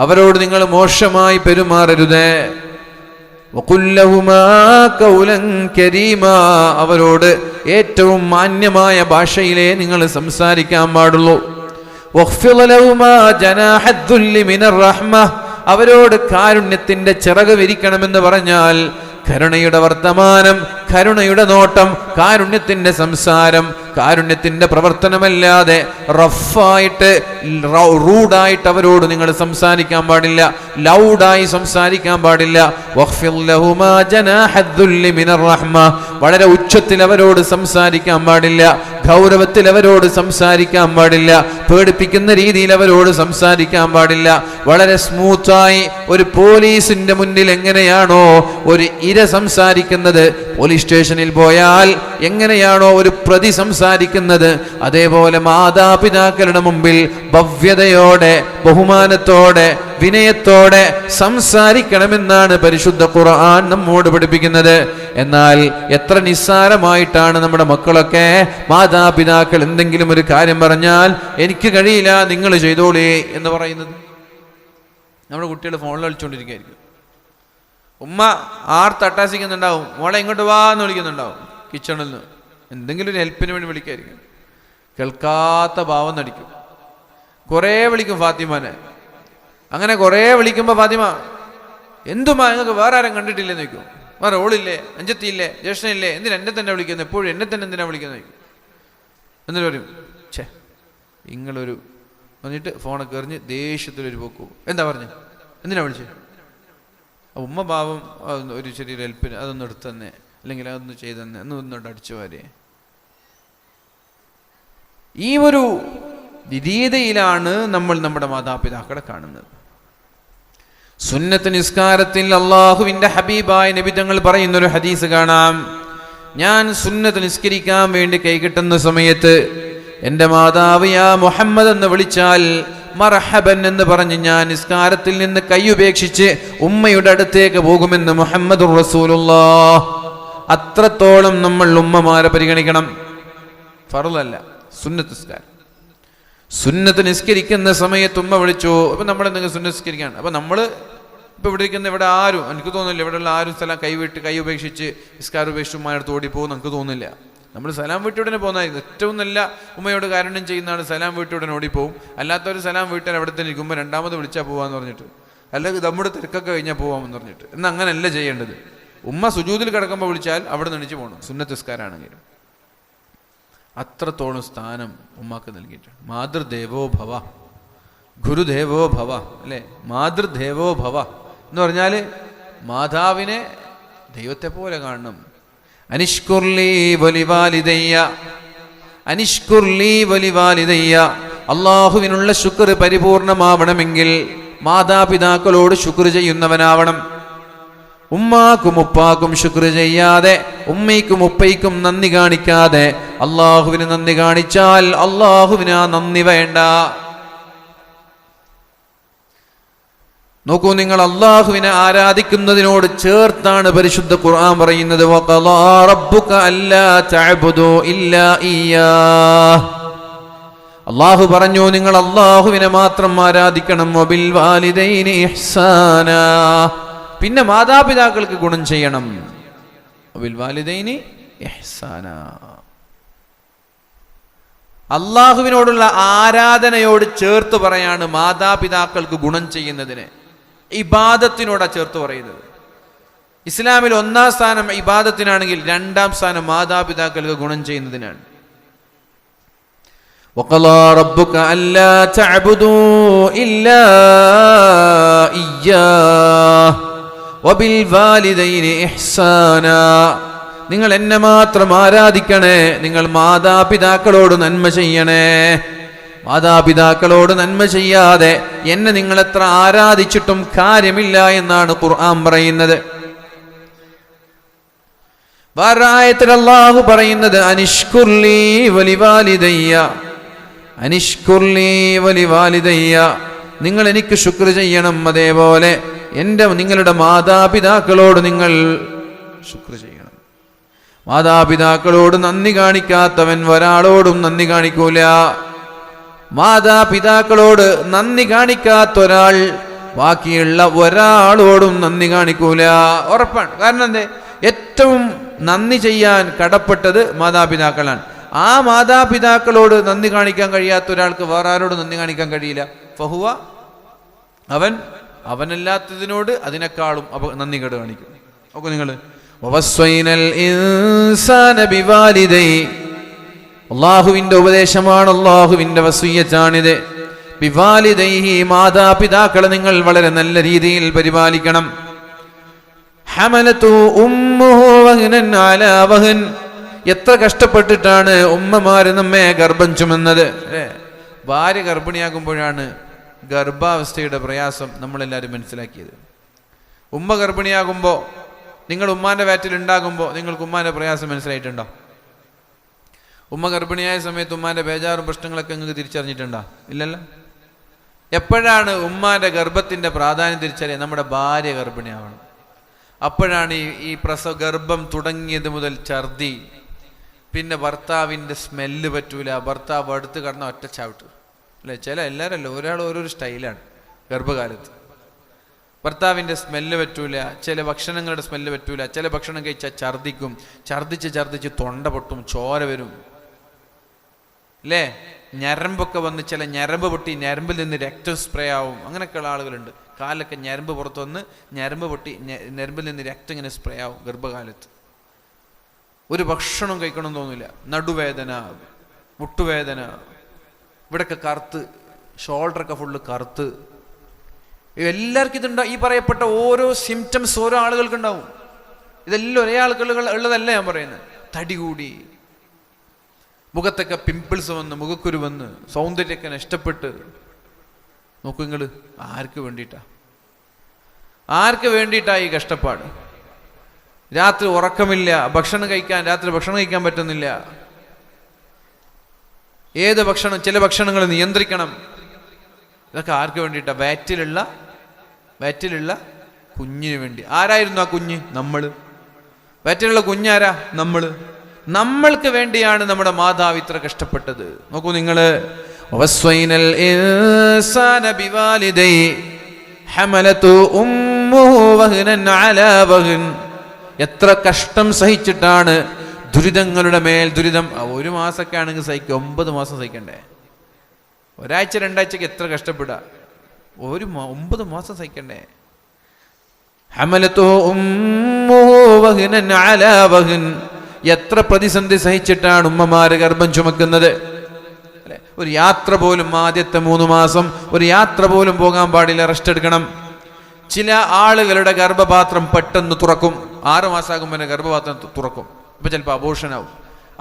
അവരോട് നിങ്ങൾ മോശമായി പെരുമാറരുത്. വഖുൽ ലഹുമാ ഖൗലൻ കരീമാ, അവരോട് ഏറ്റവും മാന്യമായ ഭാഷയിലേ നിങ്ങൾ സംസാരിക്കാൻ പാടുള്ളൂ. വഖ്ഫിദ് ലഹുമാ ജനാഹദ്ദുല്ലി മിനർ റഹ്മ, അവരോട് കാരുണ്യത്തിന്റെ ചിറക് വിരിക്കണമെന്ന് പറഞ്ഞാൽ കരുണയുടെ വർത്തമാനം, കരുണയുടെ നോട്ടം, കാരുണ്യത്തിന്റെ സംസാരം, കാരുണ്യത്തിന്റെ പ്രവർത്തനമല്ലാതെ റഫായിട്ട് റൂഡായിട്ട് അവരോട് നിങ്ങൾ സംസാരിക്കാൻ പാടില്ല, ലൗഡായി സംസാരിക്കാൻ പാടില്ല. വഖ്ഫിദ് ലഹുമാ ജനാഹദ്ദുല്ലി മിനർ റഹ്മ, വളരെ ഉച്ചത്തിൽ അവരോട് സംസാരിക്കാൻ പാടില്ല, ഗൗരവത്തിൽ അവരോട് സംസാരിക്കാൻ പാടില്ല, പേടിപ്പിക്കുന്ന രീതിയിൽ അവരോട് സംസാരിക്കാൻ പാടില്ല. വളരെ സ്മൂത്തായി ഒരു പോലീസിന്റെ മുന്നിൽ എങ്ങനെയാണോ ഒരു ഇര സംസാരിക്കുന്നത്, പോലീസ് സ്റ്റേഷനിൽ പോയാൽ എങ്ങനെയാണോ ഒരു പ്രതി സംസാരിക്കുന്നത്, അതേപോലെ മാതാപിതാക്കളുടെ മുമ്പിൽ ഭവ്യതയോടെ, ബഹുമാനത്തോടെ, വിനയത്തോടെ സംസാരിക്കണമെന്നാണ് പരിശുദ്ധ ഖുർആൻ നമ്മോട് പഠിപ്പിക്കുന്നത്. എന്നാൽ എത്ര നിസ്സാരമായിട്ടാണ് നമ്മുടെ മക്കളൊക്കെ മാതാപിതാക്കൾ എന്തെങ്കിലും ഒരു കാര്യം പറഞ്ഞാൽ എനിക്ക് കഴിയില്ല, നിങ്ങൾ ചെയ്തോളേ എന്ന് പറയുന്നത്. നമ്മുടെ കുട്ടികൾ ഫോണിൽ കളിച്ചുകൊണ്ടിരിക്കുകയായിരിക്കും, ഉമ്മ തട്ടാസിക്കുന്നുണ്ടാവും, മോളെ ഇങ്ങോട്ട് വാ എന്ന് വിളിക്കുന്നുണ്ടാവും, കിച്ചണിൽ നിന്ന് എന്തെങ്കിലും ഒരു ഹെൽപ്പിന് വേണ്ടി വിളിക്കായിരിക്കും. കേൾക്കാത്ത ഭാവം നടിക്കും, കുറേ വിളിക്കും ഫാത്തിമാനെ. അങ്ങനെ കുറേ വിളിക്കുമ്പോൾ ഫാത്തിമ എന്തുമാ നിങ്ങൾക്ക് വേറെ ആരും കണ്ടിട്ടില്ലെന്ന് ചോദിക്കും. വേറെ ഓളില്ലേ, അഞ്ചത്തിയില്ലേ, ജ്യേഷ്ഠനില്ലേ, എന്തിനാ എന്നെ തന്നെ വിളിക്കുന്നത്, എപ്പോഴും എന്നെ തന്നെ എന്തിനാ വിളിക്കുന്നത് ചോദിക്കും. എന്നിട്ട് പറയും ഛേ നിങ്ങളൊരു എന്നിട്ട് ഫോണൊക്കെ എറിഞ്ഞ് ദേഷ്യത്തിലൊരു പോക്കു. എന്താ പറഞ്ഞു, എന്തിനാ വിളിച്ചത്? ഉമ്മ ഭാവം ഒരു ചെറിയൊരു ഹെൽപ്പിന് അതൊന്ന് എടുത്തു തന്നെ, അല്ലെങ്കിൽ അതൊന്ന് ചെയ്തെന്നെ, ഒന്നോട്ട് അടിച്ചു വാരേ. ഈ ഒരു രീതിയിലാണ് നമ്മൾ നമ്മുടെ മാതാപിതാക്കളെ കാണുന്നത്. സുന്നത്ത് നിസ്കാരത്തിൽ അള്ളാഹുവിൻ്റെ ഹബീബായ നബി തങ്ങൾ പറയുന്നൊരു ഹദീസ് കാണാം. ഞാൻ സുന്നത്ത് നിസ്കരിക്കാൻ വേണ്ടി കൈകിട്ടുന്ന സമയത്ത് എൻ്റെ മാതാവ് യാ മുഹമ്മദ് എന്ന് വിളിച്ചാൽ മർഹബൻ എന്ന് പറഞ്ഞ് ഞാൻ നിസ്കാരത്തിൽ നിന്ന് കൈയുപേക്ഷിച്ച് ഉമ്മയുടെ അടുത്തേക്ക് പോകുമെന്ന് മുഹമ്മദുർ റസൂലുള്ളാഹ്. അത്രത്തോളം നമ്മൾ ഉമ്മമാരെ പരിഗണിക്കണം. ഫർളല്ല, സുന്നത്ത് നിസ്കാരം. സുന്നത്ത് നിസ്കരിക്കുന്ന സമയത്ത് ഉമ്മ വിളിച്ചു, അപ്പം നമ്മളെന്തെങ്കിലും സുന്നത്ത് നിസ്കരിക്കുകയാണ്. അപ്പം നമ്മൾ ഇപ്പം ഇവിടെ ഇരിക്കുന്ന ഇവിടെ ആരും, എനിക്ക് തോന്നുന്നില്ല ഇവിടെയുള്ള ആരും സ്ഥലം കൈ ഉപേക്ഷിച്ച് നിസ്കാരം ഉപേക്ഷിച്ച് ഉമ്മയുടെ ഓടി പോകും, നമുക്ക് തോന്നുന്നില്ല. നമ്മൾ സലാം വീട്ടുടനെ പോകുന്നതായിരുന്നു ഏറ്റവും നല്ല. ഉമ്മയോട് കാരുണ്യം ചെയ്യുന്നതാണ് സലാം വീട്ടുടനെ ഓടിപ്പോവും. അല്ലാത്തൊരു സലാം വീട്ടാൻ അവിടെ തന്നെ ഇരിക്കുമ്പോൾ രണ്ടാമത് വിളിച്ചാൽ പോവാന്ന് പറഞ്ഞിട്ട്, അല്ലെങ്കിൽ നമ്മുടെ തിരക്കൊക്കെ കഴിഞ്ഞാൽ പോവാമെന്ന് പറഞ്ഞിട്ട്. എന്നാൽ അങ്ങനെയല്ല ചെയ്യേണ്ടത്. ഉമ്മ സുജൂദിൽ കിടക്കുമ്പോൾ വിളിച്ചാൽ അവിടെ നിന്ന് എണീച്ച് പോകണം, സുന്നത്ത് നിസ്കാരമാണെങ്കിലും. അത്രത്തോളം സ്ഥാനം ഉമ്മാക്ക് നൽകിയിട്ടുണ്ട്. മാതൃദേവോ ഭവ, ഗുരുദേവോ ഭവ അല്ലേ, മാതൃദേവോ ഭവ എന്ന് പറഞ്ഞാൽ മാതാവിനെ ദൈവത്തെ പോലെ കാണണം. അനിഷ്കുർലി വലിവാലിദയ്യ, അനിഷ്കുർലി വലിവാലിദയ്യ, അള്ളാഹുവിനുള്ള ശുക്ർ പരിപൂർണമാവണമെങ്കിൽ മാതാപിതാക്കളോട് ശുക്ർ ചെയ്യുന്നവനാവണം. ഉമ്മാക്കും ഉപ്പാക്കും ശുക്ർ ചെയ്യാതെ, ഉമ്മയ്ക്കും ഉപ്പയ്ക്കും നന്ദി കാണിക്കാതെ അള്ളാഹുവിന് നന്ദി കാണിച്ചാൽ അള്ളാഹുവിന് ആ നന്ദി വേണ്ട. നോക്കൂ, നിങ്ങൾ അള്ളാഹുവിനെ ആരാധിക്കുന്നതിനോട് ചേർത്താണ് പരിശുദ്ധ ഖുർആൻ പറയുന്നത്, വഖളാ റബ്ബുക അല്ലാ തഅബുദു ഇല്ലാ ഇയ്യാഹ്. അള്ളാഹു പറഞ്ഞു, നിങ്ങൾ അള്ളാഹുവിനെ മാത്രം ആരാധിക്കണം. വബിൽ വാലിദൈനി ഇഹ്സാനാ, പിന്നെ മാതാപിതാക്കൾക്ക് ഗുണം ചെയ്യണം. വബിൽ വാലിദൈനി ഇഹ്സാനാ. അള്ളാഹുവിനോടുള്ള ആരാധനയോട് ചേർത്ത് പറയാണ് മാതാപിതാക്കൾക്ക് ഗുണം ചെയ്യുന്നതിന്. ഇബാദത്തിനോടാ ചേർത്ത് പറയുന്നത്. ഇസ്ലാമിൽ 1-ാം സ്ഥാനം ഇബാദത്തിനാണെങ്കിൽ 2-ാം സ്ഥാനം മാതാപിതാക്കൾക്ക് ഗുണം ചെയ്യുന്നതിനാണ്. വഖളാ റബ്ബുക അല്ലാ തഅബുദു ഇല്ലാ ഇയ്യാഹ് വബിൽ വാലിദൈനി ഇഹ്സാനാ, നിങ്ങൾ എന്നെ മാത്രം ആരാധിക്കണേ, നിങ്ങൾ മാതാപിതാക്കളോട് നന്മ ചെയ്യണേ. മാതാപിതാക്കളോട് നന്മ ചെയ്യാതെ എന്നെ നിങ്ങൾ എത്ര ആരാധിച്ചിട്ടും കാര്യമില്ല എന്നാണ് ഖുർആൻ പറയുന്നത്. വേറായത്തിൽ അല്ലാഹു പറയുന്നത് അനിഷ്കുർലി വലിവാലിദയ്യ, അനിഷ്കുർലി വലിവാലിദയ്യ, നിങ്ങൾ എനിക്ക് ശുക്ർ ചെയ്യണം, അതേപോലെ നിങ്ങളുടെ മാതാപിതാക്കളോട് നിങ്ങൾ ശുക്ർ ചെയ്യണം. മാതാപിതാക്കളോട് നന്ദി കാണിക്കാത്തവൻ ഒരാളോടും നന്ദി കാണിക്കൂല. മാതാപിതാക്കളോട് നന്ദി കാണിക്കാത്ത ഒരാൾ ബാക്കിയുള്ള ഒരാളോടും നന്ദി കാണിക്കൂല, ഉറപ്പാണ്. കാരണം എന്തേ, ഏറ്റവും നന്ദി ചെയ്യാൻ കടപ്പെട്ടത് മാതാപിതാക്കളാണ്. ആ മാതാപിതാക്കളോട് നന്ദി കാണിക്കാൻ കഴിയാത്ത ഒരാൾക്ക് വേറെ ആരോട് നന്ദി കാണിക്കാൻ കഴിയില്ല. ഫഹുവ, അവനല്ലാത്തതിനോട് അതിനേക്കാളും നന്ദി കേട് കാണിക്കും. നോക്കൂ നിങ്ങൾ, അള്ളാഹുവിന്റെ ഉപദേശമാണ്, അള്ളാഹുവിന്റെ വസിയ്യത്താണിത്. ബിവാലിദൈഹി, മാതാപിതാക്കളെ നിങ്ങൾ വളരെ നല്ല രീതിയിൽ പരിപാലിക്കണം. ഹമലതു ഉമ്മുഹു വഹ്നൻ അലാ വഹ്ൻ, എത്ര കഷ്ടപ്പെട്ടിട്ടാണ് ഉമ്മമാര് നമ്മെ ഗർഭം ചുമന്നത്. ഭാര്യ ഗർഭിണിയാകുമ്പോഴാണ് ഗർഭാവസ്ഥയുടെ പ്രയാസം നമ്മളെല്ലാവരും മനസ്സിലാക്കിയത്. ഉമ്മ ഗർഭിണിയാകുമ്പോൾ, നിങ്ങൾ ഉമ്മാന്റെ വയറ്റിൽ ഉണ്ടാകുമ്പോൾ നിങ്ങൾക്ക് ഉമ്മാന്റെ പ്രയാസം മനസ്സിലായിട്ടുണ്ടോ? ഉമ്മ ഗർഭിണിയായ സമയത്ത് ഉമ്മാന്റെ ബേജാറും പ്രശ്നങ്ങളൊക്കെ നിങ്ങൾക്ക് തിരിച്ചറിഞ്ഞിട്ടുണ്ടോ? ഇല്ലല്ലോ. എപ്പോഴാണ് ഉമ്മാന്റെ ഗർഭത്തിന്റെ പ്രാധാന്യം തിരിച്ചറിയാൻ? നമ്മുടെ ഭാര്യ ഗർഭിണിയാവണം. അപ്പോഴാണ് ഈ ഗർഭം തുടങ്ങിയത് മുതൽ ഛർദി, പിന്നെ ഭർത്താവിൻ്റെ സ്മെല്ല് പറ്റൂല, ഭർത്താവ് അടുത്ത് കിടന്ന ഒറ്റ ചവിട്ട് അല്ലേ. എല്ലാവരല്ല, ഒരാൾ ഓരോരോ സ്റ്റൈലാണ്. ഗർഭകാലത്ത് ഭർത്താവിൻ്റെ സ്മെല്ല് പറ്റൂല, ചില ഭക്ഷണങ്ങളുടെ സ്മെല്ല് പറ്റൂല, ചില ഭക്ഷണം കഴിച്ചാൽ ഛർദിക്കും, ഛർദിച്ച് തൊണ്ട പൊട്ടും, ചോര വരും അല്ലേ. ഞരമ്പൊക്കെ വന്ന് ചില ഞരമ്പ് പൊട്ടി ഞരമ്പിൽ നിന്ന് രക്തം സ്പ്രേ ആവും. അങ്ങനെയൊക്കെയുള്ള ആളുകളുണ്ട്. കാലൊക്കെ ഞരമ്പ് പുറത്ത് വന്ന് ഞരമ്പ് പൊട്ടി ഞരമ്പിൽ നിന്ന് രക്തം ഇങ്ങനെ സ്പ്രേ ആവും ഗർഭകാലത്ത്. ഒരു ഭക്ഷണം കഴിക്കണമെന്ന് തോന്നില്ല. നടുവേദന, മുട്ടുവേദന, ഇവിടെയൊക്കെ കറുത്ത്, ഷോൾഡറൊക്കെ ഫുള്ള് കറുത്ത്. എല്ലാവർക്കും ഇതുണ്ടാവും. ഈ പറയപ്പെട്ട ഓരോ സിംറ്റംസ് ഓരോ ആളുകൾക്കുണ്ടാവും. ഇതെല്ലാം ഒരേ ആളുകൾ ഉള്ളതല്ല ഞാൻ പറയുന്നത്. തടി കൂടി, മുഖത്തൊക്കെ പിമ്പിൾസ് വന്ന്, മുഖക്കുരു വന്ന്, സൗന്ദര്യമൊക്കെ നഷ്ടപ്പെട്ട്. നോക്കൂ നിങ്ങൾ, ആർക്ക് വേണ്ടിയിട്ടാ ഈ കഷ്ടപ്പാട്? രാത്രി ഉറക്കമില്ല, രാത്രി ഭക്ഷണം കഴിക്കാൻ പറ്റുന്നില്ല. ഏത് ഭക്ഷണം, ചില ഭക്ഷണങ്ങൾ നിയന്ത്രിക്കണം. ഇതൊക്കെ ആർക്ക് വേണ്ടിയിട്ടാ? വയറ്റിലുള്ള കുഞ്ഞിന് വേണ്ടി. ആരായിരുന്നു ആ കുഞ്ഞ്? നമ്മള്. വയറ്റിലുള്ള കുഞ്ഞാരാ? നമ്മൾക്ക് വേണ്ടിയാണ് നമ്മുടെ മാതാവ് ഇത്ര കഷ്ടപ്പെട്ടത്. നോക്കൂ നിങ്ങള്, എത്ര കഷ്ടം സഹിച്ചിട്ടാണ്, ദുരിതങ്ങളുടെ മേൽ ദുരിതം. 1 മാസമൊക്കെ ആണെങ്കിൽ സഹിക്കുക, 9 മാസം സഹിക്കണ്ടേ? ഒരാഴ്ച 2 ആഴ്ചക്ക് എത്ര കഷ്ടപ്പെടാ? 9 മാസം സഹിക്കണ്ടേ? ഹമലതു ഉമ്മുഹു വഹ്നൻ അലാ വഹ്ൻ, എത്ര പ്രതിസന്ധി സഹിച്ചിട്ടാണ് ഉമ്മമാര് ഗർഭം ചുമക്കുന്നത് അല്ലെ. ഒരു യാത്ര പോലും ആദ്യത്തെ 3 മാസം ഒരു യാത്ര പോലും പോകാൻ പാടില്ല, റെസ്റ്റ് എടുക്കണം. ചില ആളുകളുടെ ഗർഭപാത്രം പെട്ടെന്ന് തുറക്കും, 6 മാസമാകുമ്പോൾ തന്നെ ഗർഭപാത്രം തുറക്കും. ഇപ്പം ചിലപ്പോൾ അബോർഷനാവും.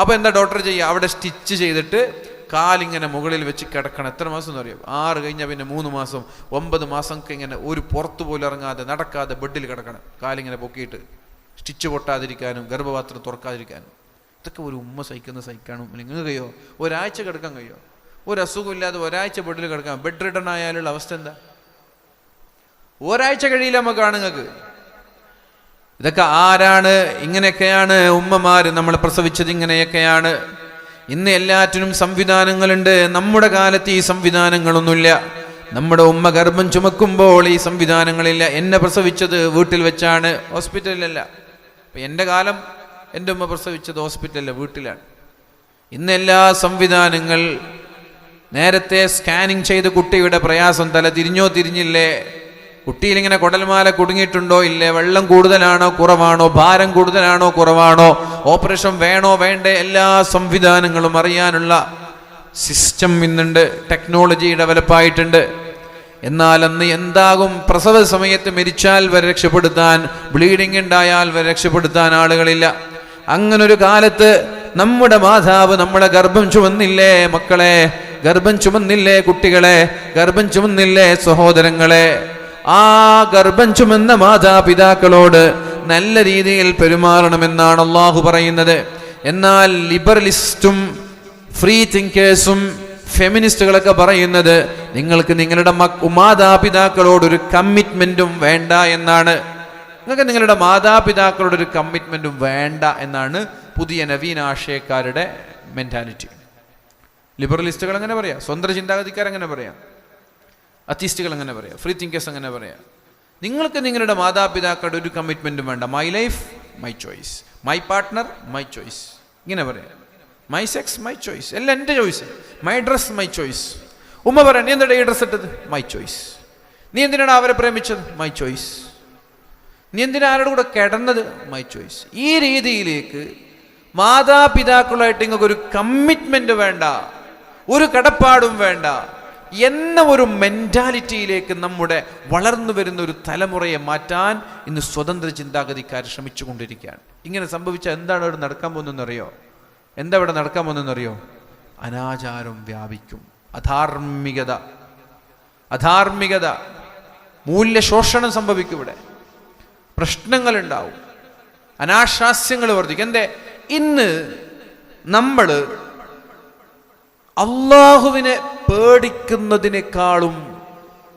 അപ്പോൾ എന്താ ഡോക്ടർ ചെയ്യുക? അവിടെ സ്റ്റിച്ച് ചെയ്തിട്ട് കാലിങ്ങനെ മുകളിൽ വെച്ച് കിടക്കണം. എത്ര മാസം എന്ന് അറിയാം? 6 കഴിഞ്ഞാൽ പിന്നെ 3 മാസം 9 മാസമൊക്കെ ഇങ്ങനെ ഒരു പുറത്ത് പോലും ഇറങ്ങാതെ നടക്കാതെ ബെഡിൽ കിടക്കണം, കാലിങ്ങനെ പൊക്കിയിട്ട്, സ്റ്റിച്ച് പൊട്ടാതിരിക്കാനും ഗർഭപാത്രം തുറക്കാതിരിക്കാനും. ഇതൊക്കെ ഒരു ഉമ്മ സഹിക്കാനും നിങ്ങൾക്ക് കഴിയോ? ഒരാഴ്ച കിടക്കാൻ കഴിയോ? ഒരു അസുഖമില്ലാതെ ഒരാഴ്ച ബെഡിൽ കിടക്കാം. ബെഡ് റിട്ടേൺ ആയാലുള്ള അവസ്ഥ എന്താ? ഒരാഴ്ച കഴിയില്ല നമുക്ക് ആണുങ്ങൾക്ക്. ഇതൊക്കെ ആരാണ്? ഇങ്ങനെയൊക്കെയാണ് ഉമ്മമാര് നമ്മളെ പ്രസവിച്ചത്, ഇങ്ങനെയൊക്കെയാണ്. ഇന്ന് എല്ലാറ്റിനും സംവിധാനങ്ങളുണ്ട്. നമ്മുടെ കാലത്ത് ഈ സംവിധാനങ്ങളൊന്നുമില്ല. നമ്മുടെ ഉമ്മ ഗർഭം ചുമക്കുമ്പോൾ ഈ സംവിധാനങ്ങളില്ല. എന്നെ പ്രസവിച്ചത് വീട്ടിൽ വെച്ചാണ്, ഹോസ്പിറ്റലിലല്ല. അപ്പം എൻ്റെ കാലം എൻ്റെ ഉമ്മ പ്രസവിച്ചത് ഹോസ്പിറ്റലില്ല, വീട്ടിലാണ്. ഇന്ന് എല്ലാ സംവിധാനങ്ങൾ. നേരത്തെ സ്കാനിങ് ചെയ്ത് കുട്ടിയുടെ പ്രയാസം, തല തിരിഞ്ഞോ തിരിഞ്ഞില്ലേ, കുട്ടിയിലിങ്ങനെ കുടൽമാല കുടുങ്ങിയിട്ടുണ്ടോ ഇല്ലേ, വെള്ളം കൂടുതലാണോ കുറവാണോ, ഭാരം കൂടുതലാണോ കുറവാണോ, ഓപ്പറേഷൻ വേണോ വേണ്ടേ, എല്ലാ സംവിധാനങ്ങളും അറിയാനുള്ള സിസ്റ്റം ഇന്നുണ്ട്. ടെക്നോളജി ഡെവലപ്പായിട്ടുണ്ട്. എന്നാൽ അന്ന് എന്താകും? പ്രസവ സമയത്ത് മരിച്ചാൽ വരെ രക്ഷപ്പെടുത്താൻ, ബ്ലീഡിങ് ഉണ്ടായാൽ വരെ രക്ഷപ്പെടുത്താൻ ആളുകളില്ല. അങ്ങനൊരു കാലത്ത് നമ്മുടെ മാതാവ് നമ്മളെ ഗർഭം ചുമന്നില്ലേ മക്കളെ, ഗർഭം ചുമന്നില്ലേ കുട്ടികളെ, ഗർഭം ചുമന്നില്ലേ സഹോദരങ്ങളെ. ആ ഗർഭം ചുമന്ന മാതാപിതാക്കളോട് നല്ല രീതിയിൽ പെരുമാറണമെന്നാണ് അള്ളാഹു പറയുന്നത്. എന്നാൽ ലിബറലിസ്റ്റും ഫ്രീ തിങ്കേഴ്സും ഫെമിനിസ്റ്റുകളൊക്കെ പറയുന്നത് നിങ്ങൾക്ക് നിങ്ങളുടെ മാതാപിതാക്കളോടൊരു കമ്മിറ്റ്മെന്റും വേണ്ട എന്നാണ്. നിങ്ങൾക്ക് നിങ്ങളുടെ മാതാപിതാക്കളോടൊരു കമ്മിറ്റ്മെന്റും വേണ്ട എന്നാണ് പുതിയ നവീനാശയക്കാരുടെ മെന്റാലിറ്റി. ലിബറലിസ്റ്റുകൾ അങ്ങനെ പറയാം, സ്വതന്ത്ര ചിന്താഗതിക്കാരങ്ങനെ പറയാം, അത്തീസ്റ്റുകൾ അങ്ങനെ പറയാം, ഫ്രീ തിങ്കേഴ്സ് അങ്ങനെ പറയാം. നിങ്ങൾക്ക് നിങ്ങളുടെ മാതാപിതാക്കളുടെ ഒരു കമ്മിറ്റ്മെന്റും വേണ്ട. My life my choice, my partner my choice, ഇങ്ങനെ പറയാം. മൈ സെക്സ് മൈ ചോയ്സ്, എല്ലാം എൻ്റെ choice. My dress my choice. ഉമ്മ പറയാം, നീ എന്താണ് ഈ ഡ്രസ് ഇട്ടത്? My choice. നീ എന്തിനാണ് അവരെ പ്രേമിച്ചത്? My choice. നീ എന്തിനാ ആരുടെ കൂടെ കിടന്നത്? My choice. ഈ രീതിയിലേക്ക് മാതാപിതാക്കളായിട്ട് നിങ്ങൾക്ക് ഒരു കമ്മിറ്റ്മെന്റ് വേണ്ട, ഒരു കടപ്പാടും വേണ്ട എന്ന ഒരു മെന്റാലിറ്റിയിലേക്ക് നമ്മുടെ വളർന്നു വരുന്ന ഒരു തലമുറയെ മാറ്റാൻ ഇന്ന് സ്വതന്ത്ര ചിന്താഗതിക്കാർ ശ്രമിച്ചുകൊണ്ടിരിക്കുകയാണ്. ഇങ്ങനെ സംഭവിച്ചാൽ എന്താണ് അവിടെ നടക്കാൻ പോകുന്നതെന്നറിയോ? എന്താ ഇവിടെ നടക്കാൻ പോകുന്നതെന്നറിയോ? അനാചാരം വ്യാപിക്കും, അധാർമികത, മൂല്യശോഷണം സംഭവിക്കും. ഇവിടെ പ്രശ്നങ്ങൾ ഉണ്ടാവും, അനാശാസ്യങ്ങൾ വർദ്ധിക്കും. എന്തേ? ഇന്ന് നമ്മൾ അള്ളാഹുവിനെ പേടിക്കുന്നതിനേക്കാളും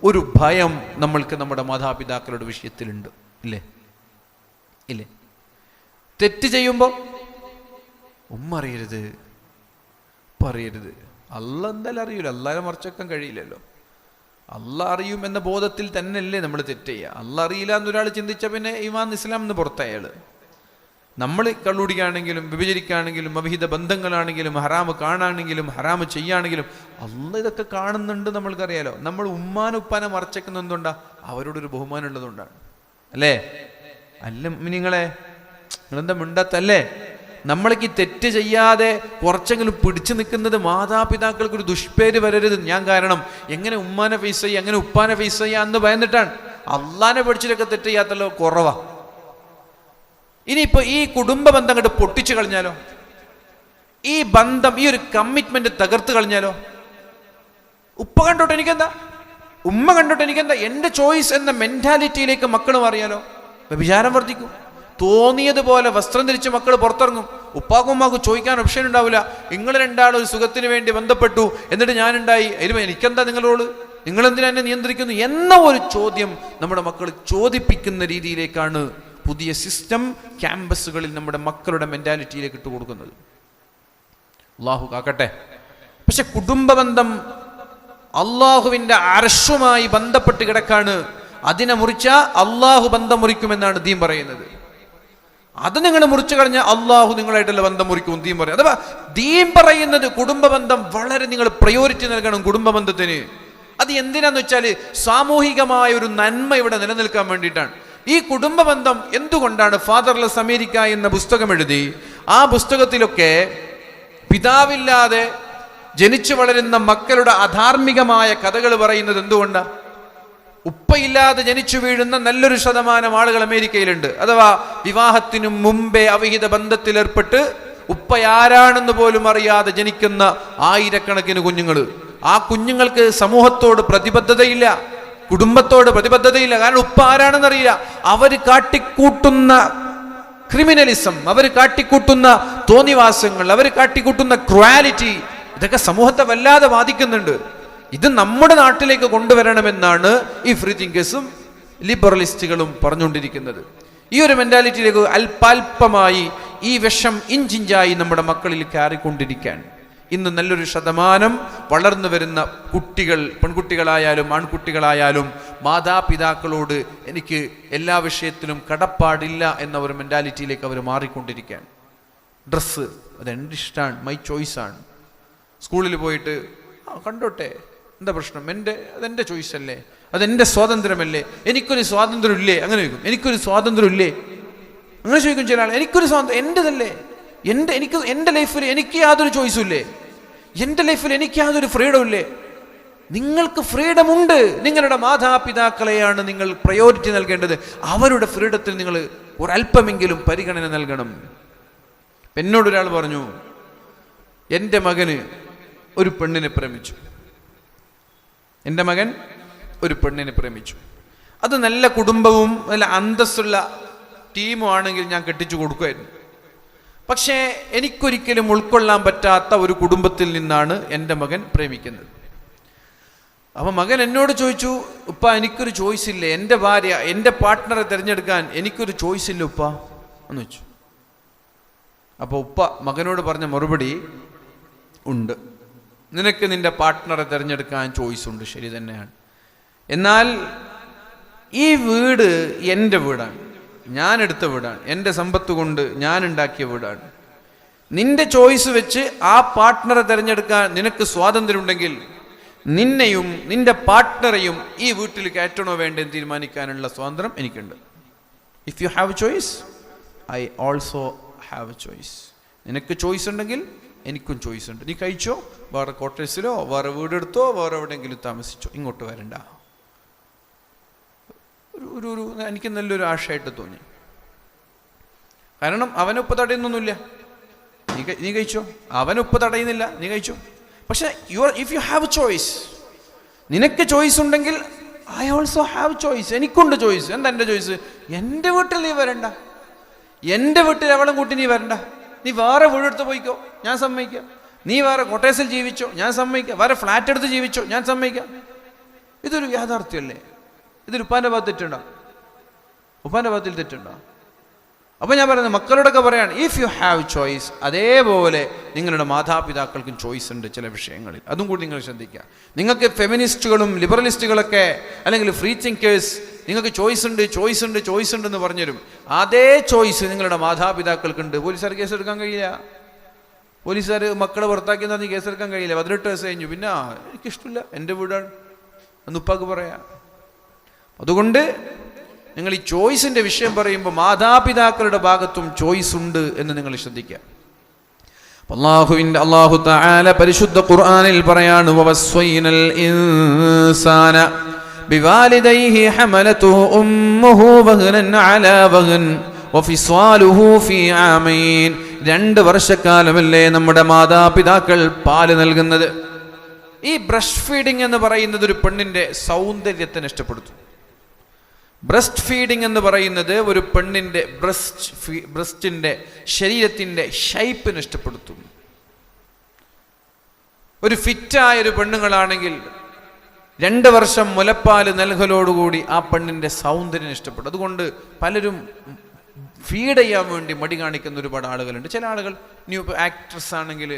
ഒരു ഭയം നമ്മൾക്ക് നമ്മുടെ മാതാപിതാക്കളുടെ വിഷയത്തിലുണ്ട്. ഇല്ലേ? തെറ്റ് ചെയ്യുമ്പോൾ ഉമ്മ അറിയരുത്, പറയരുത്. അല്ല എന്തായാലും അറിയില്ല, അല്ലാതെ മറിച്ചൊക്കാൻ കഴിയില്ലല്ലോ. അല്ല അറിയും എന്ന ബോധത്തിൽ തന്നെയല്ലേ നമ്മൾ തെറ്റ് ചെയ്യുക. അല്ല അറിയില്ല എന്നൊരാൾ ചിന്തിച്ച പിന്നെ ഈമാൻ ഇസ്ലാം എന്ന് പുറത്തയാള്. നമ്മൾ കള്ളുടിക്കുകയാണെങ്കിലും വ്യഭിചരിക്കുകയാണെങ്കിലും അവിഹിത ബന്ധങ്ങളാണെങ്കിലും ഹറാമ് കാണാണെങ്കിലും ഹറാമ് ചെയ്യുകയാണെങ്കിലും അല്ല ഇതൊക്കെ കാണുന്നുണ്ട്, നമ്മൾക്കറിയാലോ. നമ്മൾ ഉമ്മാനുപ്പാനെ മറച്ചേക്കുന്ന എന്തുകൊണ്ടാ? അവരോടൊരു ബഹുമാനം ഉള്ളതുകൊണ്ടാണ്, അല്ലേ? അല്ല നിങ്ങളെന്താ മിണ്ടാത്തല്ലേ? നമ്മൾക്ക് തെറ്റ് ചെയ്യാതെ കുറച്ചെങ്കിലും പിടിച്ചു നിൽക്കുന്നത് മാതാപിതാക്കൾക്കൊരു ദുഷ്പേര് വരരുത്. ഞാൻ കാരണം എങ്ങനെ ഉമ്മാനെ ഫേസ് ചെയ്യുക, എങ്ങനെ ഉപ്പാനെ ഫേസ് ചെയ്യുക എന്ന് ഭയന്നിട്ടാണ്. അള്ളാനെ പഠിച്ചിട്ടൊക്കെ തെറ്റ് ചെയ്യാത്തല്ലോ കുറവാ. ഇനിയിപ്പോ ഈ കുടുംബ ബന്ധം കണ്ട് പൊട്ടിച്ചു കളഞ്ഞാലോ, ഈ ബന്ധം, ഈ ഒരു കമ്മിറ്റ്മെന്റ് തകർത്ത് കളഞ്ഞാലോ? ഉപ്പ കണ്ടോട്ടെ എനിക്കെന്താ, ഉമ്മ കണ്ടോട്ടെ എനിക്കെന്താ, എന്റെ ചോയ്സ് എന്ന മെന്റാലിറ്റിയിലേക്ക് മക്കൾ മാറിയാലോ വിചാരം വർദ്ധിക്കും. തോന്നിയതുപോലെ വസ്ത്രം ധരിച്ച് മക്കൾ പുറത്തിറങ്ങും. ഉപ്പാക്കും ഉമ്മാക്കും ചോദിക്കാൻ ഓപ്ഷൻ ഉണ്ടാവില്ല. നിങ്ങൾ രണ്ടാളും ഒരു സുഖത്തിന് വേണ്ടി ബന്ധപ്പെട്ടു, എന്നിട്ട് ഞാനുണ്ടായി, അതിന് എനിക്കെന്താ നിങ്ങളോട്, നിങ്ങളെന്തിനാ എന്നെ നിയന്ത്രിക്കുന്നു എന്ന ഒരു ചോദ്യം നമ്മുടെ മക്കൾ ചോദിപ്പിക്കുന്ന രീതിയിലേക്കാണ് പുതിയ സിസ്റ്റം ക്യാമ്പസുകളിൽ നമ്മുടെ മക്കളുടെ മെന്റാലിറ്റിയിലേക്ക് ഇട്ട് കൊടുക്കുന്നത്. അള്ളാഹു കാക്കട്ടെ. പക്ഷെ കുടുംബ ബന്ധം അള്ളാഹുവിന്റെ അർശുമായി ബന്ധപ്പെട്ട് കിടക്കാണ്. അതിനെ മുറിച്ചാൽ അള്ളാഹു ബന്ധം മുറിക്കുമെന്നാണ് ദീൻ പറയുന്നത്. അത് നിങ്ങൾ മുറിച്ചു കഴിഞ്ഞാൽ അള്ളാഹു നിങ്ങളായിട്ടുള്ള ബന്ധം മുറിക്കും ദീൻ പറയും. അഥവാ ദീൻ പറയുന്നത് കുടുംബ ബന്ധം വളരെ നിങ്ങൾ പ്രയോറിറ്റി നൽകണം കുടുംബ ബന്ധത്തിന്. അത് എന്തിനാന്ന് വെച്ചാൽ സാമൂഹികമായ ഒരു നന്മ ഇവിടെ നിലനിൽക്കാൻ വേണ്ടിയിട്ടാണ്. ഈ കുടുംബ ബന്ധം എന്തുകൊണ്ടാണ് ഫാദർലെസ് അമേരിക്ക എന്ന പുസ്തകം എഴുതി. ആ പുസ്തകത്തിലൊക്കെ പിതാവില്ലാതെ ജനിച്ചു വളരുന്ന മക്കളുടെ അധാർമികമായ കഥകൾ പറയുന്നത് എന്തുകൊണ്ടാണ്? ഉപ്പയില്ലാതെ ജനിച്ചു വീഴുന്ന നല്ലൊരു ശതമാനം ആളുകൾ അമേരിക്കയിലുണ്ട്. അഥവാ വിവാഹത്തിനു മുമ്പേ അവിഹിത ബന്ധത്തിലേർപ്പെട്ട് ഉപ്പയാരാണെന്ന് പോലും അറിയാതെ ജനിക്കുന്ന ആയിരക്കണക്കിന് കുഞ്ഞുങ്ങൾ. ആ കുഞ്ഞുങ്ങൾക്ക് സമൂഹത്തോട് പ്രതിബദ്ധതയില്ല, കുടുംബത്തോട് പ്രതിബദ്ധതയില്ല. കാരണം ഉപ്പ ആരാണെന്ന് അറിയില്ല. അവർ കാട്ടിക്കൂട്ടുന്ന ക്രിമിനലിസം, അവർ കാട്ടിക്കൂട്ടുന്ന തോന്നിവാസങ്ങൾ, അവർ കാട്ടിക്കൂട്ടുന്ന ക്രുവാലിറ്റി, ഇതൊക്കെ സമൂഹത്തെ വല്ലാതെ ബാധിക്കുന്നുണ്ട്. ഇത് നമ്മുടെ നാട്ടിലേക്ക് കൊണ്ടുവരണമെന്നാണ് ഈ ഫ്രീ തിങ്കേഴ്സും ലിബറലിസ്റ്റുകളും പറഞ്ഞുകൊണ്ടിരിക്കുന്നത്. ഈ ഒരു മെന്റാലിറ്റിയിലേക്ക് അല്പാൽപമായി ഈ വിഷം ഇഞ്ചിഞ്ചായി നമ്മുടെ മക്കളിൽ കയറിക്കൊണ്ടിരിക്കാൻ ഇന്ന് നല്ലൊരു ശതമാനം വളർന്നു വരുന്ന കുട്ടികൾ, പെൺകുട്ടികളായാലും ആൺകുട്ടികളായാലും, മാതാപിതാക്കളോട് എനിക്ക് എല്ലാ വിഷയത്തിലും കടപ്പാടില്ല എന്ന ഒരു മെന്റാലിറ്റിയിലേക്ക് അവർ മാറിക്കൊണ്ടിരിക്കാൻ. ഡ്രസ്സ് അതെൻ്റെ ഇഷ്ടമാണ്, മൈ ചോയ്സാണ്. സ്കൂളിൽ പോയിട്ട് കണ്ടോട്ടെ, എന്താ പ്രശ്നം, അതെൻ്റെ ചോയ്സ് അല്ലേ, അതെൻ്റെ സ്വാതന്ത്ര്യമല്ലേ, എനിക്കൊരു സ്വാതന്ത്ര്യം ഇല്ലേ? അങ്ങനെ ചോദിക്കും. എനിക്കൊരു സ്വാതന്ത്ര്യം ഇല്ലേ? അങ്ങനെ ചോദിക്കും ചില ആൾ. എനിക്കൊരു സ്വാതന്ത്ര്യം എൻ്റെതല്ലേ, എൻ്റെ ലൈഫിൽ എനിക്ക് യാതൊരു ചോയ്സും ഇല്ലേ? എൻ്റെ ലൈഫിൽ എനിക്ക് യാതൊരു ഫ്രീഡം ഇല്ലേ? നിങ്ങൾക്ക് ഫ്രീഡം ഉണ്ട്. നിങ്ങളുടെ മാതാപിതാക്കളെയാണ് നിങ്ങൾ പ്രയോറിറ്റി നൽകേണ്ടത്. അവരുടെ ഫ്രീഡത്തിൽ നിങ്ങൾ ഒരല്പമെങ്കിലും പരിഗണന നൽകണം. എന്നോടൊരാൾ പറഞ്ഞു, എൻ്റെ മകന് ഒരു പെണ്ണിനെ പ്രേമിച്ചു. എൻ്റെ മകൻ ഒരു പെണ്ണിനെ പ്രേമിച്ചു. അത് നല്ല കുടുംബവും നല്ല അന്തസ്സുള്ള ടീമും ആണെങ്കിൽ ഞാൻ കെട്ടിച്ചു കൊടുക്കുമായിരുന്നു. പക്ഷേ എനിക്കൊരിക്കലും ഉൾക്കൊള്ളാൻ പറ്റാത്ത ഒരു കുടുംബത്തിൽ നിന്നാണ് എൻ്റെ മകൻ പ്രേമിക്കുന്നത്. അപ്പം മകൻ എന്നോട് ചോദിച്ചു, ഉപ്പ എനിക്കൊരു ചോയ്സ് ഇല്ലേ, എൻ്റെ ഭാര്യ, എൻ്റെ പാർട്ട്ണറെ തിരഞ്ഞെടുക്കാൻ എനിക്കൊരു ചോയ്സ് ഇല്ല ഉപ്പ എന്ന് വെച്ചു. അപ്പോൾ ഉപ്പ മകനോട് പറഞ്ഞ മറുപടി, ഉണ്ട്, നിനക്ക് നിൻ്റെ പാർട്ട്ണറെ തിരഞ്ഞെടുക്കാൻ ചോയ്സ് ഉണ്ട്, ശരി തന്നെയാണ്. എന്നാൽ ഈ വീട് എൻ്റെ വീടാണ്, ഞാൻ എടുത്ത വീടാണ്, എൻ്റെ സമ്പത്ത് കൊണ്ട് ഞാൻ ഉണ്ടാക്കിയ വീടാണ്. നിന്റെ ചോയ്സ് വെച്ച് ആ പാർട്ട്ണറെ തിരഞ്ഞെടുക്കാൻ നിനക്ക് സ്വാതന്ത്ര്യമുണ്ടെങ്കിൽ നിന്നെയും നിന്റെ പാർട്ട്ണറെയും ഈ വീട്ടിൽ കയറ്റണോ വേണ്ടെന്ന് തീരുമാനിക്കാനുള്ള സ്വാതന്ത്ര്യം എനിക്കുണ്ട്. If you have choice, I also have choice. നിനക്ക് ചോയ്സ് ഉണ്ടെങ്കിൽ എനിക്കും ചോയ്സ് ഉണ്ട്. നീ കഴിച്ചോ, വേറെ ക്വാർട്ടേഴ്സിലോ വേറെ വീടെടുത്തോ വേറെ എവിടെയെങ്കിലും താമസിച്ചോ, ഇങ്ങോട്ട് വരണ്ട. എനിക്ക് നല്ലൊരു ആശയമായിട്ട് തോന്നി. കാരണം അവനൊപ്പ് തടയുന്നൊന്നുമില്ല, നീ കഴിച്ചോ. അവനൊപ്പ് തടയുന്നില്ല, നീ കഴിച്ചോ. പക്ഷെ ഇഫ് യു ഹാവ് ചോയ്സ്, നിനക്ക് ചോയ്സ് ഉണ്ടെങ്കിൽ ഐ ഓൾസോ ഹാവ് ചോയ്സ്, എനിക്കുണ്ട് ചോയ്സ്. എന്താ എൻ്റെ ചോയ്സ്? എൻ്റെ വീട്ടിൽ നീ വരണ്ട, എൻ്റെ വീട്ടിൽ അവളും കൂട്ടി നീ വരണ്ട. നീ വേറെ വീടെടുത്ത് പോയിക്കോ, ഞാൻ സമ്മതിക്കാം. നീ വേറെ കോട്ടേഴ്സിൽ ജീവിച്ചോ, ഞാൻ സമ്മതിക്കാം. വേറെ ഫ്ലാറ്റ് എടുത്ത് ജീവിച്ചോ, ഞാൻ സമ്മതിക്കാം. ഇതൊരു യാഥാർത്ഥ്യമല്ലേ? ഇതൊരു ഉപ്പാൻ്റെ ഭാഗത്ത് തെറ്റുണ്ടോ? ഉപ്പാൻ്റെ ഭാഗത്തിൽ തെറ്റുണ്ടോ? അപ്പോൾ ഞാൻ പറയുന്നത് മക്കളോടൊക്കെ പറയാണ്, ഇഫ് യു ഹാവ് ചോയ്സ്, അതേപോലെ നിങ്ങളുടെ മാതാപിതാക്കൾക്കും ചോയ്സ് ഉണ്ട് ചില വിഷയങ്ങളിൽ. അതും കൂടി നിങ്ങൾ ശ്രദ്ധിക്കുക. നിങ്ങൾക്ക് ഫെമിനിസ്റ്റുകളും ലിബറലിസ്റ്റുകളൊക്കെ അല്ലെങ്കിൽ ഫ്രീ തിങ്കേഴ്സ് നിങ്ങൾക്ക് ചോയ്സ് ഉണ്ട് എന്ന് പറഞ്ഞുതരും. അതേ ചോയ്സ് നിങ്ങളുടെ മാതാപിതാക്കൾക്കുണ്ട്. പോലീസുകാർ കേസെടുക്കാൻ കഴിയില്ല. പോലീസുകാർ മക്കളെ പുറത്താക്കി പറഞ്ഞ് കേസെടുക്കാൻ കഴിയില്ല. 18 വയസ്സ് കഴിഞ്ഞു, പിന്നെ എനിക്കിഷ്ടമില്ല, എൻ്റെ വീടാണ് എന്ന് ഉപ്പാക്ക് പറയാം. അതുകൊണ്ട് നിങ്ങൾ ഈ ചോയ്സിന്റെ വിഷയം പറയുമ്പോൾ മാതാപിതാക്കളുടെ ഭാഗത്തും ചോയ്സ് ഉണ്ട് എന്ന് നിങ്ങൾ ശ്രദ്ധിക്കുക. അല്ലാഹു തആല പരിശുദ്ധ ഖുർആനിൽ പറയാണ്, വവസ്വൈനൽ ഇൻസാന ബിവാലിദൈഹി ഹമലതുഹു ഉമ്മുഹു വഹ്നൻ അലാ വഹ്ൻ വഫിസ്വാലുഹു ഫീ ആമൈൻ. 2 വർഷക്കാലമല്ലേ നമ്മുടെ മാതാപിതാക്കൾ പാല് നൽകുന്നത്. ഈ ബ്രസ്റ്റ് ഫീഡിംഗ് എന്ന് പറയുന്നത് ഒരു പെണ്ണിന്റെ സൗന്ദര്യത്തെ നഷ്ടപ്പെടുത്തും. ബ്രസ്റ്റ് ഫീഡിംഗ് എന്ന് പറയുന്നത് ഒരു പെണ്ണിന്റെ ബ്രസ്റ്റിന്റെ ശരീരത്തിന്റെ ഷേപ്പ് നഷ്ടപ്പെടുത്തും. ഒരു ഫിറ്റായ ഒരു പെണ്ണുങ്ങളാണെങ്കിൽ 2 വർഷം മുലപ്പാല് നൽകലോടുകൂടി ആ പെണ്ണിന്റെ സൗന്ദര്യം നഷ്ടപ്പെടും. അതുകൊണ്ട് പലരും ഫീഡ് ചെയ്യാൻ വേണ്ടി മടി കാണിക്കുന്ന ഒരുപാട് ആളുകളുണ്ട്. ചില ആളുകൾ ന്യൂ ആക്ട്രസ് ആണെങ്കിൽ,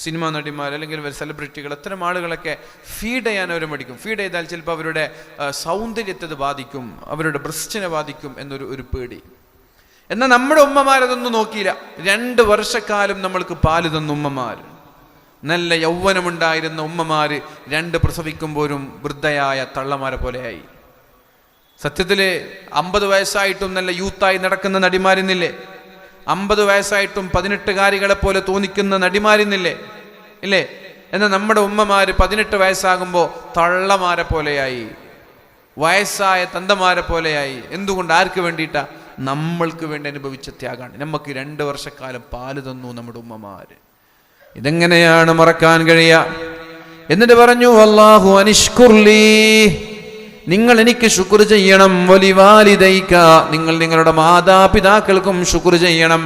സിനിമാ നടിമാർ അല്ലെങ്കിൽ സെലിബ്രിറ്റികൾ, അത്തരം ആളുകളൊക്കെ ഫീഡ് ചെയ്യാൻ അവർ മടിക്കും. ഫീഡ് ചെയ്താൽ ചിലപ്പോൾ അവരുടെ സൗന്ദര്യത്തെ ബാധിക്കും, അവരുടെ ബ്രസ്റ്റിനെ ബാധിക്കും എന്നൊരു പേടി. എന്നാൽ നമ്മുടെ ഉമ്മമാരതൊന്നും നോക്കിയില്ല. 2 വർഷക്കാലം നമ്മൾക്ക് പാല് തന്ന ഉമ്മമാർ, നല്ല യൗവനമുണ്ടായിരുന്ന ഉമ്മമാർ 2 പ്രസവിക്കുമ്പോഴും വൃദ്ധയായ തള്ളമാരെ പോലെയായി. സത്യത്തിൽ 50 വയസ്സായിട്ടും നല്ല യൂത്തായി നടക്കുന്ന നടിമാരുന്നില്ലേ? 50 വയസ്സായിട്ടും 18കാരികളെ പോലെ തോന്നിക്കുന്ന നടിമാരുന്നില്ലേ? ഇല്ലേ? എന്നാൽ നമ്മുടെ ഉമ്മമാര് 18 വയസ്സാകുമ്പോൾ തള്ളമാരെ പോലെയായി, വയസ്സായ തന്തമാരെ പോലെയായി. എന്തുകൊണ്ട്? ആർക്ക് വേണ്ടിയിട്ടാ? നമ്മൾക്ക് വേണ്ടി അനുഭവിച്ച ത്യാഗാണ്. നമുക്ക് 2 വർഷക്കാലം പാല് തന്നു നമ്മുടെ ഉമ്മമാര്. ഇതെങ്ങനെയാണ് മറക്കാൻ കഴിയുക? എന്നിട്ട് പറഞ്ഞു, അല്ലാഹു അനിഷ്കുർലി, നിങ്ങൾ എനിക്ക് ശുക്ർ ചെയ്യണം, വലിവാലിദൈക, നിങ്ങൾ നിങ്ങളുടെ മാതാപിതാക്കൾക്കും ശുക്ർ ചെയ്യണം.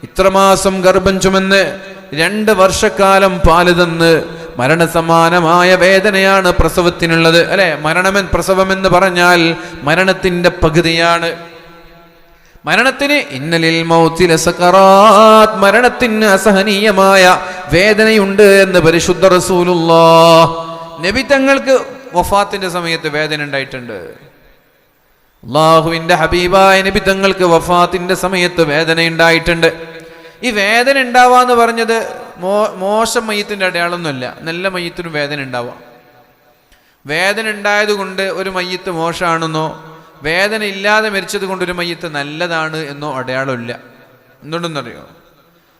ഇത്രമാസം ഗർഭം ചുമന്ന് 2 വർഷക്കാലം പാല് തന്ന് മരണസമാനമായ വേദനയാണ് പ്രസവത്തിനുള്ളത്, അല്ലെ? പ്രസവം എന്ന് പറഞ്ഞാൽ മരണത്തിന്റെ പകുതിയാണ്. മരണത്തിന് ഇന്നലിൽ മൗതി ലസകറാത്ത്, മരണത്തിന് അസഹനീയമായ വേദനയുണ്ട് എന്ന് പരിശുദ്ധ റസൂലുള്ളാഹ്. നബി തങ്ങൾക്ക് വഫാത്തിന്റെ സമയത്ത് വേദന ഉണ്ടായിട്ടുണ്ട്. അല്ലാഹുവിന്റെ ഹബീബായ നബി തങ്ങൾക്ക് വഫാത്തിന്റെ സമയത്ത് വേദന ഉണ്ടായിട്ടുണ്ട്. ഈ വേദന ഉണ്ടാവാന്ന് പറഞ്ഞത് മോശം മയ്യത്തിന്റെ അടയാളമൊന്നുമല്ല. നല്ല മയ്യത്തിനും വേദന ഉണ്ടാവാം. വേദന ഉണ്ടായത് കൊണ്ട് ഒരു മയ്യത്ത് മോശമാണെന്നോ വേദന ഇല്ലാതെ മരിച്ചത് കൊണ്ട് ഒരു മയ്യത്ത് നല്ലതാണ് എന്നോ അടയാളമില്ല. എന്തുകൊണ്ടെന്നറിയോ?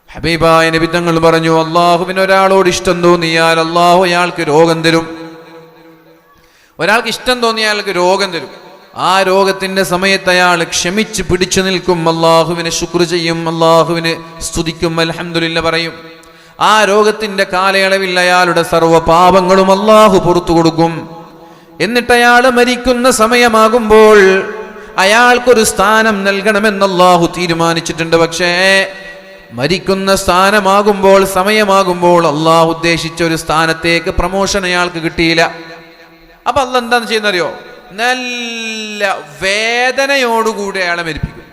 ഹബീബായ നബി തങ്ങൾ പറഞ്ഞു, അള്ളാഹുവിന് ഒരാളോട് ഇഷ്ടം തോന്നിയാൽ അള്ളാഹു അയാൾക്ക് രോഗം തരും. ഒരാൾക്ക് ഇഷ്ടം തോന്നിയാൽ അയാൾക്ക് രോഗം തരും. ആ രോഗത്തിന്റെ സമയത്ത് അയാൾ ക്ഷമിച്ച് പിടിച്ചു നിൽക്കും, അള്ളാഹുവിനെ ശുക്ർ ചെയ്യും, അള്ളാഹുവിന് സ്തുതിക്കും, അൽഹംദുലില്ലാ പറയും. ആ രോഗത്തിന്റെ കാലയളവിൽ അയാളുടെ സർവ്വ പാപങ്ങളും അള്ളാഹു പുറത്തു കൊടുക്കും. എന്നിട്ട് അയാൾ മരിക്കുന്ന സമയമാകുമ്പോൾ അയാൾക്കൊരു സ്ഥാനം നൽകണമെന്ന് അള്ളാഹു തീരുമാനിച്ചിട്ടുണ്ട്. പക്ഷേ മരിക്കുന്ന സ്ഥാനമാകുമ്പോൾ, സമയമാകുമ്പോൾ അള്ളാഹു ഉദ്ദേശിച്ച ഒരു സ്ഥാനത്തേക്ക് പ്രമോഷൻ അയാൾക്ക് കിട്ടിയില്ല. അപ്പൊ അള്ളാഹ് എന്താന്ന് ചെയ്യുന്നറിയോ? നല്ല വേദനയോടുകൂടി അയാളെ മരിപ്പിക്കും.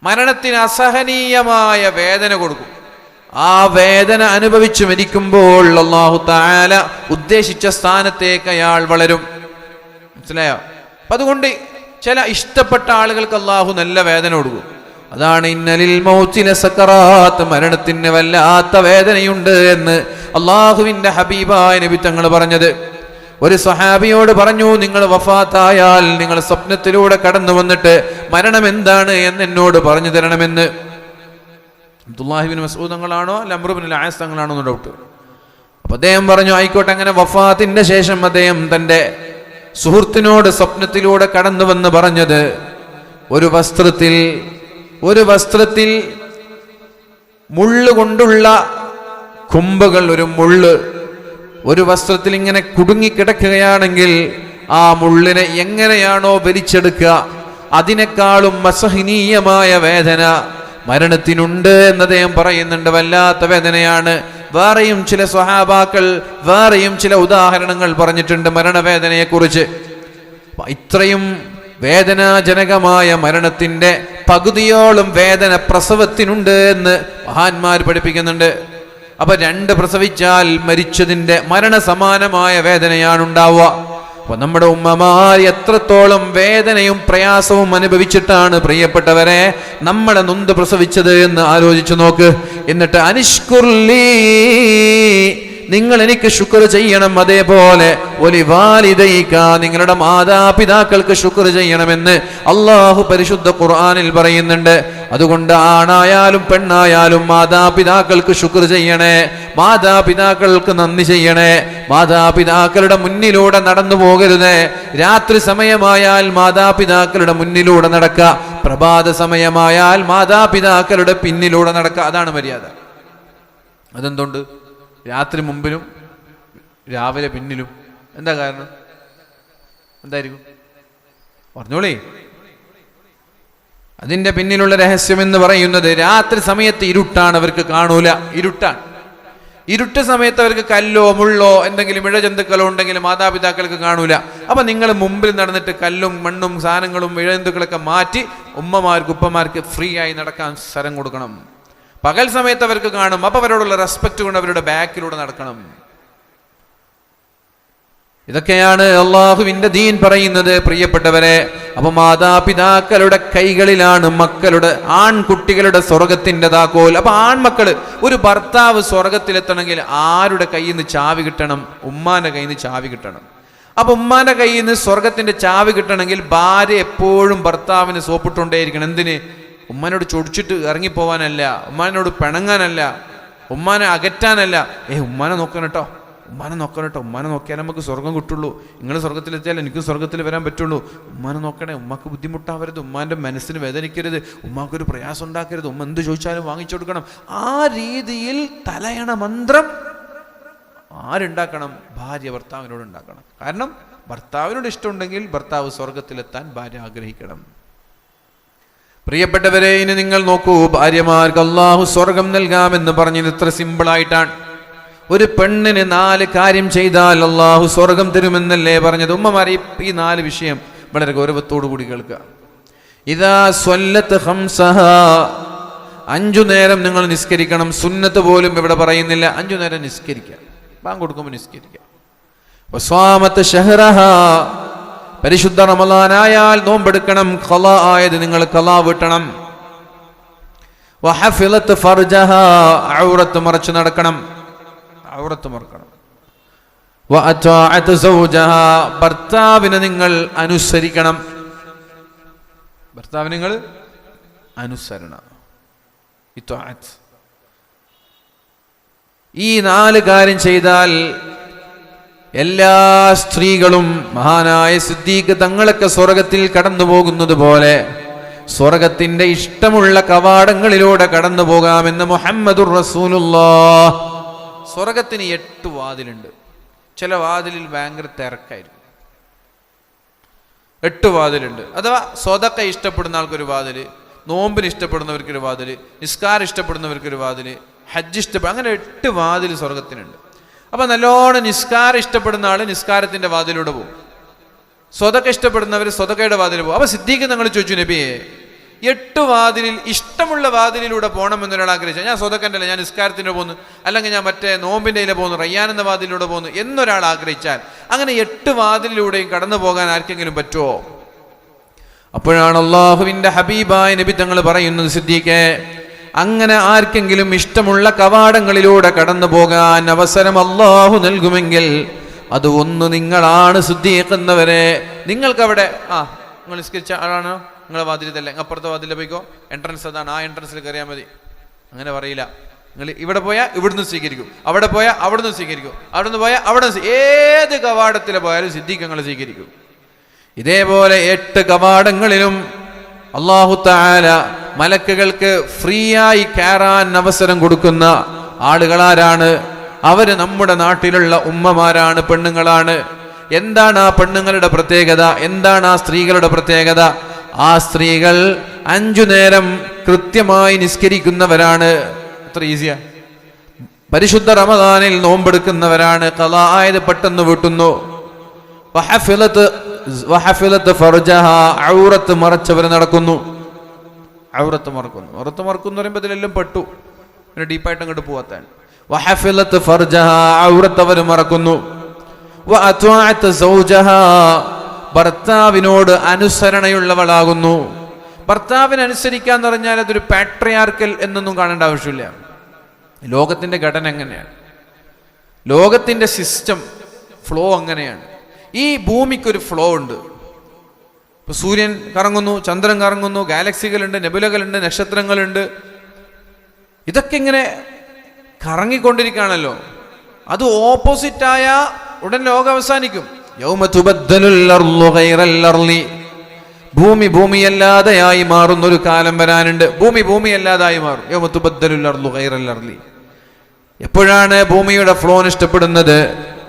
മരണത്തിന് അസഹനീയമായ വേദന കൊടുക്കും. ആ വേദന അനുഭവിച്ച് മരിക്കുമ്പോൾ അല്ലാഹു തആല ഉദ്ദേശിച്ച സ്ഥാനത്തേക്ക് അയാൾ വളരും. മനസ്സിലായോ? അപ്പൊ അതുകൊണ്ട് ചില ഇഷ്ടപ്പെട്ട ആളുകൾക്ക് അല്ലാഹു നല്ല വേദന കൊടുക്കും. അതാണ് ഇന്നലിൽ മൗതി ലസകറാത്ത്, മരണത്തിന് വല്ലാത്ത വേദനയുണ്ട് എന്ന് അല്ലാഹുവിന്റെ ഹബീബായ നബി തങ്ങൾ പറഞ്ഞത്. ഒരു സ്വഹാബിയോട് പറഞ്ഞു, നിങ്ങൾ വഫാത്തായാൽ നിങ്ങൾ സ്വപ്നത്തിലൂടെ കടന്നു വന്നിട്ട് മരണം എന്താണ് എന്ന് എന്നോട് പറഞ്ഞു തരണമെന്ന്. അബ്ദുല്ലാഹി ബിൻ മസ്ഊദ് തങ്ങളാണോ അല്ല അംർ ബിൻ അൽ-ആസ് തങ്ങളാണോ എന്ന് ഡൗട്ട്. അപ്പൊ അദ്ദേഹം പറഞ്ഞു, ആയിക്കോട്ടെ. അങ്ങനെ വഫാത്തിന്റെ ശേഷം അദ്ദേഹം തന്റെ സുഹൃത്തിനോട് സ്വപ്നത്തിലൂടെ കടന്നു വന്ന് പറഞ്ഞത്, ഒരു വസ്ത്രത്തിൽ മുള്ളു കൊണ്ടുള്ള കുമ്പുകൾ, ഒരു മുള്ള് ഒരു വസ്ത്രത്തിൽ ഇങ്ങനെ കുടുങ്ങിക്കിടക്കുകയാണെങ്കിൽ ആ മുള്ളിനെ എങ്ങനെയാണോ വലിച്ചെടുക്കുക, അതിനേക്കാളും അസഹനീയമായ വേദന മരണത്തിനുണ്ട് എന്ന് അദ്ദേഹം പറയുന്നുണ്ട്. വല്ലാത്ത വേദനയാണ്. വേറെയും ചില സ്വഹാബാക്കൾ വേറെയും ചില ഉദാഹരണങ്ങൾ പറഞ്ഞിട്ടുണ്ട് മരണവേദനയെ കുറിച്ച്. ഇത്രയും വേദനാജനകമായ മരണത്തിന്റെ പകുതിയോളം വേദന പ്രസവത്തിനുണ്ട് എന്ന് മഹാന്മാർ പഠിപ്പിക്കുന്നുണ്ട്. അപ്പൊ 2 പ്രസവിച്ചാൽ മരിച്ചതിന്റെ മരണസമാനമായ വേദനയാണ് ഉണ്ടാവുക. അപ്പൊ നമ്മുടെ ഉമ്മമാർ എത്രത്തോളം വേദനയും പ്രയാസവും അനുഭവിച്ചിട്ടാണ് പ്രിയപ്പെട്ടവരെ നമ്മളെ നൊന്ത് പ്രസവിച്ചത് എന്ന് ആലോചിച്ചു നോക്ക്. എന്നിട്ട് അനിഷ്കുർലി, നിങ്ങൾ എനിക്ക് ശുക്ർ ചെയ്യണം. അതേപോലെ വലിവാലിദൈക, നിങ്ങളുടെ മാതാപിതാക്കൾക്ക് ശുക്ർ ചെയ്യണമെന്ന് അല്ലാഹു പരിശുദ്ധ ഖുർആനിൽ പറയുന്നുണ്ട്. അതുകൊണ്ട് ആണായാലും പെണ്ണായാലും മാതാപിതാക്കൾക്ക് ശുക്ർ ചെയ്യണേ, മാതാപിതാക്കൾക്ക് നന്ദി ചെയ്യണേ. മാതാപിതാക്കളുടെ മുന്നിലൂടെ നടന്നു പോകരുത്. രാത്രി സമയമായാൽ മാതാപിതാക്കളുടെ മുന്നിലൂടെ നടക്കുക, പ്രഭാത സമയമായാൽ മാതാപിതാക്കളുടെ പിന്നിലൂടെ നടക്കുക. അതാണ് മര്യാദ. അതെന്തുകൊണ്ട്? രാത്രി മുമ്പിലും രാവിലെ പിന്നിലും. എന്താ കാരണം? എന്തായിരിക്കും? പറഞ്ഞോളേ. അതിന്റെ പിന്നിലുള്ള രഹസ്യം എന്ന് പറയുന്നത്, രാത്രി സമയത്ത് ഇരുട്ടാണ്, അവർക്ക് കാണൂല, ഇരുട്ടാണ്. ഇരുട്ട് സമയത്ത് അവർക്ക് കല്ലോ മുള്ളോ എന്തെങ്കിലും ഇഴജന്തുക്കളോ ഉണ്ടെങ്കിൽ മാതാപിതാക്കൾക്ക് കാണൂല. അപ്പൊ നിങ്ങൾ മുമ്പിൽ നടന്നിട്ട് കല്ലും മണ്ണും സാധനങ്ങളും ഇഴജന്തുക്കളൊക്കെ മാറ്റി ഉപ്പമാർക്ക് ഫ്രീ ആയി നടക്കാൻ സ്ഥലം കൊടുക്കണം. പകൽ സമയത്ത് അവർക്ക് കാണും. അപ്പൊ അവരോടുള്ള റെസ്പെക്ട് കൊണ്ട് അവരുടെ ബാക്കിലൂടെ നടക്കണം. ഇതൊക്കെയാണ് അള്ളാഹുവിന്റെ ദീൻ പറയുന്നത് പ്രിയപ്പെട്ടവരെ. അപ്പൊ മാതാപിതാക്കളുടെ കൈകളിലാണ് മക്കളുടെ, ആൺകുട്ടികളുടെ സ്വർഗത്തിന്റെ താക്കോൽ. അപ്പൊ ആൺമക്കള്, ഒരു ഭർത്താവ് സ്വർഗത്തിലെത്തണമെങ്കിൽ ആരുടെ കയ്യിൽ നിന്ന് ചാവി കിട്ടണം? ഉമ്മാന്റെ കയ്യിൽ നിന്ന് ചാവി കിട്ടണം. അപ്പൊ ഉമ്മാന്റെ കയ്യിൽ നിന്ന് സ്വർഗത്തിന്റെ ചാവി കിട്ടണമെങ്കിൽ ഭാര്യ എപ്പോഴും ഭർത്താവിന് സോപ്പിട്ടുകൊണ്ടേയിരിക്കണം. എന്തിന്? ഉമ്മാനോട് ചൊടിച്ചിട്ട് ഇറങ്ങിപ്പോവാനല്ല, ഉമ്മാനോട് പിണങ്ങാനല്ല. ഉമ്മാനെ അകറ്റാനല്ല, ഉമ്മാനെ നോക്കണം കേട്ടോ, ഉമ്മാനെ നോക്കണം കേട്ടോ, ഉമ്മാനെ നോക്കിയാൽ നമുക്ക് സ്വർഗം കിട്ടുള്ളൂ, നിങ്ങൾ സ്വർഗത്തിലെത്തിയാൽ എനിക്ക് സ്വർഗത്തിൽ വരാൻ പറ്റുള്ളൂ, ഉമ്മാനെ നോക്കണേ, ഉമ്മാക്ക് ബുദ്ധിമുട്ടാവരുത്, ഉമ്മാൻ്റെ മനസ്സിന് വേദനിക്കരുത്, ഉമ്മാക്കൊരു പ്രയാസം ഉണ്ടാക്കരുത്, ഉമ്മ എന്ത് ചോദിച്ചാലും വാങ്ങിച്ചു കൊടുക്കണം. ആ രീതിയിൽ തലയണ മന്ത്രം ആരുണ്ടാക്കണം? ഭാര്യ ഭർത്താവിനോട് ഉണ്ടാക്കണം. കാരണം ഭർത്താവിനോട് ഇഷ്ടമുണ്ടെങ്കിൽ ഭർത്താവ് സ്വർഗത്തിലെത്താൻ ഭാര്യ ആഗ്രഹിക്കണം. പ്രിയപ്പെട്ടവരെ, ഇനി നിങ്ങൾ നോക്കൂ, ഭാര്യമാർക്ക് അള്ളാഹു സ്വർഗം നൽകാമെന്ന് പറഞ്ഞത് ഇത്ര സിമ്പിളായിട്ടാണ്. ഒരു പെണ്ണിന് 4 കാര്യം ചെയ്താൽ അള്ളാഹു സ്വർഗം തരുമെന്നല്ലേ പറഞ്ഞത്? ഉമ്മമാരെ ഈ 4 വിഷയം വളരെ ഗൗരവത്തോടു കൂടി കേൾക്കുക. ഇദാ സ്വല്ലത്ത് ഖംസഹാ, 5 നേരം നിങ്ങൾ നിസ്കരിക്കണം. സുന്നത്ത് പോലും ഇവിടെ പറയുന്നില്ല, 5 നേരം നിസ്കരിക്കുക, ബാങ്ക് കൊടുക്കുമ്പോൾ നിസ്കരിക്കുക. വസ്വാമത്ത് ഷഹ്റഹാ, പരിശുദ്ധ റമളാനായാൽ നോമ്പെടുക്കണം, ഖളാ ആയത് നിങ്ങൾ ഖളാ വീട്ടണം. വഹഫിലത്ത് ഫർജഹാ, ഔറത്ത് മറച്ചു നടക്കണം, ഔറത്ത് മറക്കണം. വഅതാഅത്ത് സൗജഹാ, ഭർത്താവിനെ നിങ്ങൾ അനുസരിക്കണം, ഭർത്താവിനെ നിങ്ങൾ അനുസരണം. ഇത്വാഅത്ത്. ഈ 4 കാര്യം ചെയ്താൽ എല്ലാ സ്ത്രീകളും മഹാനായ സിദ്ദീഖ് തങ്ങളൊക്കെ സ്വർഗത്തിൽ കടന്നു പോകുന്നത് പോലെ സ്വർഗത്തിന്റെ ഇഷ്ടമുള്ള കവാടങ്ങളിലൂടെ കടന്നു പോകാമെന്ന് മുഹമ്മദുർ റസൂലുള്ളാഹ്. സ്വർഗത്തിന് 8 വാതിലുണ്ട്. ചില വാതിലിൽ ഭയങ്കര തിരക്കായിരിക്കും. 8 വാതിലുണ്ട്. അഥവാ സ്വതക്ക ഇഷ്ടപ്പെടുന്ന ആൾക്കൊരു വാതില്, നോമ്പിന് ഇഷ്ടപ്പെടുന്നവർക്കൊരു വാതില്, നിസ്കാരം ഇഷ്ടപ്പെടുന്നവർക്കൊരു വാതില്, ഹജ്ജ് ഇഷ്ടപ്പെടും, അങ്ങനെ 8 വാതിൽ സ്വർഗത്തിനുണ്ട്. അപ്പൊ നല്ലോണം നിസ്കാരം ഇഷ്ടപ്പെടുന്ന ആള് നിസ്കാരത്തിന്റെ വാതിലൂടെ പോകും, സ്വതക്ക ഇഷ്ടപ്പെടുന്നവർ സ്വതക്കയുടെ വാതിൽ പോകും. അപ്പൊ സിദ്ദീഖ് തങ്ങൾ ചോദിച്ചു, നബിയെ 8 വാതിലിൽ ഇഷ്ടമുള്ള വാതിലിലൂടെ പോകണം എന്നൊരാൾ ആഗ്രഹിച്ചാൽ, ഞാൻ സ്വതക്കൻ്റെ അല്ല, ഞാൻ നിസ്കാരത്തിൻ്റെ പോകുന്നു, അല്ലെങ്കിൽ ഞാൻ മറ്റേ നോമ്പിൻ്റെ ഇതിലെ പോകുന്നു, റയ്യാൻ എന്ന വാതിലൂടെ പോകുന്നു എന്നൊരാൾ ആഗ്രഹിച്ചാൽ അങ്ങനെ 8 വാതിലിലൂടെയും കടന്നു പോകാൻ ആർക്കെങ്കിലും പറ്റുമോ? അപ്പോഴാണ് അള്ളാഹുവിൻ്റെ ഹബീബായ നബി തങ്ങൾ പറയുന്നത്, സിദ്ദീഖേ, അങ്ങനെ ആർക്കെങ്കിലും ഇഷ്ടമുള്ള കവാടങ്ങളിലൂടെ കടന്നു പോകാൻ അവസരം അള്ളാഹു നൽകുമെങ്കിൽ അത് ഒന്ന് നിങ്ങളാണ് സിദ്ദീഖ് എന്നവരെ. നിങ്ങൾക്കവിടെ നിങ്ങൾ നിസ്കരിച്ച ആളാണോ, നിങ്ങളെ വാതിൽ തന്നെ, അപ്പുറത്തെ വാതിൽ പോയിക്കോ, എൻട്രൻസ് അതാണ്, ആ എൻട്രൻസിൽ കയറിയാൽ മതി. അങ്ങനെ പറയില്ല. നിങ്ങൾ ഇവിടെ പോയാൽ ഇവിടുന്ന് സ്വീകരിക്കും, അവിടെ പോയാൽ അവിടുന്ന് സ്വീകരിക്കും, അവിടുന്ന് പോയാൽ അവിടെ ഏത് കവാടത്തിൽ പോയാലും സിദ്ദീഖ് ഞങ്ങൾ സ്വീകരിക്കും. ഇതേപോലെ 8 കവാടങ്ങളിലും അല്ലാഹു തആല മലക്കുകൾക്ക് ഫ്രീ ആയി കയറാൻ അവസരം കൊടുക്കുന്ന ആളുകളാരാണ്? അവര് നമ്മുടെ നാട്ടിലുള്ള ഉമ്മമാരാണ്, പെണ്ണുങ്ങളാണ്. എന്താണ് ആ പെണ്ണുങ്ങളുടെ പ്രത്യേകത? എന്താണ് ആ സ്ത്രീകളുടെ പ്രത്യേകത? ആ സ്ത്രീകൾ 5 നേരം കൃത്യമായി നിസ്കരിക്കുന്നവരാണ്. അത്ര ഈസിയാ. പരിശുദ്ധ റമദാനിൽ നോമ്പെടുക്കുന്നവരാണ്. ഖളാ ആയത് പെട്ടെന്ന് വീട്ടുന്നു. വഹഫിലത്ത് ഫർജഹാ, ഔറത്ത് മറച്ചവർ നടക്കുന്നു. ഔറത്ത് മറക്കുന്നു. ഔറത്ത് മറക്കുന്നു പറയുമ്പോൾ ഇതിലെല്ലാം പെട്ടു, പിന്നെ ഡീപ്പായിട്ട് അങ്ങോട്ട് പോവാത്താണ്. വഹഫിലത്ത് ഫർജഹാ, ഔറത്ത് അവർ മറക്കുന്നു. വഅത്വഅത് സൗജഹാ, ഭർത്താവിനോട് അനുസരണയുള്ളവളാകുന്നു. ഭർത്താവിനെ അനുസരിക്കാന്ന് പറഞ്ഞാൽ അതൊരു പാട്രിയാർക്കൽ എന്നൊന്നും കാണേണ്ട ആവശ്യമില്ല. ലോകത്തിന്റെ ഘടന എങ്ങനെയാണ്, ലോകത്തിന്റെ സിസ്റ്റം ഫ്ലോ അങ്ങനെയാണ്. ഈ ഭൂമിക്കൊരു ഫ്ലോ ഉണ്ട്. ഇപ്പൊ സൂര്യൻ കറങ്ങുന്നു, ചന്ദ്രൻ കറങ്ങുന്നു, ഗാലക്സികളുണ്ട്, നെബുലകളുണ്ട്, നക്ഷത്രങ്ങളുണ്ട്. ഇതൊക്കെ ഇങ്ങനെ കറങ്ങിക്കൊണ്ടിരിക്കുകയാണല്ലോ. അത് ഓപ്പോസിറ്റായ ഉടൻ ലോകം അവസാനിക്കും. യൗമ തുബദ്ദലുൽ അർളു ഗൈറൽ അർളി, ഭൂമി ഭൂമിയല്ലാതെയായി മാറുന്നൊരു കാലം വരാനുണ്ട്. ഭൂമി ഭൂമിയല്ലാതായി മാറും. യൗമ തുബദ്ദലുൽ അർളു ഗൈറൽ അർളി. എപ്പോഴാണ് ഭൂമിയുടെ ഫ്ലോ നഷ്ടപ്പെടുന്നത്?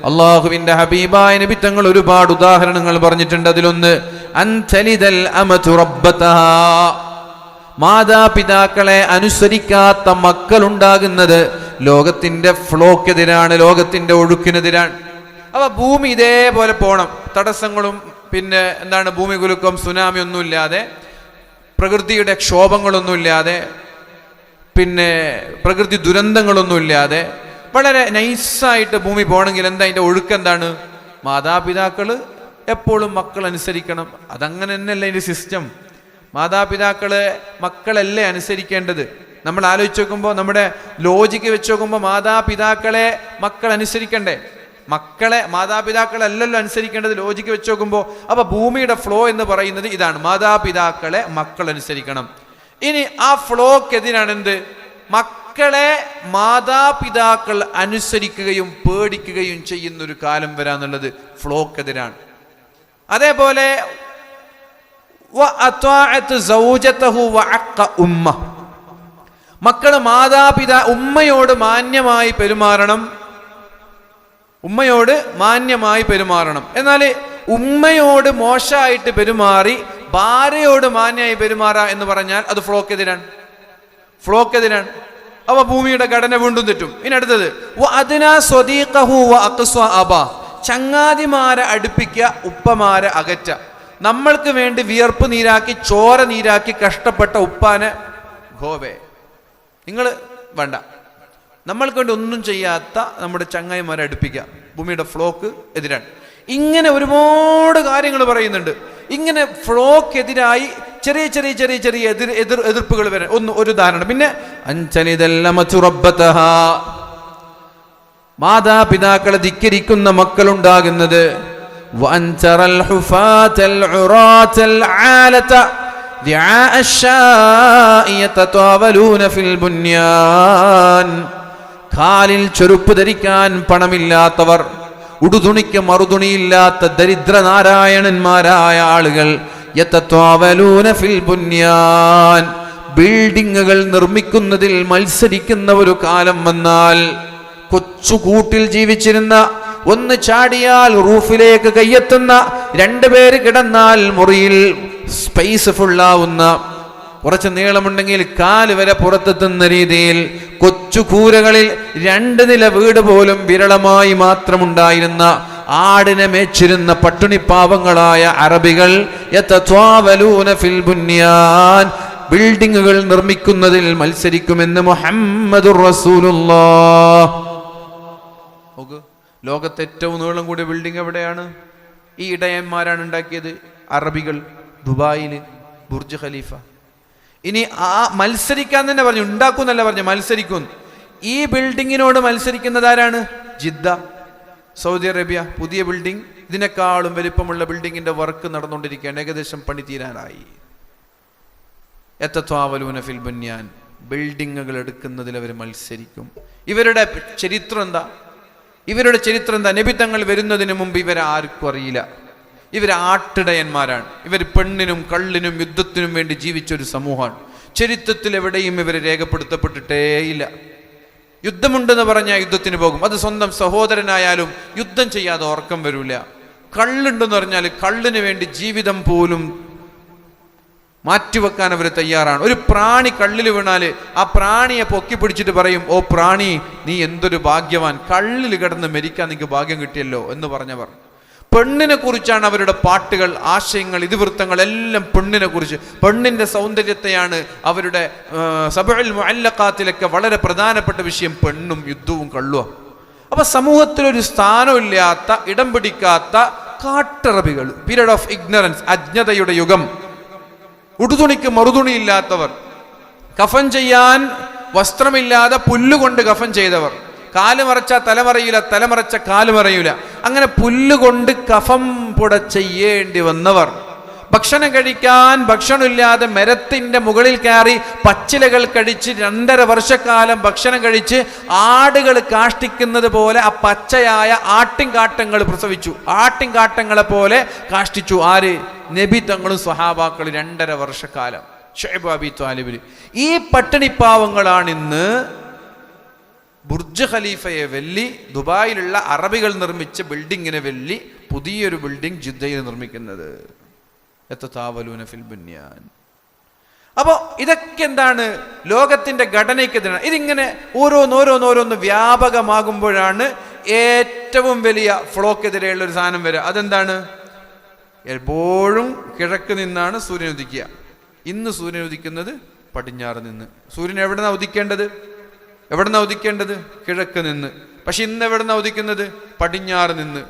അള്ളാഹുവിന്റെ ഹബീബായ നബി തങ്ങൾ ഒരുപാട് ഉദാഹരണങ്ങൾ പറഞ്ഞിട്ടുണ്ട്. അതിലൊന്ന് അൻതലിദൽ അമതു റബ്ബതഹാ, മാതാപിതാക്കളെ അനുസരിക്കാത്ത മക്കളുണ്ടാകുന്നത് ലോകത്തിന്റെ ഫ്ലോക്കെതിരാണ്, ലോകത്തിന്റെ ഒഴുക്കിനെതിരാണ്. അപ്പൊ ഭൂമി ഇതേപോലെ പോണം, തടസ്സങ്ങളും പിന്നെ എന്താണ് ഭൂമി കുലുക്കം, സുനാമി ഒന്നുമില്ലാതെ, പ്രകൃതിയുടെ ക്ഷോഭങ്ങളൊന്നുമില്ലാതെ, പിന്നെ പ്രകൃതി ദുരന്തങ്ങളൊന്നുമില്ലാതെ വളരെ നൈസായിട്ട് ഭൂമി പോകണമെങ്കിൽ എന്താ അതിൻ്റെ ഒഴുക്കെന്താണ്? മാതാപിതാക്കൾ എപ്പോഴും മക്കൾ അനുസരിക്കണം. അതങ്ങനെ തന്നെയല്ല അതിൻ്റെ സിസ്റ്റം. മാതാപിതാക്കളെ മക്കളല്ലേ അനുസരിക്കേണ്ടത്. നമ്മൾ ആലോചിച്ച് നോക്കുമ്പോൾ, നമ്മുടെ ലോജിക്ക് വെച്ച് നോക്കുമ്പോൾ മാതാപിതാക്കളെ മക്കൾ അനുസരിക്കണ്ടേ? മക്കളെ മാതാപിതാക്കളല്ലല്ലോ അനുസരിക്കേണ്ടത് ലോജിക്ക് വെച്ച് നോക്കുമ്പോൾ. അപ്പൊ ഭൂമിയുടെ ഫ്ലോ എന്ന് പറയുന്നത് ഇതാണ്, മാതാപിതാക്കളെ മക്കൾ അനുസരിക്കണം. ഇനി ആ ഫ്ലോക്കെതിരാണ് എന്ത്? മക്കളെ മാതാപിതാക്കൾ അനുസരിക്കുകയും പേടിക്കുകയും ചെയ്യുന്നൊരു കാലം വരാന്നുള്ളത് ഫ്ലോക്കെതിരാണ്. അതേപോലെ മക്കള് ഉമ്മയോട് മാന്യമായി പെരുമാറണം. എന്നാൽ ഉമ്മയോട് മോശമായിട്ട് പെരുമാറി ഭാര്യയോട് മാന്യമായി പെരുമാറാ എന്ന് പറഞ്ഞാൽ അത് ഫ്ലോക്കെതിരാണ്. അവ ഭൂമിയുടെ ഘടന വീണ്ടും തെറ്റും. ഇനി അടുത്തത് ചങ്ങാതിമാരെ അടുപ്പിക്കുക, ഉപ്പമാരെ അകറ്റ. നമ്മൾക്ക് വേണ്ടി വിയർപ്പ് നീരാക്കി ചോര നീരാക്കി കഷ്ടപ്പെട്ട ഉപ്പാനെ ഗോവേ നിങ്ങൾ വേണ്ട. നമ്മൾക്ക് വേണ്ടി ഒന്നും ചെയ്യാത്ത നമ്മുടെ ചങ്ങായിമാരെ അടുപ്പിക്കുക, ഭൂമിയുടെ ഫ്ലോക്ക് എതിരാണ്. ഇങ്ങനെ ഒരുപാട് കാര്യങ്ങൾ പറയുന്നുണ്ട്. ഇങ്ങനെ ഫ്ലോക്കെതിരായി ചെറിയ ചെറിയ ചെറിയ ചെറിയ എതിർപ്പുകൾ വരാൻ ഒരു ഉദാഹരണം. പിന്നെ മാതാപിതാക്കളെ ധിക്കരിക്കുന്ന മക്കളുണ്ടാകുന്നത് കാലിൽ ചെരുപ്പ് ധരിക്കാൻ പണമില്ലാത്തവർ, ഉടുതുണിക്ക് മറുതുണിയില്ലാത്ത ദരിദ്ര നാരായണന്മാരായ ആളുകൾ ബിൽഡിങ്ങുകൾ നിർമ്മിക്കുന്നതിൽ മത്സരിക്കുന്ന ഒരു കാലം വന്നാൽ, കൊച്ചുകൂട്ടിൽ ജീവിച്ചിരുന്ന, ഒന്ന് ചാടിയാൽ റൂഫിലേക്ക് കയ്യെത്തുന്ന, രണ്ടുപേര് കിടന്നാൽ മുറിയിൽ സ്പേസ് ഫുള്ളാവുന്ന, കുറച്ച് നീളമുണ്ടെങ്കിൽ കാല് വരെ പുറത്തെത്തുന്ന രീതിയിൽ കൊച്ചു കൂരകളിൽ 2 നില വീട് പോലും വിരളമായി മാത്രമുണ്ടായിരുന്ന, ആടിനെ മേച്ചിരുന്ന പട്ടിണിപ്പാവങ്ങളായ അറബികൾ ബിൽഡിങ്ങുകൾ നിർമ്മിക്കുന്നതിൽ മത്സരിക്കുമെന്ന് മുഹമ്മദുർ റസൂലുള്ളാഹ്. ലോകത്തെ ഏറ്റവും നീളം കൂടിയ ബിൽഡിംഗ് എവിടെയാണ്? ഈ ഇടയന്മാരാണ് ഉണ്ടാക്കിയത്, അറബികൾ, ദുബായിൽ ബുർജ് ഖലീഫ. ഇനി ആ മത്സരിക്കാൻ തന്നെ പറഞ്ഞു, ഉണ്ടാക്കുന്നല്ല പറഞ്ഞു, മത്സരിക്കും. ഈ ബിൽഡിങ്ങിനോട് മത്സരിക്കുന്നത് ആരാണ്? Jeddah, Saudi Arabia. പുതിയ ബിൽഡിംഗ്, ഇതിനേക്കാളും വലിപ്പമുള്ള ബിൽഡിങ്ങിന്റെ വർക്ക് നടന്നുകൊണ്ടിരിക്കുകയാണ്, ഏകദേശം പണി തീരാനായി. ഫിൽ ബുന്യാൻ, ബിൽഡിങ്ങുകൾ എടുക്കുന്നതിൽ അവർ മത്സരിക്കും. ഇവരുടെ ചരിത്രം എന്താ? നബി തങ്ങൾ വരുന്നതിന് മുമ്പ് ഇവരെ ആർക്കും അറിയില്ല. ഇവർ ആട്ടിടയന്മാരാണ്. ഇവർ പെണ്ണിനും കള്ളിനും യുദ്ധത്തിനും വേണ്ടി ജീവിച്ചൊരു സമൂഹമാണ്. ചരിത്രത്തിൽ എവിടെയും ഇവർ രേഖപ്പെടുത്തപ്പെട്ടിട്ടേയില്ല. യുദ്ധമുണ്ടെന്ന് പറഞ്ഞാൽ യുദ്ധത്തിന് പോകും. അത് സ്വന്തം സഹോദരനായാലും യുദ്ധം ചെയ്യാതെ ഉറക്കം വരില്ല. കള്ളുണ്ടെന്ന് പറഞ്ഞാൽ കള്ളിന് വേണ്ടി ജീവിതം പോലും മാറ്റിവെക്കാൻ അവർ തയ്യാറാണ്. ഒരു പ്രാണി കള്ളിൽ വീണാൽ ആ പ്രാണിയെ പൊക്കി പിടിച്ചിട്ട് പറയും, ഓ പ്രാണി, നീ എന്തൊരു ഭാഗ്യവാൻ, കള്ളിൽ കിടന്ന് മരിക്കാൻ നിനക്ക് ഭാഗ്യം കിട്ടിയല്ലോ എന്ന് പറഞ്ഞവർ. പെണ്ണിനെ കുറിച്ചാണ് അവരുടെ പാട്ടുകൾ, ആശയങ്ങൾ, ഇതിവൃത്തങ്ങൾ എല്ലാം പെണ്ണിനെ കുറിച്ച്. പെണ്ണിന്റെ സൗന്ദര്യത്തെയാണ് അവരുടെ സബഉൽ മുഅല്ലഖാത്തിലൊക്കെ വളരെ പ്രധാനപ്പെട്ട വിഷയം പെണ്ണും യുദ്ധവും കള്ളും. അപ്പൊ സമൂഹത്തിലൊരു സ്ഥാനമില്ലാത്ത, ഇടം പിടിക്കാത്ത കാട്ടറബികൾ, പീരീഡ് ഓഫ് ഇഗ്നറൻസ്, അജ്ഞതയുടെ യുഗം. ഉടുതുണിക്ക് മറുതുണിയില്ലാത്തവർ, കഫൻ ചെയ്യാൻ വസ്ത്രമില്ലാതെ പുല്ലുകൊണ്ട് കഫൻ ചെയ്തവർ, കാല് മറച്ച തലമറയില്ല, തലമറച്ച കാല് മറയൂല, അങ്ങനെ പുല്ലുകൊണ്ട് കഫം ചെയ്യേണ്ടി വന്നവർ, ഭക്ഷണം കഴിക്കാൻ ഭക്ഷണമില്ലാതെ മരത്തിന്റെ മുകളിൽ കയറി പച്ചിലകൾ കഴിച്ച് 2.5 വർഷക്കാലം ഭക്ഷണം കഴിച്ച് ആടുകൾ കാഷ്ടിക്കുന്നത് പോലെ ആ പച്ചയായ ആട്ടിൻകാട്ടങ്ങൾ പ്രസവിച്ചു. ആട്ടിൻകാട്ടങ്ങളെ പോലെ കാഷ്ടിച്ചു. ആര്? നബി തങ്ങളും സ്വഹാബാക്കളും 2.5 വർഷക്കാലം. ശുഐബ് അബി ത്വാലിബിൽ. ഈ പട്ടിണിപ്പാവങ്ങളാണ് ഇന്ന് ബുർജ് ഖലീഫയെ വെല്ലി, ദുബായിലുള്ള അറബികൾ നിർമ്മിച്ച ബിൽഡിങ്ങിനെ വെല്ലി പുതിയൊരു ബിൽഡിംഗ് ജിദ്ദയിൽ നിർമ്മിക്കുന്നത്. ഫിൽ ബുന്യാൻ. അപ്പോ ഇതൊക്കെ എന്താണ്? ലോകത്തിന്റെ ഘടനയ്ക്കെതിരാണ്. ഇതിങ്ങനെ ഓരോന്നോരോന്നോരോന്ന് വ്യാപകമാകുമ്പോഴാണ് ഏറ്റവും വലിയ ഫ്ലോക്കെതിരെയുള്ള ഒരു സാധനം വരിക. അതെന്താണ്? എപ്പോഴും കിഴക്ക് നിന്നാണ് സൂര്യൻ ഉദിക്കുക. ഇന്ന് സൂര്യൻ ഉദിക്കുന്നത് പടിഞ്ഞാറ് നിന്ന്. സൂര്യൻ എവിടെന്നാ ഉദിക്കേണ്ടത്? കിഴക്ക് നിന്ന്. പക്ഷെ ഇന്ന് എവിടെന്നാ ഉദിക്കുന്നത്? പടിഞ്ഞാറ് നിന്ന്.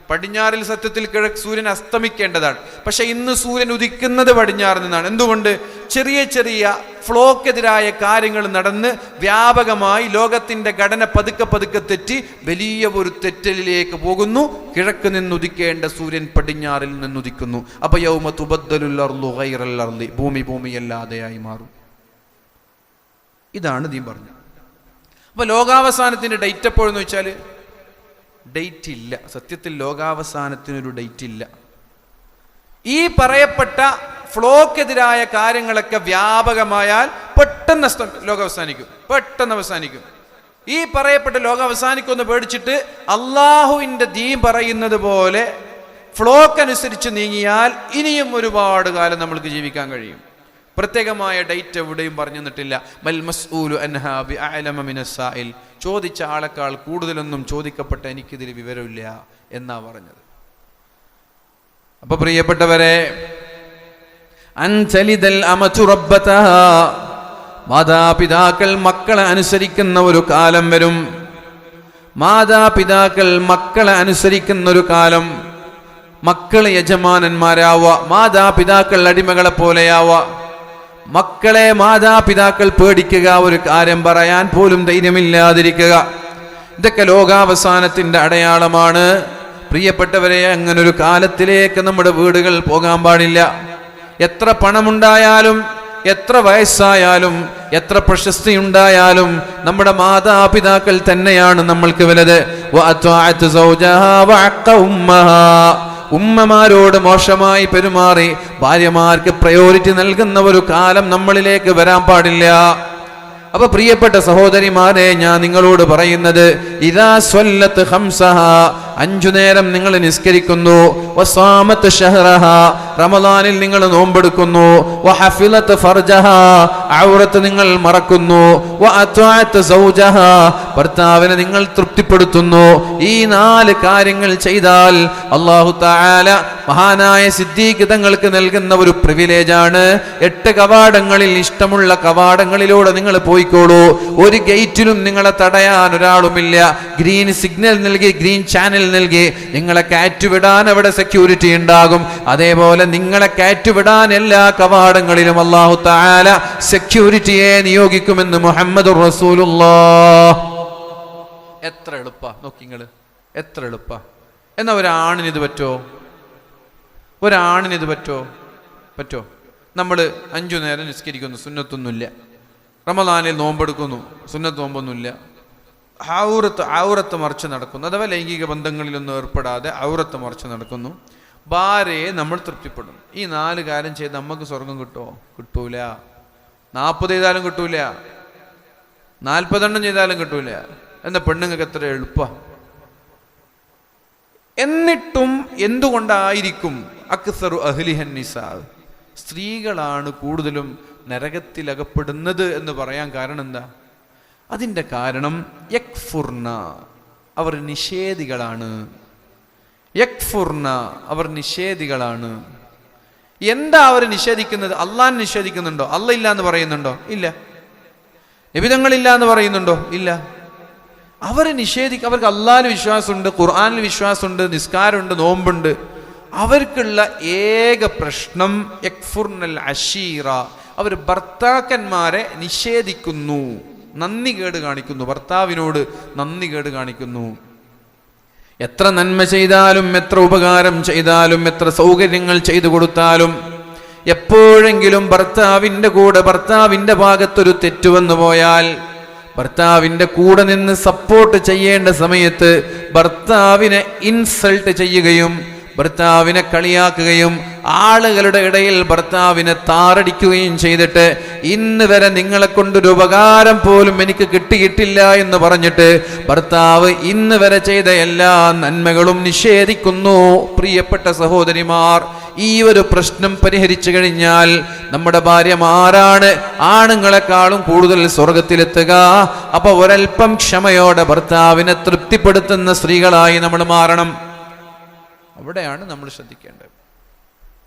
പടിഞ്ഞാറിൽ സത്യത്തിൽ സൂര്യൻ അസ്തമിക്കേണ്ടതാണ്. പക്ഷെ ഇന്ന് സൂര്യൻ ഉദിക്കുന്നത് പടിഞ്ഞാറ് നിന്നാണ്. എന്തുകൊണ്ട്? ചെറിയ ചെറിയ ഫ്ലോക്കെതിരായ കാര്യങ്ങൾ നടന്ന് വ്യാപകമായി ലോകത്തിന്റെ ഘടന പതുക്കെ പതുക്കെ തെറ്റി വലിയ ഒരു തെറ്റലിലേക്ക് പോകുന്നു. കിഴക്ക് നിന്നുദിക്കേണ്ട സൂര്യൻ പടിഞ്ഞാറിൽ നിന്നുദിക്കുന്നു. അപ്പൊ യൗമ തുബദ്ദലുൽ അർളു ഗൈറൽ അർളി, ഭൂമിയല്ലാതെയായി മാറും. ഇതാണ് ദീൻ പറഞ്ഞു. അപ്പൊ ലോകാവസാനത്തിന്റെ ഡേറ്റ് എപ്പോഴെന്ന് വെച്ചാൽ ഡേറ്റ് ഇല്ല. സത്യത്തിൽ ലോകാവസാനത്തിനൊരു ഡേറ്റ് ഇല്ല. ഈ പറയപ്പെട്ട ഫ്ലോക്കെതിരായ കാര്യങ്ങളൊക്കെ വ്യാപകമായാൽ പെട്ടെന്ന് ലോകം അവസാനിക്കും, പെട്ടെന്ന് അവസാനിക്കും. ഈ പറയപ്പെട്ട ലോകം അവസാനിക്കുമെന്ന് പേടിച്ചിട്ട് അള്ളാഹുവിൻ്റെ ദീൻ പറയുന്നത് പോലെ ഫ്ലോക്കനുസരിച്ച് നീങ്ങിയാൽ ഇനിയും ഒരുപാട് കാലം നമ്മൾക്ക് ജീവിക്കാൻ കഴിയും. പ്രത്യേകമായ ഡേറ്റ് എവിടെയും പറഞ്ഞു തന്നിട്ടില്ല. മൽ മസ്ഊലു അൻഹാ ബിഅഅലമ മിനസ്സാഇൽ, ചോദിച്ച ആളെക്കാൾ കൂടുതലൊന്നും ചോദിക്കപ്പെട്ട എനിക്കിതിൽ വിവരമില്ല എന്നാ പറഞ്ഞത്. അപ്പൊ പ്രിയപ്പെട്ടവരെ, അൻതലിദൽ അമതു റബ്ബതഹാ, മാതാപിതാക്കൾ മക്കളെ അനുസരിക്കുന്ന ഒരു കാലം വരും. മാതാപിതാക്കൾ മക്കളെ അനുസരിക്കുന്ന ഒരു കാലം. മക്കൾ യജമാനന്മാരാവുക, മാതാപിതാക്കൾ അടിമകളെ പോലെയാവുക. മക്കളെ മാതാപിതാക്കൾ പേടിക്കുക, ഒരു കാര്യം പറയാൻ പോലും ധൈര്യമില്ലാതിരിക്കുക. ഇതൊക്കെ ലോകാവസാനത്തിന്റെ അടയാളമാണ്. പ്രിയപ്പെട്ടവരെ, അങ്ങനൊരു കാലത്തിലേക്ക് നമ്മുടെ വീടുകൾ പോകാൻ പാടില്ല. എത്ര പണമുണ്ടായാലും, എത്ര വയസ്സായാലും, എത്ര പ്രശസ്തി ഉണ്ടായാലും നമ്മുടെ മാതാപിതാക്കൾ തന്നെയാണ് നമ്മൾക്ക് വലുത്. ഉമ്മമാരോട് മോശമായി പെരുമാറി ഭാര്യമാർക്ക് പ്രയോറിറ്റി നൽകുന്ന ഒരു കാലം നമ്മളിലേക്ക് വരാൻ പാടില്ല. അപ്പൊ പ്രിയപ്പെട്ട സഹോദരിമാരെ, ഞാൻ നിങ്ങളോട് പറയുന്നത്, ഇദാ സ്വല്ലത്ത് ഖംസഹാ, 5 നേരം നിങ്ങൾ നിസ്കരിക്കുന്നു, വസാമത്ത് ഷഹ്റഹാ, റമളാനിൽ നിങ്ങൾ നോമ്പെടുക്കുന്നു, വഹഫിലത്ത് ഫർജഹാ, ഔറത്ത് നിങ്ങൾ മറക്കുന്നു, വഅത്വഅത്ത് സൗജഹാ, ഭർത്താവിനെ നിങ്ങൾ തൃപ്തിപ്പെടുത്തുന്നു. ഈ 4 കാര്യങ്ങൾ ചെയ്താൽ അല്ലാഹു തആല മഹാനായ സിദ്ദീഖ് തങ്ങൾക്ക് നൽകുന്ന ഒരു പ്രിവിലേജാണ്. 8 കവാടങ്ങളിൽ, ഇഷ്ടമുള്ള കവാടങ്ങളിലൂടെ നിങ്ങൾ പോയിക്കോളൂ. ഒരു ഗേറ്റിലും നിങ്ങളെ തടയാൻ ഒരാളുമില്ല. ഗ്രീൻ സിഗ്നൽ നൽകി, ഗ്രീൻ ചാനൽ നൽകി നിങ്ങളെ കയറ്റുവിടാൻ അവിടെ സെക്യൂരിറ്റി ഉണ്ടാകും. അതേപോലെ നിങ്ങളെ കയറ്റുവിടാൻ എല്ലാ കവാടങ്ങളിലും അല്ലാഹു തആല സെക്യൂരിറ്റിയെ നിയോഗിക്കുമെന്ന് മുഹമ്മദുർ റസൂലുള്ളാഹ്. എത്ര എളുപ്പാ നോക്കിങ്ങള്, എത്ര എളുപ്പാ. എന്നാ ഒരാണിനിത് പറ്റോ? ഒരാണിനിത് പറ്റോ? നമ്മൾ 5 നേരം നിസ്കരിക്കുന്നു, സുന്നത്തൊന്നുമില്ല. റമളാനിൽ നോമ്പെടുക്കുന്നു, സുന്നത്ത് നോമ്പൊന്നുമില്ല. ഔറത്ത് മറിച്ച് നടക്കുന്നു, അഥവാ ലൈംഗിക ബന്ധങ്ങളിലൊന്നും ഏർപ്പെടാതെ ഔറത്ത് മറിച്ച് നടക്കുന്നു. ഭാര്യയെ നമ്മൾ തൃപ്തിപ്പെടും. ഈ 4 കാര്യം ചെയ്ത് നമുക്ക് സ്വർഗം കിട്ടുമോ? കിട്ടൂല. 40 ചെയ്താലും കിട്ടൂല, 40 എണ്ണം ചെയ്താലും കിട്ടൂല. എന്താ പെണ്ണുങ്ങൾക്ക് എത്ര എളുപ്പ. എന്നിട്ടും എന്തുകൊണ്ടായിരിക്കും അക്സറു അഹ്ലിഹൻ നിസാ, സ്ത്രീകളാണ് കൂടുതലും നരകത്തിലകപ്പെടുന്നത് എന്ന് പറയാൻ കാരണം എന്താ? അതിൻ്റെ കാരണം യക്ഫുർന, അവർ നിഷേധികളാണ്. യക്ഫുർന, അവർ നിഷേധികളാണ്. എന്താ അവർ നിഷേധിക്കുന്നത്? അള്ളാഹ് നിഷേധിക്കുന്നുണ്ടോ? അള്ളാഹ് ഇല്ല എന്ന് പറയുന്നുണ്ടോ? ഇല്ല. നിബിധങ്ങളില്ല എന്ന് പറയുന്നുണ്ടോ? ഇല്ല. അവരെ അവർക്ക് അള്ളാഹിൽ വിശ്വാസമുണ്ട്, ഖുർആനിൽ വിശ്വാസമുണ്ട്, നിസ്കാരമുണ്ട്, നോമ്പുണ്ട്. അവർക്കുള്ള ഏക പ്രശ്നം യക്ഫുർനൽ അശീറ, അവർ ഭർത്താക്കന്മാരെ നിഷേധിക്കുന്നു, നന്ദികേട് കാണിക്കുന്നു, ഭർത്താവിനോട് നന്ദികേട് കാണിക്കുന്നു. എത്ര നന്മ ചെയ്താലും, എത്ര ഉപകാരം ചെയ്താലും, എത്ര സൗകര്യങ്ങൾ ചെയ്തു കൊടുത്താലും, എപ്പോഴെങ്കിലും ഭർത്താവിൻ്റെ കൂടെ, ഭർത്താവിൻ്റെ ഭാഗത്തൊരു തെറ്റുവന്നു പോയാൽ, ഭർത്താവിൻ്റെ കൂടെ നിന്ന് സപ്പോർട്ട് ചെയ്യേണ്ട സമയത്ത് ഭർത്താവിനെ ഇൻസൾട്ട് ചെയ്യുകയും ഭർത്താവിനെ കളിയാക്കുകയും ആളുകളുടെ ഇടയിൽ ഭർത്താവിനെ താറടിക്കുകയും ചെയ്തിട്ട് ഇന്ന് വരെ നിങ്ങളെ കൊണ്ടൊരു ഉപകാരം പോലും എനിക്ക് കിട്ടിയിട്ടില്ല എന്ന് പറഞ്ഞിട്ട് ഭർത്താവ് ഇന്ന് വരെ ചെയ്ത എല്ലാ നന്മകളും നിഷേധിക്കുന്നു. പ്രിയപ്പെട്ട സഹോദരിമാർ, ഈ ഒരു പ്രശ്നം പരിഹരിച്ചു കഴിഞ്ഞാൽ നമ്മുടെ ഭാര്യമാരാണ് ആണുങ്ങളെക്കാളും കൂടുതൽ സ്വർഗത്തിലെത്തുക. അപ്പൊ ഒരൽപ്പം ക്ഷമയോടെ ഭർത്താവിനെ തൃപ്തിപ്പെടുത്തുന്ന സ്ത്രീകളായി നമ്മൾ മാറണം. അവിടെയാണ് നമ്മൾ ശ്രദ്ധിക്കേണ്ടത്.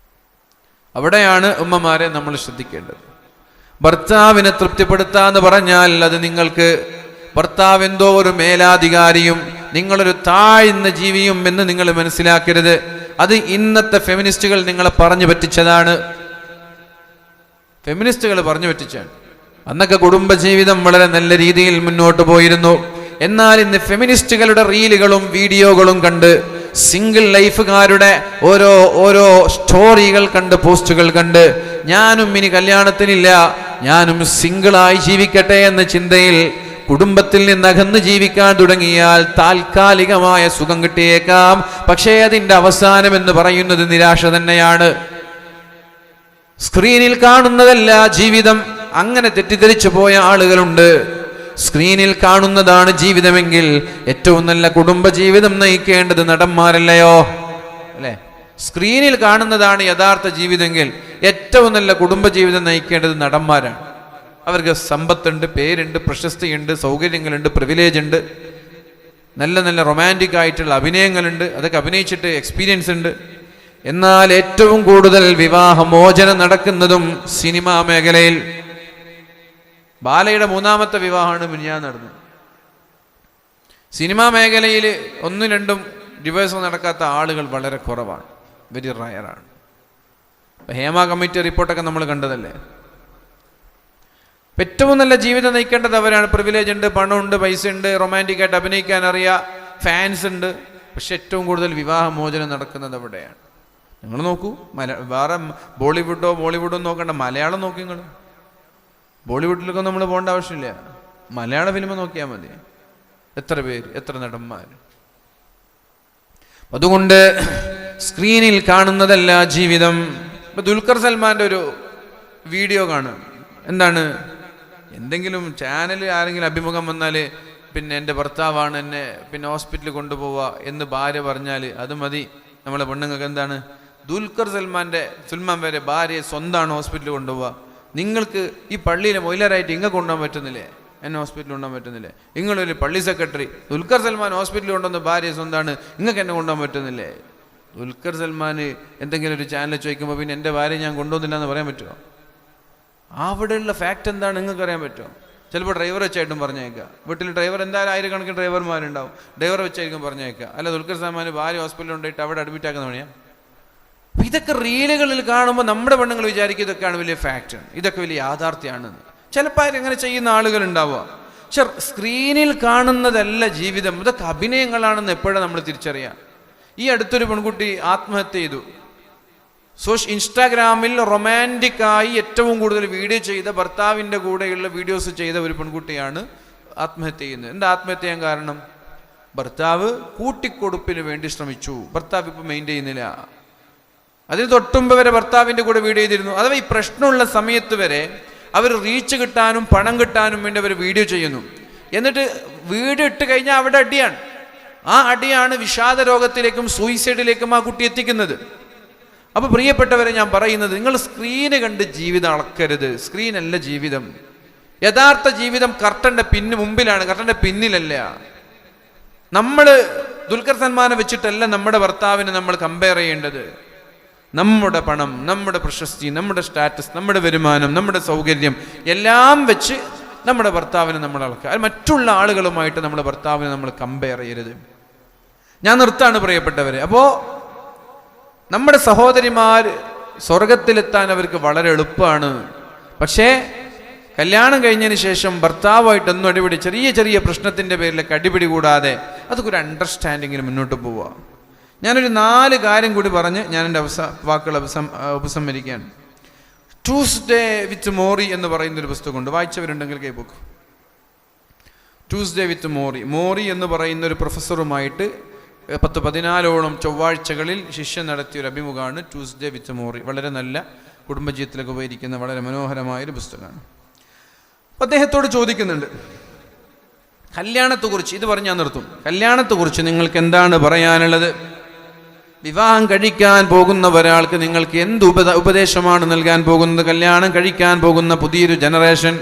അവിടെയാണ് ഉമ്മമാരെ നമ്മൾ ശ്രദ്ധിക്കേണ്ടത്. ഭർത്താവിനെ തൃപ്തിപ്പെടുത്താന്ന് പറഞ്ഞാൽ അത് നിങ്ങൾക്ക് ഭർത്താവ് എന്തോ ഒരു മേലാധികാരിയും നിങ്ങളൊരു താഴ്ന്ന ജീവിയും എന്ന് നിങ്ങൾ മനസ്സിലാക്കരുത്. അത് ഇന്നത്തെ ഫെമിനിസ്റ്റുകൾ നിങ്ങളെ പറഞ്ഞു പറ്റിച്ചതാണ്. ഫെമിനിസ്റ്റുകൾ പറഞ്ഞു പറ്റിച്ചാണ്. അന്നൊക്കെ കുടുംബജീവിതം വളരെ നല്ല രീതിയിൽ മുന്നോട്ട് പോയിരുന്നു. എന്നാൽ ഇന്ന് ഫെമിനിസ്റ്റുകളുടെ റീലുകളും വീഡിയോകളും കണ്ട്, സിംഗിൾ ലൈഫുകാരുടെ ഓരോ സ്റ്റോറികൾ കണ്ട്, പോസ്റ്റുകൾ കണ്ട്, ഞാനും ഇനി കല്യാണത്തിനില്ല, ഞാനും സിംഗിളായി ജീവിക്കട്ടെ എന്ന ചിന്തയിൽ കുടുംബത്തിൽ നിന്ന് അകന്ന് ജീവിക്കാൻ തുടങ്ങിയാൽ താൽക്കാലികമായ സുഖം കിട്ടിയേക്കാം, പക്ഷേ അതിന്റെ അവസാനം എന്ന് പറയുന്നത് നിരാശ തന്നെയാണ്. സ്ക്രീനിൽ കാണുന്നതല്ല ജീവിതം, അങ്ങനെ തെറ്റിദ്ധരിച്ചു പോയ ആളുകളുണ്ട്. സ്ക്രീനിൽ കാണുന്നതാണ് ജീവിതമെങ്കിൽ ഏറ്റവും നല്ല കുടുംബ ജീവിതം നയിക്കേണ്ടത് നടന്മാരല്ലയോ? അല്ലെ? സ്ക്രീനിൽ കാണുന്നതാണ് യഥാർത്ഥ ജീവിതമെങ്കിൽ ഏറ്റവും നല്ല കുടുംബ ജീവിതം നയിക്കേണ്ടത് നടന്മാരാണ്. അവർക്ക് സമ്പത്തുണ്ട്, പേരുണ്ട്, പ്രശസ്തിയുണ്ട്, സൗകര്യങ്ങളുണ്ട്, പ്രിവിലേജ് ഉണ്ട്, നല്ല നല്ല റൊമാൻറ്റിക് ആയിട്ടുള്ള അഭിനയങ്ങളുണ്ട്, അതൊക്കെ അഭിനയിച്ചിട്ട് എക്സ്പീരിയൻസ് ഉണ്ട്. എന്നാൽ ഏറ്റവും കൂടുതൽ വിവാഹമോചനം നടക്കുന്നതും സിനിമാ മേഖലയിൽ. ബാലയുടെ 3ാമത്തെ വിവാഹമാണ് മിനിഞ്ഞാന്ന് നടന്നത്. സിനിമാ മേഖലയിൽ 1-2 ഡിവോഴ്സ് നടക്കാത്ത ആളുകൾ വളരെ കുറവാണ്, വെരി റയറാണ്. ഹേമ കമ്മിറ്റി റിപ്പോർട്ടൊക്കെ നമ്മൾ കണ്ടതല്ലേ. ഏറ്റവും നല്ല ജീവിതം നയിക്കേണ്ടത് അവരാണ്. പ്രിവിലേജ് ഉണ്ട്, പണമുണ്ട്, പൈസ ഉണ്ട്, റൊമാൻറ്റിക് ആയിട്ട് അഭിനയിക്കാൻ അറിയാം, ഫാൻസ് ഉണ്ട്. പക്ഷെ ഏറ്റവും കൂടുതൽ വിവാഹമോചനം നടക്കുന്നത് അവിടെയാണ്. നിങ്ങൾ നോക്കൂ, വേറെ ബോളിവുഡോ ബോളിവുഡോ നോക്കണ്ട, മലയാളം നോക്കി നിങ്ങൾ. ബോളിവുഡിലൊക്കെ നമ്മൾ പോകേണ്ട ആവശ്യമില്ല, മലയാള ഫിലിം നോക്കിയാൽ മതി. എത്ര പേര്, എത്ര നടന്മാർ. അതുകൊണ്ട് സ്ക്രീനിൽ കാണുന്നതല്ല ജീവിതം. ഇപ്പൊ ദുൽഖർ സൽമാന്റെ ഒരു വീഡിയോ കാണും. എന്താണ്? എന്തെങ്കിലും ചാനൽ ആരെങ്കിലും അഭിമുഖം വന്നാൽ പിന്നെ എൻ്റെ ഭർത്താവാണ് എന്നെ പിന്നെ ഹോസ്പിറ്റലിൽ കൊണ്ടുപോവുക എന്ന് ഭാര്യ പറഞ്ഞാൽ അത് മതി. നമ്മളെ പെണ്ണുങ്ങൾക്ക് എന്താണ്? ദുൽഖർ സൽമാൻ വരെ ഭാര്യയെ സ്വന്തമാണ് ഹോസ്പിറ്റലിൽ കൊണ്ടുപോവുക. നിങ്ങൾക്ക് ഈ പള്ളിയിലെ മൊയിലറായിട്ട് ഇങ്ങ കൊണ്ടുപോകാൻ പറ്റുന്നില്ലേ? എന്നെ ഹോസ്പിറ്റലിൽ കൊണ്ടുപോകാൻ പറ്റുന്നില്ലേ? നിങ്ങളൊരു പള്ളി സെക്രട്ടറി ദുൽഖർ സൽമാൻ ഹോസ്പിറ്റലിൽ കൊണ്ടുവന്ന് ഭാര്യയെ സ്വന്തമാണ്, നിങ്ങൾക്ക് എന്നെ കൊണ്ടുപോകാൻ പറ്റുന്നില്ലേ? ദുൽഖർ സൽമാൻ എന്തെങ്കിലും ഒരു ചാനൽ ചോദിക്കുമ്പോൾ പിന്നെ എൻ്റെ ഭാര്യ ഞാൻ കൊണ്ടുവന്നില്ല എന്ന് പറയാൻ പറ്റുമോ? അവിടെയുള്ള ഫാക്റ്റ് എന്താണ് നിങ്ങൾക്ക് അറിയാൻ പറ്റുമോ? ചിലപ്പോൾ ഡ്രൈവർ വെച്ചായിട്ടും പറഞ്ഞേക്കുക. വീട്ടിൽ ഡ്രൈവർ എന്തായാലും 1000 ഡ്രൈവർമാരുണ്ടാവും, ഡ്രൈവർ വെച്ചായിരിക്കും പറഞ്ഞേക്കുക. അല്ല ദുൽഖർ സൽമാൻ ഭാര്യ ഹോസ്പിറ്റലിൽ കൊണ്ടുപോയിട്ട് അവിടെ അഡ്മിറ്റ് ആക്കുന്ന പണിയാ. അപ്പം ഇതൊക്കെ റീലുകളിൽ കാണുമ്പോൾ നമ്മുടെ പെണ്ണുങ്ങൾ വിചാരിക്കും ഇതൊക്കെയാണ് വലിയ ഫാക്റ്റ്, ഇതൊക്കെ വലിയ യാഥാർത്ഥ്യമാണെന്ന്. ചിലപ്പോൾ അങ്ങനെ ചെയ്യുന്ന ആളുകൾ ഉണ്ടാവുക. പക്ഷെ സ്ക്രീനിൽ കാണുന്നതല്ല ജീവിതം, ഇതൊക്കെ അഭിനയങ്ങളാണെന്ന് എപ്പോഴാണ് നമ്മൾ തിരിച്ചറിയാം. ഈ അടുത്തൊരു പെൺകുട്ടി ആത്മഹത്യ ചെയ്തു. ഇൻസ്റ്റാഗ്രാമിൽ റൊമാൻറ്റിക്കായി ഏറ്റവും കൂടുതൽ വീഡിയോ ചെയ്ത, ഭർത്താവിൻ്റെ കൂടെയുള്ള വീഡിയോസ് ചെയ്ത ഒരു പെൺകുട്ടിയാണ് ആത്മഹത്യ ചെയ്യുന്നത്. എന്താ ആത്മഹത്യ ചെയ്യാൻ കാരണം? ഭർത്താവ് കൂട്ടിക്കൊടുപ്പിന് വേണ്ടി ശ്രമിച്ചു, ഭർത്താവ് ഇപ്പം മെയിൻറ്റെയിൻ ചെയ്യുന്നില്ല. അതിന് തൊട്ടുമ്പ് വരെ ഭർത്താവിൻ്റെ കൂടെ വീഡിയോ ചെയ്തിരുന്നു. അഥവാ ഈ പ്രശ്നമുള്ള സമയത്ത് വരെ അവർ റീച്ച് കിട്ടാനും പണം കിട്ടാനും വേണ്ടി അവർ വീഡിയോ ചെയ്യുന്നു. എന്നിട്ട് വീഡിയോ ഇട്ട് കഴിഞ്ഞാൽ അവിടെ അടിയാണ്. ആ അടിയാണ് വിഷാദ രോഗത്തിലേക്കും സൂയിസൈഡിലേക്കും ആ കുട്ടി എത്തിക്കുന്നത്. അപ്പോൾ പ്രിയപ്പെട്ടവരെ, ഞാൻ പറയുന്നത്, നിങ്ങൾ സ്ക്രീന് കണ്ട് ജീവിതം അളക്കരുത്. സ്ക്രീനല്ല ജീവിതം. യഥാർത്ഥ ജീവിതം കർട്ടൻ്റെ മുമ്പിലാണ്, കർട്ടൻ്റെ പിന്നിലല്ല. നമ്മൾ ദുൽഖർ സൽമാനെ വെച്ചിട്ടല്ല നമ്മുടെ ഭർത്താവിനെ നമ്മൾ കമ്പയർ ചെയ്യേണ്ടത്. നമ്മുടെ പണം, നമ്മുടെ പ്രശസ്തി, നമ്മുടെ സ്റ്റാറ്റസ്, നമ്മുടെ വരുമാനം, നമ്മുടെ സൗകര്യം എല്ലാം വെച്ച് നമ്മുടെ ഭർത്താവിനെ നമ്മൾ അളക്കുക. അത് മറ്റുള്ള ആളുകളുമായിട്ട് നമ്മുടെ ഭർത്താവിനെ നമ്മൾ കമ്പയർ ചെയ്യരുത്. ഞാൻ നിർത്താണ് പ്രിയപ്പെട്ടവരെ. അപ്പോൾ നമ്മുടെ സഹോദരിമാർ സ്വർഗത്തിലെത്താൻ അവർക്ക് വളരെ എളുപ്പമാണ്. പക്ഷേ കല്യാണം കഴിഞ്ഞതിന് ശേഷം ഭർത്താവായിട്ടൊന്നും അടിപിടി, ചെറിയ ചെറിയ പ്രശ്നത്തിൻ്റെ പേരിലൊക്കെ അടിപിടി കൂടാതെ അതൊക്കെ ഒരു അണ്ടർസ്റ്റാൻഡിങ്ങിന് മുന്നോട്ട് പോവുക. ഞാനൊരു 4 കാര്യം കൂടി പറഞ്ഞ് ഞാൻ എൻ്റെ വാക്കുകൾ ഉപസംഹരിക്കുകയാണ്. ട്യൂസ്ഡേ വിത്ത് മോറി എന്ന് പറയുന്നൊരു പുസ്തകമുണ്ട്, വായിച്ചവരുണ്ടെങ്കിൽ കേൾക്കും. ട്യൂസ്ഡേ വിത്ത് മോറി എന്ന് പറയുന്ന ഒരു പ്രൊഫസറുമായിട്ട് 10-14ഓളം ചൊവ്വാഴ്ചകളിൽ ശിഷ്യൻ നടത്തിയൊരു അഭിമുഖമാണ് ട്യൂസ്ഡേ വിത്ത് മോറി. വളരെ നല്ല കുടുംബജീവിതത്തിലൊക്കെ ഉപകരിക്കുന്ന വളരെ മനോഹരമായൊരു പുസ്തകമാണ്. അപ്പം അദ്ദേഹത്തോട് ചോദിക്കുന്നുണ്ട് കല്യാണത്തെക്കുറിച്ച്. ഇത് പറഞ്ഞ് ഞാൻ നിർത്തും. കല്യാണത്തെക്കുറിച്ച് നിങ്ങൾക്ക് എന്താണ് പറയാനുള്ളത്? വിവാഹം കഴിക്കാൻ പോകുന്ന ഒരാൾക്ക് നിങ്ങൾക്ക് എന്ത് ഉപദേശമാണ് നൽകാൻ പോകുന്നത്? കല്യാണം കഴിക്കാൻ പോകുന്ന പുതിയൊരു ജനറേഷൻ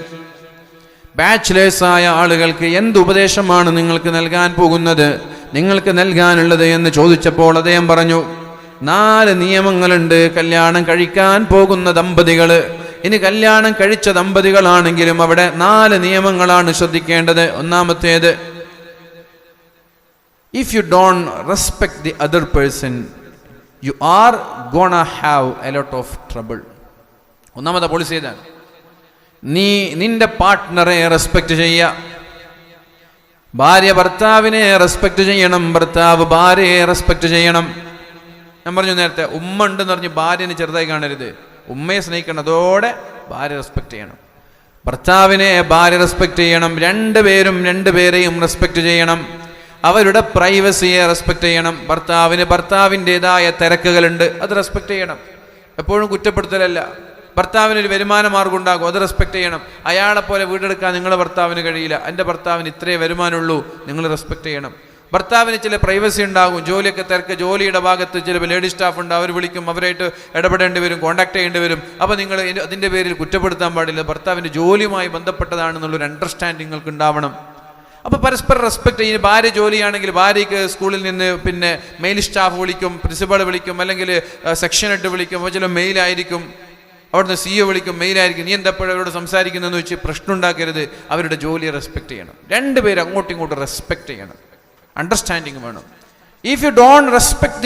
ബാച്ചിലേഴ്സായ ആളുകൾക്ക് എന്ത് ഉപദേശമാണ് നിങ്ങൾക്ക് നൽകാൻ പോകുന്നത്, നിങ്ങൾക്ക് നൽകാനുള്ളത് എന്ന് ചോദിച്ചപ്പോൾ അദ്ദേഹം പറഞ്ഞു, 4 നിയമങ്ങളുണ്ട് കല്യാണം കഴിക്കാൻ പോകുന്ന ദമ്പതികൾ. ഇനി കല്യാണം കഴിച്ച ദമ്പതികളാണെങ്കിലും അവിടെ 4 നിയമങ്ങളാണ് ശ്രദ്ധിക്കേണ്ടത്. ഒന്നാമത്തേത്, if you don't respect the other person, you are gonna have a lot of trouble. ഒന്നാമത്തെ പോളിസി ഇതാണ്. നീ നിന്റെ പാർട്ട്ണറെ റെസ്പെക്ട് ചെയ്യുക. ഭാര്യ ഭർത്താവിനെ റെസ്പെക്ട് ചെയ്യണം, ഭർത്താവ് ഭാര്യയെ റെസ്പെക്ട് ചെയ്യണം. ഞാൻ പറഞ്ഞു നേരത്തെ, ഉമ്മ ഉണ്ടെന്ന് പറഞ്ഞ് ഭാര്യനെ ചെറുതായി കാണരുത്. ഉമ്മയെ സ്നേഹിക്കണം, അതോടെ ഭാര്യ റെസ്പെക്ട് ചെയ്യണം. ഭർത്താവിനെ ഭാര്യ റെസ്പെക്ട് ചെയ്യണം. രണ്ടുപേരെയും റെസ്പെക്ട് ചെയ്യണം. അവരുടെ പ്രൈവസിയെ റെസ്പെക്ട് ചെയ്യണം. ഭർത്താവിൻ്റെതായ തിരക്കുകളുണ്ട്, അത് റെസ്പെക്ട് ചെയ്യണം. എപ്പോഴും കുറ്റപ്പെടുത്തലല്ല. ഭർത്താവിനൊരു വരുമാന മാർഗം ഉണ്ടാകും, അത് റെസ്പെക്ട് ചെയ്യണം. അയാളെപ്പോലെ വീടെടുക്കാൻ നിങ്ങളുടെ ഭർത്താവിന് കഴിയില്ല, എൻ്റെ ഭർത്താവിന് ഇത്രേ വരുമാനമുള്ളൂ, നിങ്ങൾ റെസ്പെക്ട് ചെയ്യണം. ഭർത്താവിന് ചില പ്രൈവസി ഉണ്ടാകും, ജോലിയൊക്കെ തിരക്ക്, ജോലിയുടെ ഭാഗത്ത് ചിലപ്പോൾ ലേഡി സ്റ്റാഫ് ഉണ്ട്, അവർ വിളിക്കും, അവരായിട്ട് ഇടപെടേണ്ടി വരും, കോൺടാക്ട് ചെയ്യേണ്ടി വരും. അപ്പോൾ നിങ്ങൾ അതിൻ്റെ പേരിൽ കുറ്റപ്പെടുത്താൻ പാടില്ല. ഭർത്താവിൻ്റെ ജോലിയുമായി ബന്ധപ്പെട്ടതാണെന്നുള്ളൊരു അണ്ടർസ്റ്റാൻഡിങ് നിങ്ങൾക്ക് ഉണ്ടാവണം. അപ്പോൾ പരസ്പരം റെസ്പെക്ട് ചെയ്യും. ഭാര്യ ജോലിയാണെങ്കിൽ ഭാര്യയ്ക്ക് സ്കൂളിൽ നിന്ന് പിന്നെ മെയിൽ സ്റ്റാഫ് വിളിക്കും, പ്രിൻസിപ്പൾ വിളിക്കും, അല്ലെങ്കിൽ സെക്ഷൻ ഹെഡ് വിളിക്കും, അപ്പോൾ ചില മെയിലായിരിക്കും, അവിടുന്ന് CEO വിളിക്കും, മെയിലായിരിക്കും. നീ എന്താപ്പോഴും അവരോട് സംസാരിക്കുന്നതെന്ന് വെച്ച് പ്രശ്നം ഉണ്ടാക്കരുത്. അവരുടെ ജോലിയെ റെസ്പെക്ട് ചെയ്യണം. രണ്ടുപേരും അങ്ങോട്ടും ഇങ്ങോട്ടും റെസ്പെക്ട് ചെയ്യണം. അണ്ടർസ്റ്റാൻഡിങ് വേണം. If you don't respect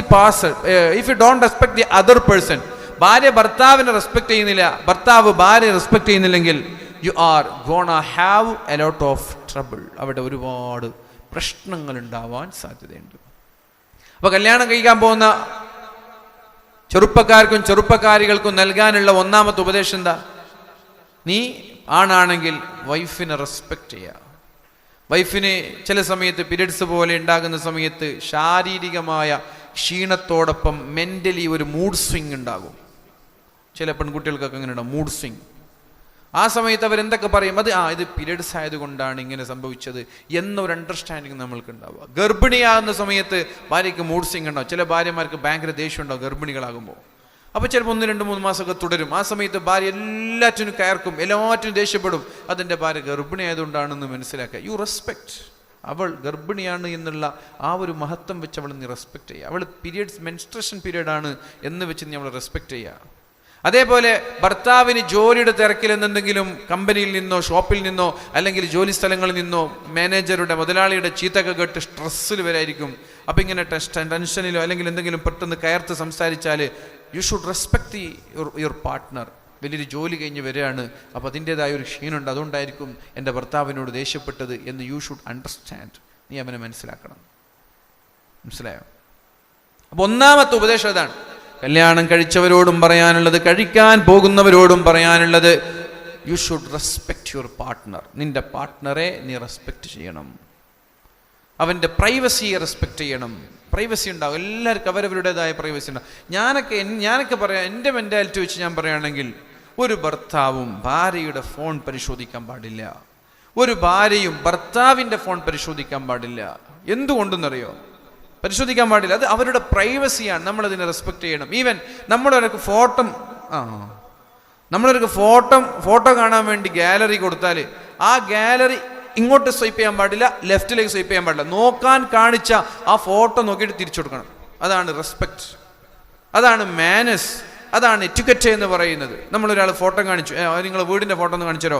the other person, ഭാര്യ ഭർത്താവിനെ റെസ്പെക്ട് ചെയ്യുന്നില്ല, ഭർത്താവ് ഭാര്യ റെസ്പെക്ട് ചെയ്യുന്നില്ലെങ്കിൽ, you are gonna have a lot of trouble. അവിടെ ഒരുപാട് പ്രശ്നങ്ങൾ ഉണ്ടാവാൻ സാധ്യതയുണ്ട്. അപ്പോൾ കല്യാണം കഴിക്കാൻ പോകുന്ന ചെറുപ്പക്കാർക്കും ചെറുപ്പക്കാരികൾക്കും നൽകാനുള്ള ഒന്നാമത്തെ ഉപദേശം എന്താ? നീ ആണാണെങ്കിൽ വൈഫിനെ റെസ്പെക്ട് ചെയ്യുക. വൈഫിന് ചില സമയത്ത് പീരിയഡ്സ് പോലെ ഉണ്ടാകുന്ന സമയത്ത് ശാരീരികമായ ക്ഷീണത്തോടൊപ്പം മെൻ്റലി ഒരു മൂഡ് സ്വിങ് ഉണ്ടാകും. ചില പെൺകുട്ടികൾക്കൊക്കെ അങ്ങനെ ഉണ്ടാകും, മൂഡ് സ്വിങ്. ആ സമയത്ത് അവരെന്തൊക്കെ പറയും, ഇത് പീരിയഡ്സ് ആയതുകൊണ്ടാണ് ഇങ്ങനെ സംഭവിച്ചത് എന്നൊരു അണ്ടർസ്റ്റാൻഡിങ് നമ്മൾക്ക് ഉണ്ടാവുക. ഗർഭിണിയാകുന്ന സമയത്ത് ഭാര്യയ്ക്ക് മൂഡ് സ്വിങ് ഉണ്ടാവും. ചില ഭാര്യമാർക്ക് ഭയങ്കര ദേഷ്യം ഉണ്ടാവും ഗർഭിണികളാകുമ്പോൾ. അപ്പോൾ ചിലപ്പോൾ 1-2-3 മാസമൊക്കെ തുടരും. ആ സമയത്ത് ഭാര്യ എല്ലാറ്റിനും കയർക്കും, എല്ലാറ്റിനും ദേഷ്യപ്പെടും. അതെൻ്റെ ഭാര്യ ഗർഭിണി ആയതുകൊണ്ടാണെന്ന് മനസ്സിലാക്കുക. You respect. അവൾ ഗർഭിണിയാണ് എന്നുള്ള ആ ഒരു മഹത്വം വെച്ച് അവൾ നീ റെസ്പെക്റ്റ് ചെയ്യുക. അവൾ മെൻസ്ട്രേഷൻ പീരീഡാണ് എന്ന് വെച്ച് നീ അവൾ റെസ്പെക്റ്റ് ചെയ്യുക. അതേപോലെ ഭർത്താവിന് ജോലിയുടെ തിരക്കിൽ എന്തെങ്കിലും കമ്പനിയിൽ നിന്നോ ഷോപ്പിൽ നിന്നോ അല്ലെങ്കിൽ ജോലി സ്ഥലങ്ങളിൽ നിന്നോ മാനേജറുടെ മുതലാളിയുടെ ചീത്തൊക്കെ കേട്ട് സ്ട്രെസ്സിൽ വരായിരിക്കും. അപ്പം ഇങ്ങനെ ടെൻഷനിലോ അല്ലെങ്കിൽ എന്തെങ്കിലും പെട്ടെന്ന് കയർത്ത് സംസാരിച്ചാൽ you should respect your partner. വലിയൊരു ജോലി കഴിഞ്ഞ് വരികയാണ്, അപ്പോൾ അതിൻ്റെതായ ഒരു ക്ഷീണമുണ്ട്, അതുകൊണ്ടായിരിക്കും എൻ്റെ ഭർത്താവിനോട് ദേഷ്യപ്പെട്ടത് എന്ന് യു ഷുഡ് അണ്ടർസ്റ്റാൻഡ്. നീ അവനെ മനസ്സിലാക്കണം. മനസ്സിലായോ? അപ്പോൾ ഒന്നാമത്തെ ഉപദേശം അതാണ്. കല്യാണം കഴിച്ചവരോടും പറയാനുള്ളത്, കഴിക്കാൻ പോകുന്നവരോടും പറയാനുള്ളത്, you should respect your partner. നിന്റെ പാർട്ട്ണറെ നീ റെസ്പെക്ട് ചെയ്യണം. അവൻ്റെ പ്രൈവസിയെ റെസ്പെക്ട് ചെയ്യണം. പ്രൈവസി ഉണ്ടാവും, എല്ലാവർക്കും അവരവരുടേതായ പ്രൈവസി ഉണ്ടാവും. ഞാനൊക്കെ പറയാം, എൻ്റെ മെൻറ്റാലിറ്റി വെച്ച് ഞാൻ പറയുകയാണെങ്കിൽ, ഒരു ഭർത്താവും ഭാര്യയുടെ ഫോൺ പരിശോധിക്കാൻ പാടില്ല. ഒരു ഭാര്യയും ഭർത്താവിൻ്റെ ഫോൺ പരിശോധിക്കാൻ പാടില്ല. എന്തുകൊണ്ടെന്നറിയോ? പരിശോധിക്കാൻ പാടില്ല. അത് അവരുടെ പ്രൈവസിയാണ്. നമ്മളതിനെ റെസ്പെക്ട് ചെയ്യണം. ഈവൻ നമ്മളൊരു ഫോട്ടോ കാണാൻ വേണ്ടി ഗാലറി കൊടുത്താൽ ആ ഗാലറി ഇങ്ങോട്ട് സ്വൈപ്പ് ചെയ്യാൻ പാടില്ല, ലെഫ്റ്റിലേക്ക് സ്വൈപ്പ് ചെയ്യാൻ പാടില്ല. നോക്കാൻ കാണിച്ച ആ ഫോട്ടോ നോക്കിയിട്ട് തിരിച്ചു കൊടുക്കണം. അതാണ് റെസ്പെക്റ്റ്, അതാണ് മാനേഴ്സ്, അതാണ് എറ്റിക്വറ്റ് എന്ന് പറയുന്നത്. നമ്മളൊരാൾ ഫോട്ടോ കാണിച്ചു, നിങ്ങൾ വീടിൻ്റെ ഫോട്ടോ ഒന്ന് കാണിച്ചു തരോ,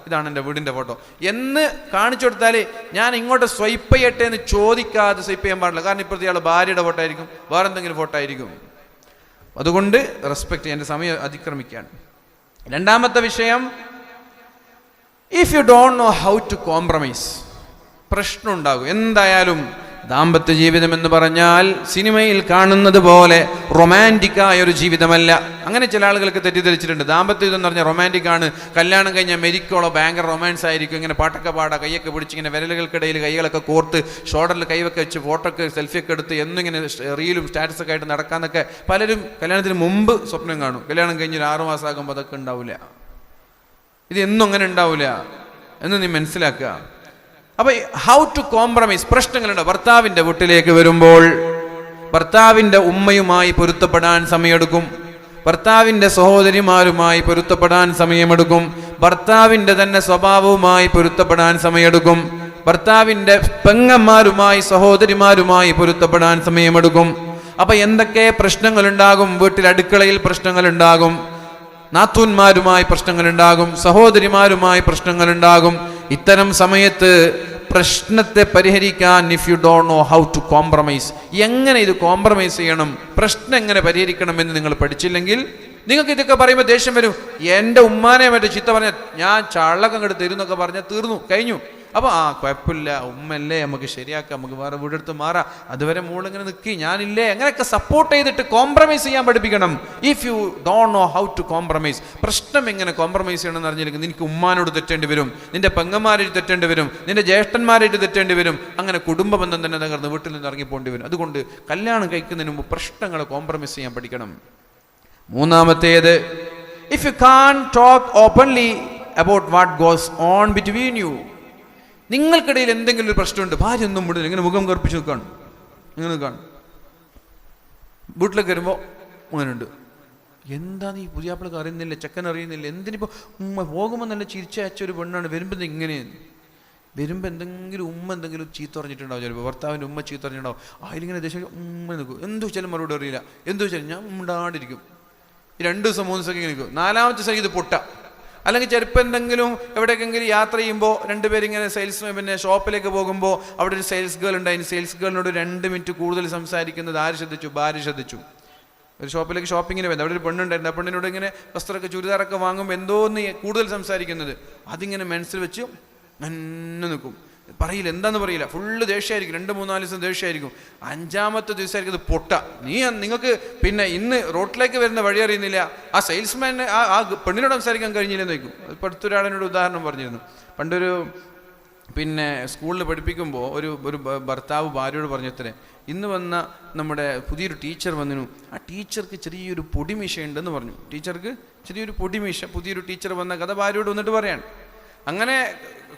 ഇതാണ് എൻ്റെ വീടിൻ്റെ ഫോട്ടോ എന്ന് കാണിച്ചു കൊടുത്താൽ ഞാൻ ഇങ്ങോട്ട് സ്വൈപ്പ് ചെയ്യട്ടെ എന്ന് ചോദിക്കാതെ സ്വൈപ്പ് ചെയ്യാൻ പാടില്ല. കാരണം ഇപ്പോഴത്തെ ഇയാൾ ഭാര്യയുടെ ഫോട്ടോ ആയിരിക്കും, വേറെ എന്തെങ്കിലും ഫോട്ടോ ആയിരിക്കും. അതുകൊണ്ട് റെസ്പെക്ട് ചെയ്യാൻ. എൻ്റെ സമയം അതിക്രമിക്കുകയാണ്. രണ്ടാമത്തെ വിഷയം, if you don't know how to compromise, പ്രശ്നം ഉണ്ടാകും എന്തായാലും. ദാമ്പത്യ ജീവിതം എന്ന് പറഞ്ഞാൽ സിനിമയിൽ കാണുന്നത് പോലെ റൊമാൻറ്റിക്കായ ഒരു ജീവിതമല്ല. അങ്ങനെ ചില ആളുകൾക്ക് തെറ്റിദ്ധരിച്ചിട്ടുണ്ട്. ദാമ്പത്യ ജീവിതം എന്ന് പറഞ്ഞാൽ റൊമാൻറ്റിക് ആണ്, കല്യാണം കഴിഞ്ഞാൽ മെരിക്കോളോ ഭയങ്കര റൊമാൻസ് ആയിരിക്കും, ഇങ്ങനെ പാട്ടൊക്കെ പാടാ, കൈയൊക്കെ പിടിച്ച് ഇങ്ങനെ വിരലുകൾക്കിടയിൽ കൈകളൊക്കെ കോർത്ത് ഷോൾഡറിൽ കൈവൊക്കെ വെച്ച് ഫോട്ടോക്ക് സെൽഫിയൊക്കെ എടുത്ത് എന്നിങ്ങനെ റീലും സ്റ്റാറ്റസൊക്കെ ആയിട്ട് നടക്കാന്നൊക്കെ പലരും കല്യാണത്തിന് മുമ്പ് സ്വപ്നം കാണും. കല്യാണം കഴിഞ്ഞൊരു 6 മാസം ആകുമ്പോൾ അതൊക്കെ ഉണ്ടാവില്ല. ഇത് എന്നും അങ്ങനെ ഉണ്ടാവില്ല എന്ന് നീ മനസ്സിലാക്കുക. അപ്പോൾ ഹൗ ടു കോംപ്രമൈസ്, പ്രശ്നങ്ങളുണ്ട്. ഭർത്താവിൻ്റെ വീട്ടിലേക്ക് വരുമ്പോൾ ഭർത്താവിൻ്റെ ഉമ്മയുമായി പൊരുത്തപ്പെടാൻ സമയമെടുക്കും, ഭർത്താവിൻ്റെ സഹോദരിമാരുമായി പൊരുത്തപ്പെടാൻ സമയമെടുക്കും, ഭർത്താവിൻ്റെ തന്നെ സ്വഭാവവുമായി പൊരുത്തപ്പെടാൻ സമയമെടുക്കും, ഭർത്താവിൻ്റെ പെങ്ങന്മാരുമായി സഹോദരിമാരുമായി പൊരുത്തപ്പെടാൻ സമയമെടുക്കും. അപ്പം എന്തൊക്കെ പ്രശ്നങ്ങളുണ്ടാകും? വീട്ടിൽ അടുക്കളയിൽ പ്രശ്നങ്ങളുണ്ടാകും, നാത്തൂന്മാരുമായി പ്രശ്നങ്ങളുണ്ടാകും, സഹോദരിമാരുമായി പ്രശ്നങ്ങളുണ്ടാകും. ഇത്തരം സമയത്ത് പ്രശ്നത്തെ പരിഹരിക്കാൻ, if you don't know how to compromise, എങ്ങനെ ഇത് കോംപ്രമൈസ് ചെയ്യണം, പ്രശ്നം എങ്ങനെ പരിഹരിക്കണം എന്ന് നിങ്ങൾ പഠിച്ചില്ലെങ്കിൽ നിങ്ങൾക്ക് ഇതൊക്കെ പറയുമ്പോൾ ദേഷ്യം വരും. എൻ്റെ ഉമ്മാനെ മറ്റേ ചിത്ത പറഞ്ഞാൽ ഞാൻ ചള്ളക്കം കെടുത്ത് തരും എന്നൊക്കെ പറഞ്ഞാൽ തീർന്നു, കഴിഞ്ഞു. അപ്പോൾ കുഴപ്പമില്ല, ഉമ്മല്ലേ, നമുക്ക് ശരിയാക്കാം, നമുക്ക് വേറെ വീടെടുത്ത് മാറാം, അതുവരെ മോളിങ്ങനെ നിൽക്കി, ഞാനില്ലേ, അങ്ങനെയൊക്കെ സപ്പോർട്ട് ചെയ്തിട്ട് കോംപ്രമൈസ് ചെയ്യാൻ പഠിപ്പിക്കണം. If you don't know how to compromise, പ്രശ്നം എങ്ങനെ കോംപ്രമൈസ് ചെയ്യണമെന്ന് അറിഞ്ഞില്ലെങ്കിൽ നിനക്ക് ഉമ്മാനോട് തെറ്റേണ്ടി വരും, നിന്റെ പെങ്ങന്മാരായിട്ട് തെറ്റേണ്ടി വരും, നിന്റെ ജ്യേഷ്ഠന്മാരായിട്ട് തെറ്റേണ്ടി വരും, അങ്ങനെ കുടുംബ ബന്ധം തന്നെ തകർന്ന് വീട്ടിൽ നിന്ന് ഇറങ്ങിപ്പോണ്ടി വരും. അതുകൊണ്ട് കല്യാണം കഴിക്കുന്നതിന് മുമ്പ് പ്രശ്നങ്ങളെ കോംപ്രമൈസ് ചെയ്യാൻ പഠിക്കണം. മൂന്നാമത്തേത്, if you can talk openly about what goes on between you, നിങ്ങൾക്കിടയിൽ എന്തെങ്കിലും ഒരു പ്രശ്നമുണ്ട്, ഭാര്യ ഒന്നും മുടില്ല, ഇങ്ങനെ മുഖം കറുപ്പിച്ച് നിൽക്കുകയാണ്, ഇങ്ങനെ നിൽക്കുകയാണ്, വീട്ടിലേക്ക് വരുമ്പോൾ അങ്ങനെയുണ്ട്, എന്താ നീ പുതിയാപ്പിളക്ക് അറിയുന്നില്ല, ചെക്കൻ അറിയുന്നില്ല, എന്തിനിപ്പോൾ ഉമ്മ പോകുമ്പോൾ നല്ല ചിരിച്ചയച്ച ഒരു പെണ്ണാണ്, വരുമ്പോൾ ഇങ്ങനെയാണ്, വരുമ്പോൾ എന്തെങ്കിലും ഉമ്മ എന്തെങ്കിലും ചീത്ത പറഞ്ഞിട്ടുണ്ടാവും, ചിലപ്പോൾ ഭർത്താവിൻ്റെ ഉമ്മ ചീത്ത പറഞ്ഞിട്ടുണ്ടാവും, അതിലിങ്ങനെ ദേശം ഉമ്മ നിൽക്കും, എന്ത് വെച്ചാലും മറുപടി അറിയില്ല, എന്ത് വെച്ചാലും ഞാൻ ഉണ്ടാണ്ടിരിക്കും, 2 ദിവസം 3 ദിവസം ഇങ്ങനെ നിൽക്കും, 4ാമത്തെ ദിവസം ഇത് പൊട്ട. അല്ലെങ്കിൽ ചിലപ്പോൾ എന്തെങ്കിലും എവിടേക്കെങ്കിലും യാത്ര ചെയ്യുമ്പോൾ 2 പേരിങ്ങനെ പിന്നെ ഷോപ്പിലേക്ക് പോകുമ്പോൾ അവിടെ ഒരു സെയിൽസ് ഗേൾ ഉണ്ടായി, സെയിൽസ് ഗേളിനോട് 2 മിനിറ്റ് കൂടുതൽ സംസാരിക്കുന്നത് ആര് ശ്രദ്ധിച്ചു? ഭാര്യ ശ്രദ്ധിച്ചു. ഒരു ഷോപ്പിലേക്ക് ഷോപ്പിങ്ങിന് പോയത്, അവിടെ ഒരു പെണ്ണുണ്ടായിരുന്നു, ആ പെണ്ണിനോട് ഇങ്ങനെ വസ്ത്രമൊക്കെ ചുരിദാറൊക്കെ വാങ്ങുമ്പോൾ എന്തോന്ന് കൂടുതൽ സംസാരിക്കുന്നത്, അതിങ്ങനെ മനസ്സിൽ വെച്ച് തന്നെ നിൽക്കും, പറയില്ല, എന്താന്ന് പറയില്ല, ഫുള്ള് ദേഷ്യമായിരിക്കും, 2-3-4 ദിവസം ദേഷ്യമായിരിക്കും, 5ാമത്തെ ദിവസമായിരിക്കും ഇത് പൊട്ട. നിങ്ങൾക്ക് പിന്നെ ഇന്ന് റോട്ടിലേക്ക് വരുന്ന വഴി അറിയുന്നില്ല, ആ സെയിൽസ്മാൻ ആ പെണ്ണിനോട് സംസാരിക്കാൻ കഴിഞ്ഞില്ലെന്ന് വയ്ക്കും. ഇപ്പോൾ അടുത്തൊരാളിനോട് ഉദാഹരണം പറഞ്ഞിരുന്നു, പണ്ടൊരു പിന്നെ സ്കൂളിൽ പഠിപ്പിക്കുമ്പോൾ ഒരു ഭർത്താവ് ഭാര്യയോട് പറഞ്ഞത്രേ, ഇന്ന് വന്ന നമ്മുടെ പുതിയൊരു ടീച്ചർ വന്നിരുന്നു, ആ ടീച്ചർക്ക് ചെറിയൊരു പൊടിമീശ ഉണ്ടെന്ന് പറഞ്ഞു. ടീച്ചർക്ക് ചെറിയൊരു പൊടിമീശ, പുതിയൊരു ടീച്ചർ വന്ന കഥ ഭാര്യയോട് വന്നിട്ട് പറയാണ്. അങ്ങനെ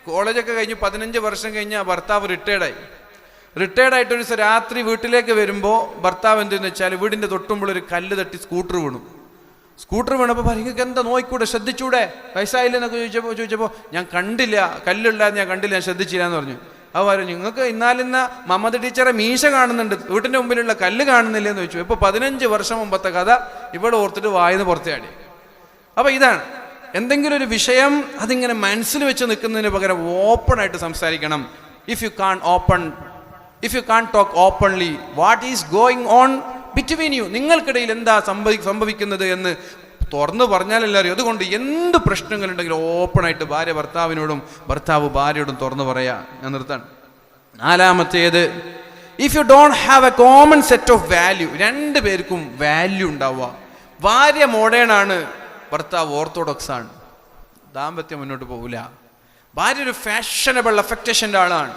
കോളേജൊക്കെ കഴിഞ്ഞ് 15 വർഷം കഴിഞ്ഞ് ആ ഭർത്താവ് റിട്ടയർഡായിട്ട് ഒരു ദിവസം രാത്രി വീട്ടിലേക്ക് വരുമ്പോൾ ഭർത്താവ് എന്തെന്ന് വെച്ചാൽ വീടിൻ്റെ തൊട്ടുമ്പോൾ ഒരു കല്ല് തട്ടി സ്കൂട്ടർ വീണപ്പോൾ ഭാര്യയ്ക്ക് എന്താ നോയിക്കൂടെ, ശ്രദ്ധിച്ചൂടെ, വയസ്സായില്ലെന്നൊക്കെ ചോദിച്ചപ്പോൾ ഞാൻ കണ്ടില്ല, കല്ലുണ്ടായിരുന്നു, ഞാൻ കണ്ടില്ല, ഞാൻ ശ്രദ്ധിച്ചില്ല എന്ന് പറഞ്ഞു. അത് പറഞ്ഞു, നിങ്ങൾക്ക് ഇന്നാലിന്ന മമത ടീച്ചറെ മീശ കാണുന്നുണ്ട്, വീട്ടിൻ്റെ മുമ്പിലുള്ള കല്ല് കാണുന്നില്ലെന്ന് ചോദിച്ചു. ഇപ്പോൾ 15 വർഷം മുമ്പത്തെ കഥ ഇവിടെ ഓർത്തിട്ട് വായിന്ന് പുറത്താടി. അപ്പോൾ ഇതാണ്, എന്തെങ്കിലും ഒരു വിഷയം അതിങ്ങനെ മനസ്സിൽ വെച്ച് നിൽക്കുന്നതിന് പകരം ഓപ്പണായിട്ട് സംസാരിക്കണം. If you can talk openly what is going on between you, നിങ്ങൾക്കിടയിൽ എന്താ സംഭവിക്കുന്നത് എന്ന് തുറന്നു പറഞ്ഞാലല്ലേ അറിയും. അതുകൊണ്ട് എന്ത് പ്രശ്നങ്ങളുണ്ടെങ്കിലും ഓപ്പണായിട്ട് ഭാര്യ ഭർത്താവിനോടും ഭർത്താവ് ഭാര്യയോടും തുറന്നു പറയാ. ഞാൻ നിർത്താൻ. 4ാമത്തേത്, if you don't have a common set of value, 2 പേർക്കും വാല്യൂ ഉണ്ടാവുക. ഭാര്യ മോഡേൺ ആണ്, ഭർത്താവ് ഓർത്തഡോക്സ് ആണ്, ദാമ്പത്യം മുന്നോട്ട് പോകില്ല. ഭാര്യ ഒരു ഫാഷനബിൾ അഫക്റ്റേഷൻ്റെ ആളാണ്,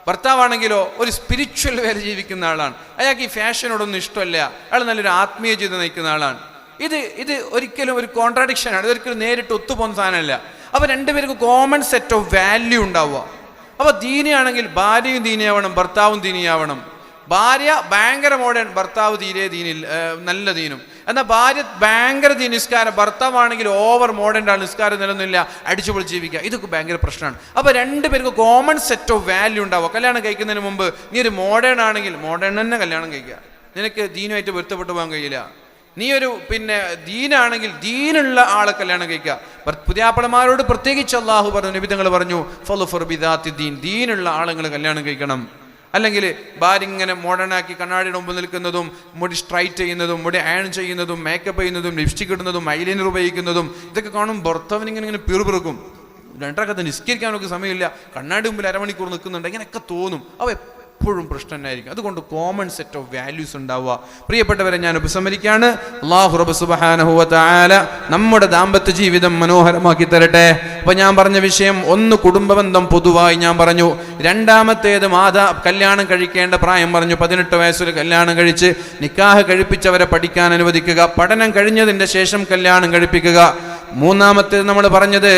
ഭർത്താവാണെങ്കിലോ ഒരു സ്പിരിച്വൽ വേല ജീവിക്കുന്ന ആളാണ്, അയാൾക്ക് ഈ ഫാഷനോടൊന്നും ഇഷ്ടമല്ല, അയാൾ നല്ലൊരു ആത്മീയ ജീവിതം നയിക്കുന്ന ആളാണ്. ഇത് ഒരിക്കലും ഒരു കോൺട്രാഡിക്ഷനാണ്, ഇതൊരിക്കലും നേരിട്ട് ഒത്തുപോകുന്ന സാധനമല്ല. അപ്പോൾ 2 പേർക്ക് കോമൺ സെറ്റ് ഓഫ് വാല്യൂ ഉണ്ടാവുക. അപ്പോൾ ദീനിയാണെങ്കിൽ ഭാര്യയും ദീനിയാവണം, ഭർത്താവും ദീനിയാവണം. ഭാര്യ ഭയങ്കര മോഡേൺ, ഭർത്താവ് തീരെ ദീനിൽ നല്ല ദീനും. എന്നാൽ ഭാര്യ ഭയങ്കര ദീൻ നിസ്കാരം, ഭർത്താവാണെങ്കിൽ ഓവർ മോഡേൺ ആണ്, നിസ്കാരം നിലനില്ല, അടിച്ചുപൊളി ജീവിക്കുക. ഇതൊക്കെ ഭയങ്കര പ്രശ്നമാണ്. അപ്പോൾ 2 പേർക്ക് കോമൺ സെറ്റ് ഓഫ് വാല്യൂ ഉണ്ടാവുക. കല്യാണം കഴിക്കുന്നതിന് മുമ്പ് നീ ഒരു മോഡേൺ ആണെങ്കിൽ മോഡേൺ തന്നെ കല്യാണം കഴിക്കുക, നിനക്ക് ദീനുമായിട്ട് പൊരുത്തപ്പെട്ടു പോകാൻ കഴിയില്ല. നീ ഒരു പിന്നെ ദീനാണെങ്കിൽ ദീനുള്ള ആളെ കല്യാണം കഴിക്കുക. പുതിയാപ്പളമാരോട് പ്രത്യേകിച്ച് അള്ളാഹു പറഞ്ഞു, നബി തങ്ങൾ പറഞ്ഞു, ഫളുഫർ ബിദാത്തി ദീൻ, ദീനുള്ള ആളുകൾ കല്യാണം കഴിക്കണം. അല്ലെങ്കിൽ ഭാര്യ ഇങ്ങനെ മോഡേണാക്കി കണ്ണാടിയുടെ മുമ്പ് നിൽക്കുന്നതും, മുടി സ്ട്രൈറ്റ് ചെയ്യുന്നതും, മുടി അയൺ ചെയ്യുന്നതും, മേക്കപ്പ് ചെയ്യുന്നതും, ലിപ്സ്റ്റിക് ഇടുന്നതും, ഐലൈനർ ഉപയോഗിക്കുന്നതും, ഇതൊക്കെ കാണും ഭർത്താവിന് ഇങ്ങനെ പിറുപിറുക്കും. 2 റക്അത്ത് നിസ്കരിക്കാനൊക്കെ സമയമില്ല, കണ്ണാടി മുമ്പിൽ 1/2 മണിക്കൂർ നിൽക്കുന്നുണ്ട്, ഇങ്ങനെയൊക്കെ തോന്നും. അവ എപ്പോഴും പ്രശ്നം തന്നെയായിരിക്കും. അതുകൊണ്ട് കോമൺ സെറ്റ് ഓഫ് വാല്യൂസ് ഉണ്ടാവുക. പ്രിയപ്പെട്ടവരെ, ഞാൻ ഉപസംഹരിക്കുകയാണ്. അല്ലാഹു റബ്ബ് സുബ്ഹാനഹു വ തആല നമ്മുടെ ദാമ്പത്യ ജീവിതം മനോഹരമാക്കി തരട്ടെ. അപ്പോൾ ഞാൻ പറഞ്ഞ വിഷയം, 1 കുടുംബബന്ധം പൊതുവായി ഞാൻ പറഞ്ഞു. 2ാമത്തേത് കല്യാണം കഴിക്കേണ്ട പ്രായം പറഞ്ഞു. 18 വയസ്സിൽ കല്യാണം കഴിച്ച് നിക്കാഹ് കഴിപ്പിച്ചവരെ പഠിക്കാൻ അനുവദിക്കുക, പഠനം കഴിഞ്ഞതിൻ്റെ ശേഷം കല്യാണം കഴിപ്പിക്കുക. 3ാമത്തേത് നമ്മൾ പറഞ്ഞത്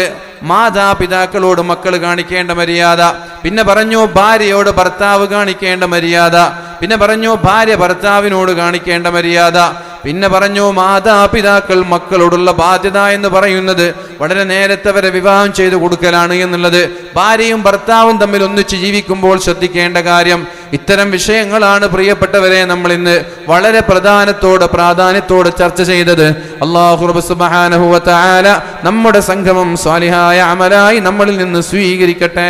മാതാപിതാക്കളോട് മക്കൾ കാണിക്കേണ്ട മര്യാദ. പിന്നെ പറഞ്ഞു ഭാര്യയോട് ഭർത്താവ് കാണിക്കേണ്ട മര്യാദ. പിന്നെ പറഞ്ഞു ഭാര്യ ഭർത്താവിനോട് കാണിക്കേണ്ട മര്യാദ. പിന്നെ പറഞ്ഞു മാതാപിതാക്കൾ മക്കളോടുള്ള ബാധ്യത എന്ന് പറയുന്നത് വളരെ നേരത്തെ വരെ വിവാഹം ചെയ്തു കൊടുക്കലാണ് എന്നുള്ളത്. ഭാര്യയും ഭർത്താവും തമ്മിൽ ഒന്നിച്ച് ജീവിക്കുമ്പോൾ ശ്രദ്ധിക്കേണ്ട കാര്യം. ഇത്തരം വിഷയങ്ങളാണ് പ്രിയപ്പെട്ടവരെ നമ്മൾ ഇന്ന് വളരെ പ്രാധാന്യത്തോടെ ചർച്ച ചെയ്തത്. അല്ലാഹു റബ്ബ് സുബ്ഹാനഹു വ തആല നമ്മുടെ സംഗമം സ്വാലിഹായ അമലായി നമ്മളിൽ നിന്ന് സ്വീകരിക്കട്ടെ.